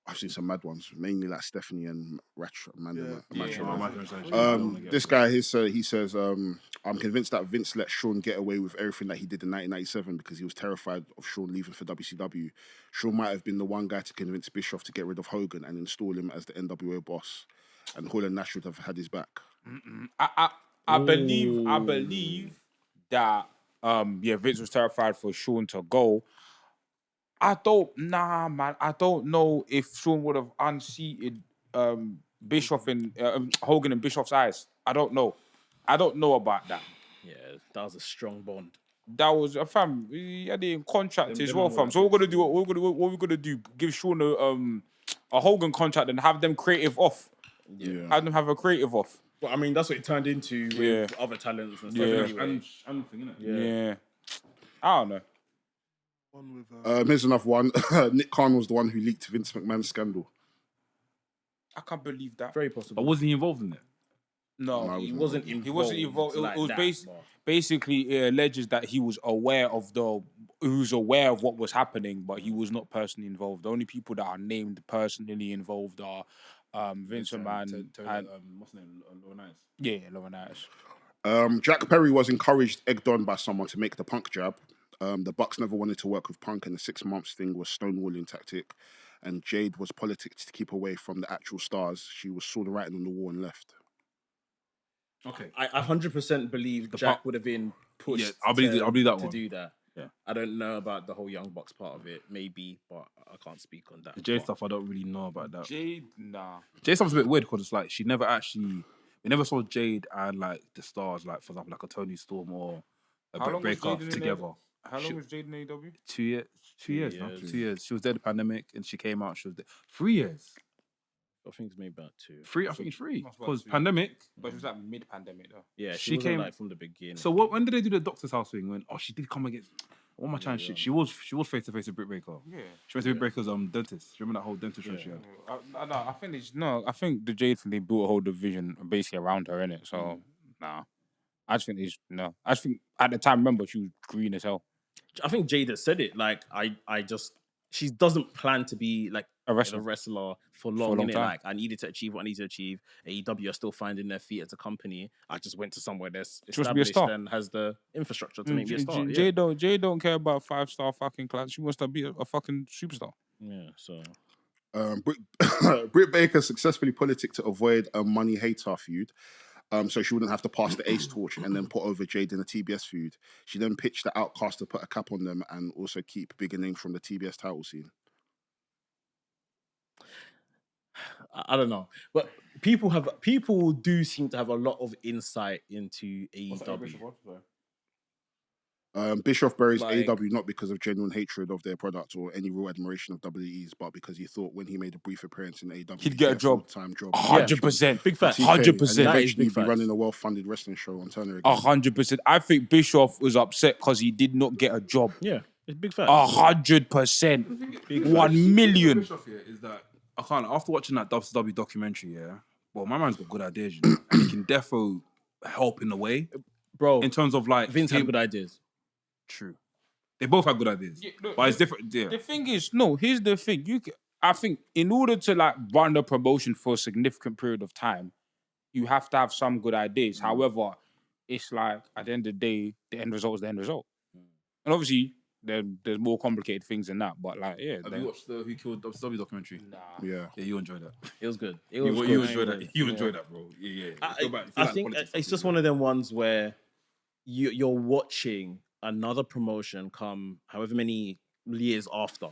I've seen some mad ones, mainly like Stephanie and Mandem. This This guy, he says, I'm convinced that Vince let Shawn get away with everything that he did in 1997 because he was terrified of Shawn leaving for WCW. Shawn might have been the one guy to convince Bischoff to get rid of Hogan and install him as the NWA boss, and Hall and Nash would have had his back. I believe that Vince was terrified for Shawn to go. I don't know if Shawn would have unseated Bischoff in Hogan and Bischoff's eyes. I don't know about that. Yeah, that was a strong bond. That was a fam. He had it in contract as well, fam. So what we're gonna do? Give Sean a Hogan contract and have them creative off. Yeah. Have them have a creative off. But I mean, that's what it turned into with other talents and stuff. Anyway. Yeah. I don't know. One with, Here's another one. Nick Khan was the one who leaked Vince McMahon's scandal. I can't believe that. Very possible. But wasn't he involved in it? No, he wasn't involved. He wasn't involved. Like It was that, basically it alleges that he was aware of what was happening, but he was not personally involved. The only people that are named personally involved are Vince McMahon and what's his name? Laurinaitis. Jack Perry was egged on by someone to make the Punk jab. The Bucks never wanted to work with Punk, and the 6 months thing was stonewalling tactic. And Jade was politics to keep away from the actual stars. She saw the writing on the wall and left. Okay. I 100% believe Jack would have been pushed. Yeah, I'll believe that to one. do that. Yeah. I don't know about the whole Young Bucks part of it, maybe, but I can't speak on that. The Jade stuff, I don't really know about that. Jade, nah. Jade stuff's a bit weird because it's like we never saw Jade and like the stars, like for example, like a Tony Storm or a How long Britt was Baker Jade in together. How long was Jade in AEW? 2 years. 2 years. 2 years. She was there the pandemic and she came out. She was there 3 years. I think it's maybe about 2. 3. I think it's 3 Must be about because 2. pandemic. But it was like mid-pandemic though. Yeah, She she came came- like from the beginning. So when did they do the Doctor's House thing? When she did come against. What am I trying to shit? She was face to face with Britt Baker. Yeah. She went to Britt Baker's dentist. Remember that whole dentist show she had? I think the Jade thing, they built a whole division basically around her, innit? So, nah. I just think at the time, remember, she was green as hell. I think Jade has said it. Like, she doesn't plan to be like A wrestler. a wrestler for long, long innit? time. Like, I needed to achieve what I need to achieve. AEW are still finding their feet as a company. I just went to somewhere that's She wants to be a established star. and has the infrastructure to make me a star. Jade don't care about 5-star fucking clans. She wants to be a fucking superstar. Yeah, so Britt Baker successfully politicked to avoid a money hater feud. So she wouldn't have to pass the Ace torch and then put over Jade in a TBS feud. She then pitched the Outcast to put a cap on them and also keep bigger names from the TBS title scene. I don't know, but people do seem to have a lot of insight into AEW. Bischoff buries Like- AEW not because of genuine hatred of their product or any real admiration of WWE's, but because he thought when he made a brief appearance in AEW, He'd get a job. full-time job. 100%. Big fact. 100%. And That is eventually big be running facts. a well-funded wrestling show on Turner again. 100%. I think Bischoff was upset because he did not get a job. Yeah, it's big fact. 100%. 1 million. Is that I can't after watching that WCW documentary, yeah. Well, my man's got good ideas, you know, and he can defo help in a way Bro, in terms of like Vince had him- good ideas. True. They both have good ideas, Yeah, look, but it's different. Yeah. The thing is, here's the thing. I think in order to like run the promotion for a significant period of time, you have to have some good ideas. However, it's like at the end of the day, the end result is the end result. And obviously, there's more complicated things than that. But like, yeah. Have you watched the Who Killed WCW documentary? Nah. Yeah. Yeah, you enjoyed that. It was good. It You, was you good. enjoyed that. You enjoyed that, bro. Yeah. I think it's just one of them ones where you're watching another promotion come however many years after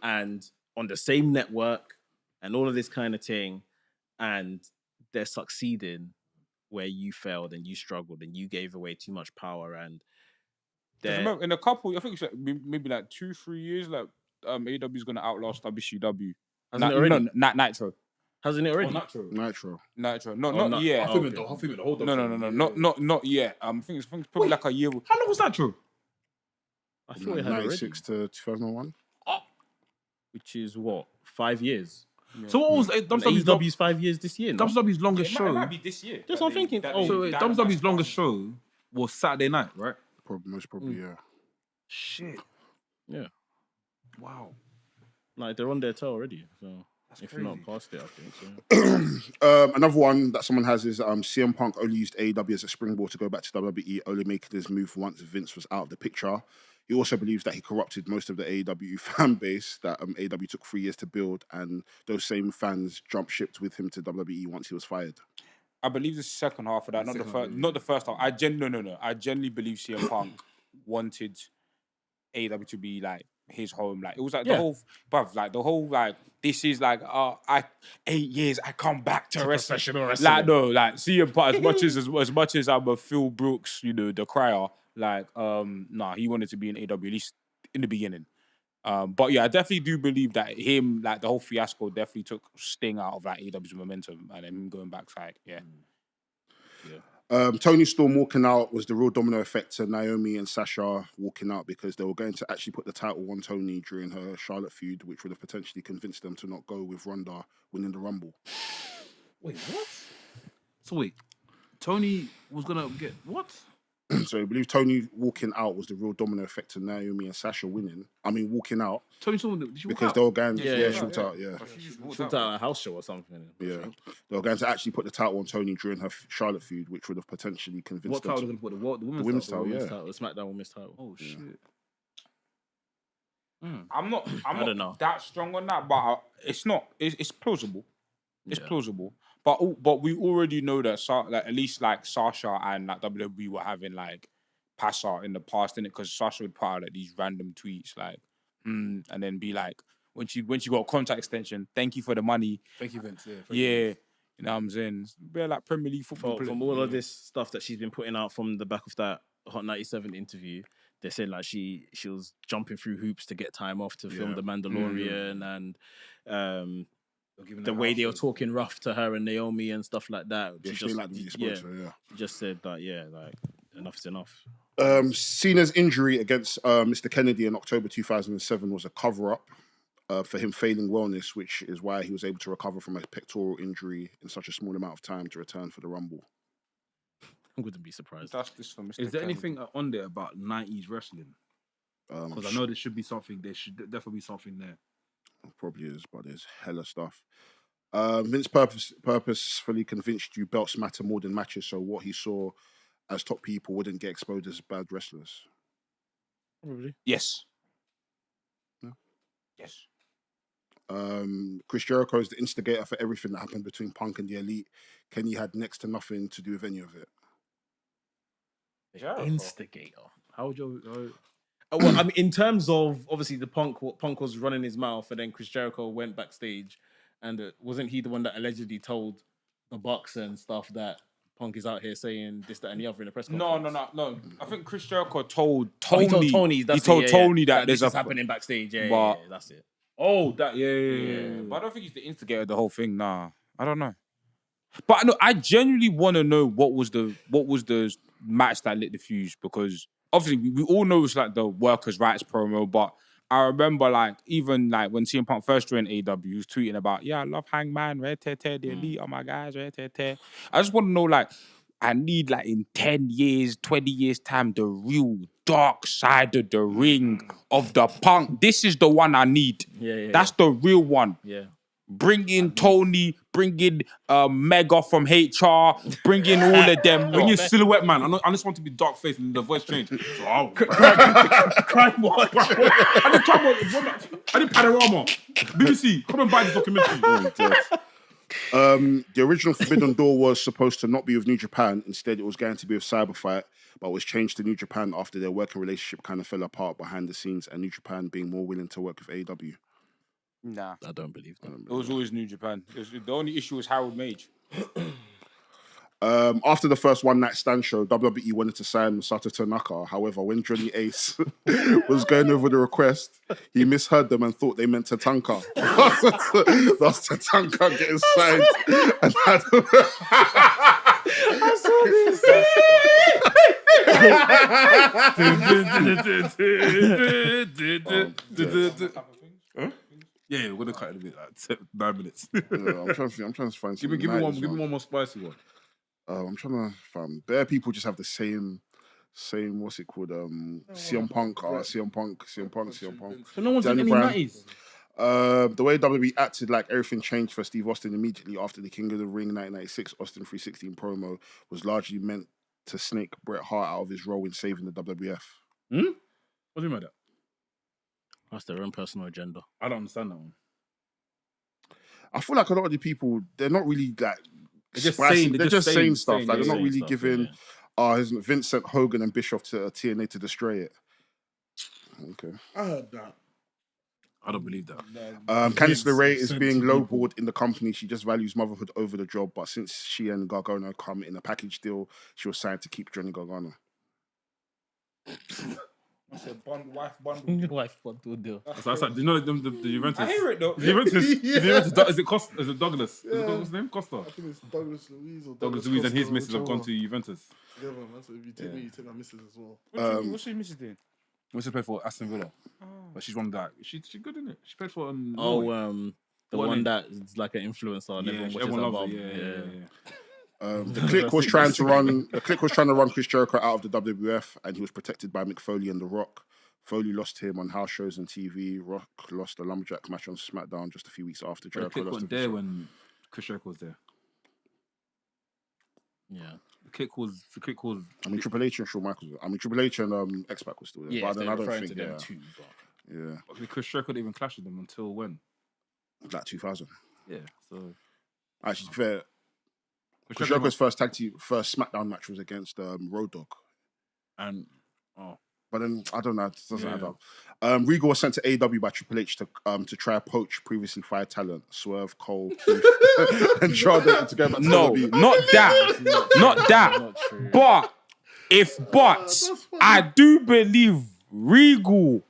and on the same network and all of this kind of thing, and they're succeeding where you failed and you struggled and you gave away too much power and 'Cause remember, in a couple, I think it's like maybe like 2-3 years, like AEW is gonna outlast WCW. Hasn't it already? No, Nitro. Hasn't it already? Nitro. Nitro. No, Oh, not no. yet. Oh, the whole No, not yet. I think it's probably like a year. How long was that true? I thought it had already. 96 to 2001. Which is what, 5 years? So what was AEW's 5 years this year. No? WWE's longest show? be this year. That's what I'm thinking. Oh, So WWE's longest show was Saturday night, right? Most probably, yeah. Shit. Yeah. Wow. Like they're on their toe already. So if you're not past it, I think so. Another one that someone has is CM Punk only used AEW as a springboard to go back to WWE, only making his move once Vince was out of the picture. He also believes that he corrupted most of the AEW fan base that AEW took 3 years to build, and those same fans jump shipped with him to WWE once he was fired. I believe the second half of that, not the first. Not the first half. No. I genuinely believe CM Punk wanted AEW to be like his home. Like it was like the whole, bruv, like the whole like this is like 8 years I come back to wrestling. Professional wrestling. Like no, like CM Punk as much as I'm a Phil Brooks, you know, the crier. Like nah, he wanted to be in AW at least in the beginning. But yeah, I definitely do believe that him, like the whole fiasco, definitely took sting out of like AW's momentum, and then him going back, like yeah. Tony Storm walking out was the real domino effect to Naomi and Sasha walking out because they were going to actually put the title on Tony during her Charlotte feud, which would have potentially convinced them to not go with Ronda winning the Rumble. Wait, what? So wait, Tony was gonna get what? So I believe Tony walking out was the real domino effect to Naomi and Sasha winning. I mean, walking out. Tony Storm, did she walk because out? they were going, Yeah, she yeah. walked out, yeah. She at a house show or something. Yeah, they were going to actually put the title on Tony during her Charlotte feud, which would have potentially convinced What them. title were they gonna put? The women's title, The yeah. SmackDown Women's title. Oh shit. I'm not don't know. that strong on that, but it's not. It's plausible. It's Yeah. plausible. But we already know that like at least like Sasha and like WWE were having like passer in the past, innit? Because Sasha would put out like these random tweets like, and then be like, when she got a contract extension, thank you for the money. Thank you, Vince. Yeah. You know what I'm saying? It's a bit like Premier League football. From all of this stuff that she's been putting out from the back of that Hot 97 interview, they said like she was jumping through hoops to get time off to film The Mandalorian and the way they were talking rough to her and Naomi and stuff like that. Yeah, she didn't like the way they spoke to her, yeah. She just said that, like enough's enough. Cena's injury against Mr. Kennedy in October 2007 was a cover-up for him failing wellness, which is why he was able to recover from a pectoral injury in such a small amount of time to return for the Rumble. I wouldn't be surprised. That's this for Mr. Is there Kennedy. anything on there about 90s wrestling? Because I know there should be something. There should definitely be something there. Probably is, but there's hella stuff. Vince purposefully convinced you belts matter more than matches, so what he saw as top people wouldn't get exposed as bad wrestlers. Probably. Yes. Yeah. Yes. Chris Jericho is the instigator for everything that happened between Punk and the Elite. Kenny had next to nothing to do with any of it. Instigator. How would you? Well, I mean, in terms of obviously Punk was running his mouth, and then Chris Jericho went backstage, and wasn't he the one that allegedly told the Bucks and stuff that Punk is out here saying this, that, and the other in the press conference? No. I think Chris Jericho told Tony. Tony. He told Tony. He told Tony that this there's is happening backstage. Yeah, but- that's it. Oh, that yeah. But I don't think he's the instigator of the whole thing. Nah, I don't know. But no, I genuinely want to know what was the match that lit the fuse, because obviously we all know it's like the workers' rights promo, but I remember like even like when CM Punk first joined AW, he was tweeting about, I love Hangman, Red Tete, the Elite, oh my guys, Red Tete. I just want to know, like, I need like in 10 years, 20 years time, the real dark side of the ring of the Punk. This is the one I need. That's the real one. Yeah. Bring in Tony, bring in Mega from HR, bring in all of them. Bring in Silhouette Man. I just want to be dark faced and the voice change. So I'll Crime watch. I did Panorama. BBC, come and buy this documentary. The original Forbidden Door was supposed to not be with New Japan. Instead, it was going to be with Cyberfight, but was changed to New Japan after their working relationship kind of fell apart behind the scenes, and New Japan being more willing to work with AW. Nah, I don't believe that. it was always New Japan. The only issue was Harold Mage. After the first one night stand show, WWE wanted to sign Masato Tanaka. However, when Johnny Ace was going over the request, he misheard them and thought they meant Tatanka. That's Tatanka getting signed. And I saw this. Yeah, we're gonna cut it a bit, like 9 minutes. I'm trying to find. Give me one more spicy one. I'm trying to find. Bare people just have the same. What's it called? CM Punk. CM Punk. So no one's in Daniel any Bryan. 90s. The way WWE acted, like everything changed for Steve Austin immediately after the King of the Ring 1996 Austin 316 promo was largely meant to snake Bret Hart out of his role in saving the WWF. What do you mean by that? That's their own personal agenda. I don't understand that one. I feel like a lot of the people, they're not really like They're just spicy. saying- They're just saying stuff. Like, they're not saying really stuff, giving. yeah. Vince sent Hogan and Bischoff to TNA to destroy it. Okay. I heard that. I don't believe that. Candice LeRae is being lowballed in the company. She just values motherhood over the job. But since she and Gargano come in a package deal, she was signed to keep Johnny Gargano. I said, wife bundle. Wife bundle deal. So I said, do you know the Juventus? I hear it though. The Juventus. Is it Costa? Is it Douglas? Is it Douglas' name? Costa. I think it's Douglas Luiz or Douglas Luiz and his Costa, missus have gone whichever. to Juventus. Yeah, man. That's if you take me, you take my missus as well. What's she missus doing? What's she play for? Aston Villa. But she's one that she good in it. She played for The What one name? that is like an influencer and everyone watches her everyone mum. loves it. Yeah. The Click was trying to run. The Click was trying to run Chris Jericho out of the WWF, and he was protected by Mick Foley and The Rock. Foley lost him on house shows and TV. Rock lost the Lumberjack match on SmackDown just a few weeks after The Jericho Click lost wasn't the there when Chris Jericho was there. Yeah. The Click was. I mean, Triple H and Shawn Michaels. I mean, Triple H and X-Pac was still there. Yeah, but then I don't think to them yeah. too. But... Yeah, Chris Jericho didn't even clash with them until when? like 2000. Yeah. So Actually, to be fair, Chris Jericho's first SmackDown match was against Road Dogg. and But then I don't know, it doesn't add up. Regal was sent to AEW by Triple H to try poach previously fired talent, Swerve, Cole, Keith, and Jordan to go back to No, WWE. not that. Not that. Not true. But I do believe Regal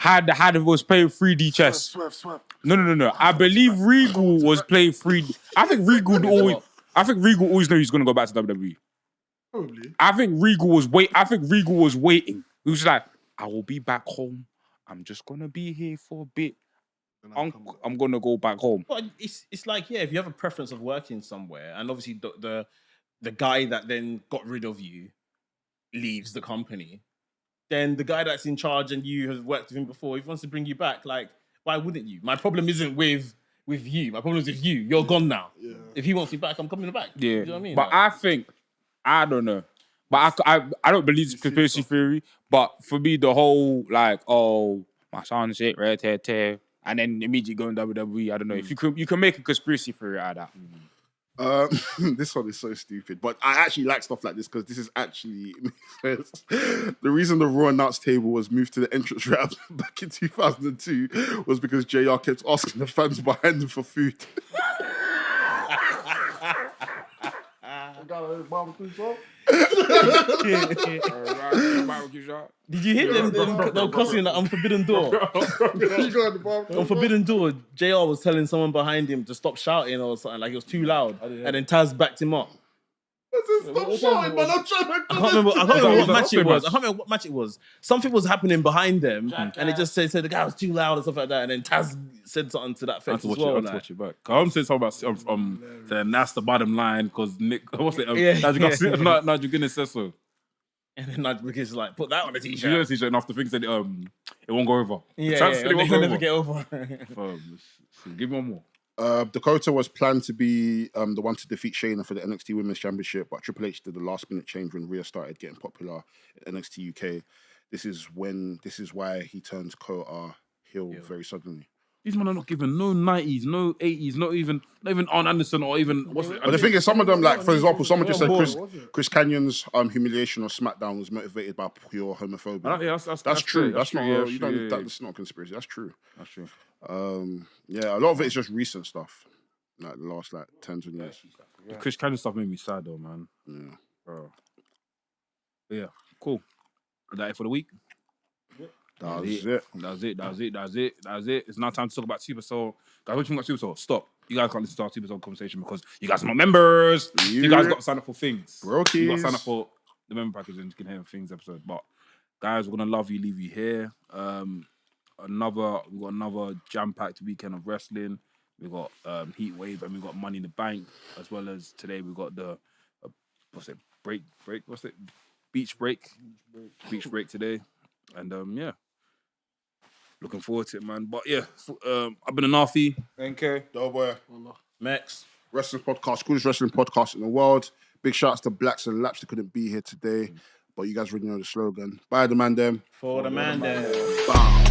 was playing 3D chess. Swerve. No. I believe Regal was playing 3D. I think Regal always knew he's gonna go back to WWE. Probably. I think Regal was waiting. He was like, I will be back home. I'm just gonna be here for a bit. I'm gonna go back home. But it's like, yeah, if you have a preference of working somewhere, and obviously the guy that then got rid of you leaves the company, then the guy that's in charge and you have worked with him before, if he wants to bring you back, like, why wouldn't you? My problem isn't with you. My problem is with you. You're gone now. Yeah. If he wants me back, I'm coming back. Yeah, You know what I mean? but Like, I don't know. But I don't believe it's conspiracy theory. But for me, the whole like, oh, my son shit, red hair, and then immediately going WWE. I don't know if you can make a conspiracy theory out of that. This one is so stupid, but I actually like stuff like this because this is actually the reason the Raw announce table was moved to the entrance ramp back in 2002 was because JR kept asking the fans behind him for food. did you hear them crossing the unforbidden door? On Forbidden Door, JR was telling someone behind him to stop shouting or something, like it was too loud. And then Taz backed him up. Stop shouting, man. I'm trying to I can't remember what match it was. I can't remember what match it was. Something was happening behind them, and it just said the guy was too loud and stuff like that. And then Taz said something to that I have effect to as watch well. it. I have to watch it back. I'm saying something about saying that's the bottom line because Nick, what's it? Nigel Guinness says so. And then Nigel McGuinness like, put that on a You t-shirt. know the t-shirt, and after things said it won't go over. Yeah, Taz said it won't they'll go never over. get over. Give me one more. Dakota was planned to be the one to defeat Shayna for the NXT Women's Championship, but Triple H did the last minute change when Rhea started getting popular at NXT UK. This is why he turned Kota heel very suddenly. These men are not given no 90s, no 80s, not even Arn Anderson or even what's it? But the thing is, some of them, like for example, someone just said Chris Canyon's humiliation on SmackDown was motivated by pure homophobia. Yeah, That's true. That's not. true, You true, don't. That's not a conspiracy. That's true. That's true. Yeah, a lot of it is just recent stuff, like the last 10, 20 years. The Chris Canyon stuff made me sad though, man. Yeah. Bro. But yeah, cool. Is that it for the week? That was it. That's it. It's now time to talk about Super Soul. Guys, what you think about Super Soul? Stop. You guys can't listen to our Super Soul conversation because you guys are not members. You guys got to sign up for things. Brokies. You got to sign up for the member package and you can hear things episode. But guys, we're gonna love you, leave you here. We got another jam-packed weekend of wrestling. We got Heat Wave and we got Money in the Bank, as well as today we got the Beach break today. And yeah. Looking forward to it, man. But yeah, I've been a Nafi. NK. Doughboy. Max. Wrestling podcast, coolest wrestling podcast in the world. Big shouts to Blacks and Laps that couldn't be here today. But you guys already know the slogan. Bye, the Mandem. For the Mandem. Bam.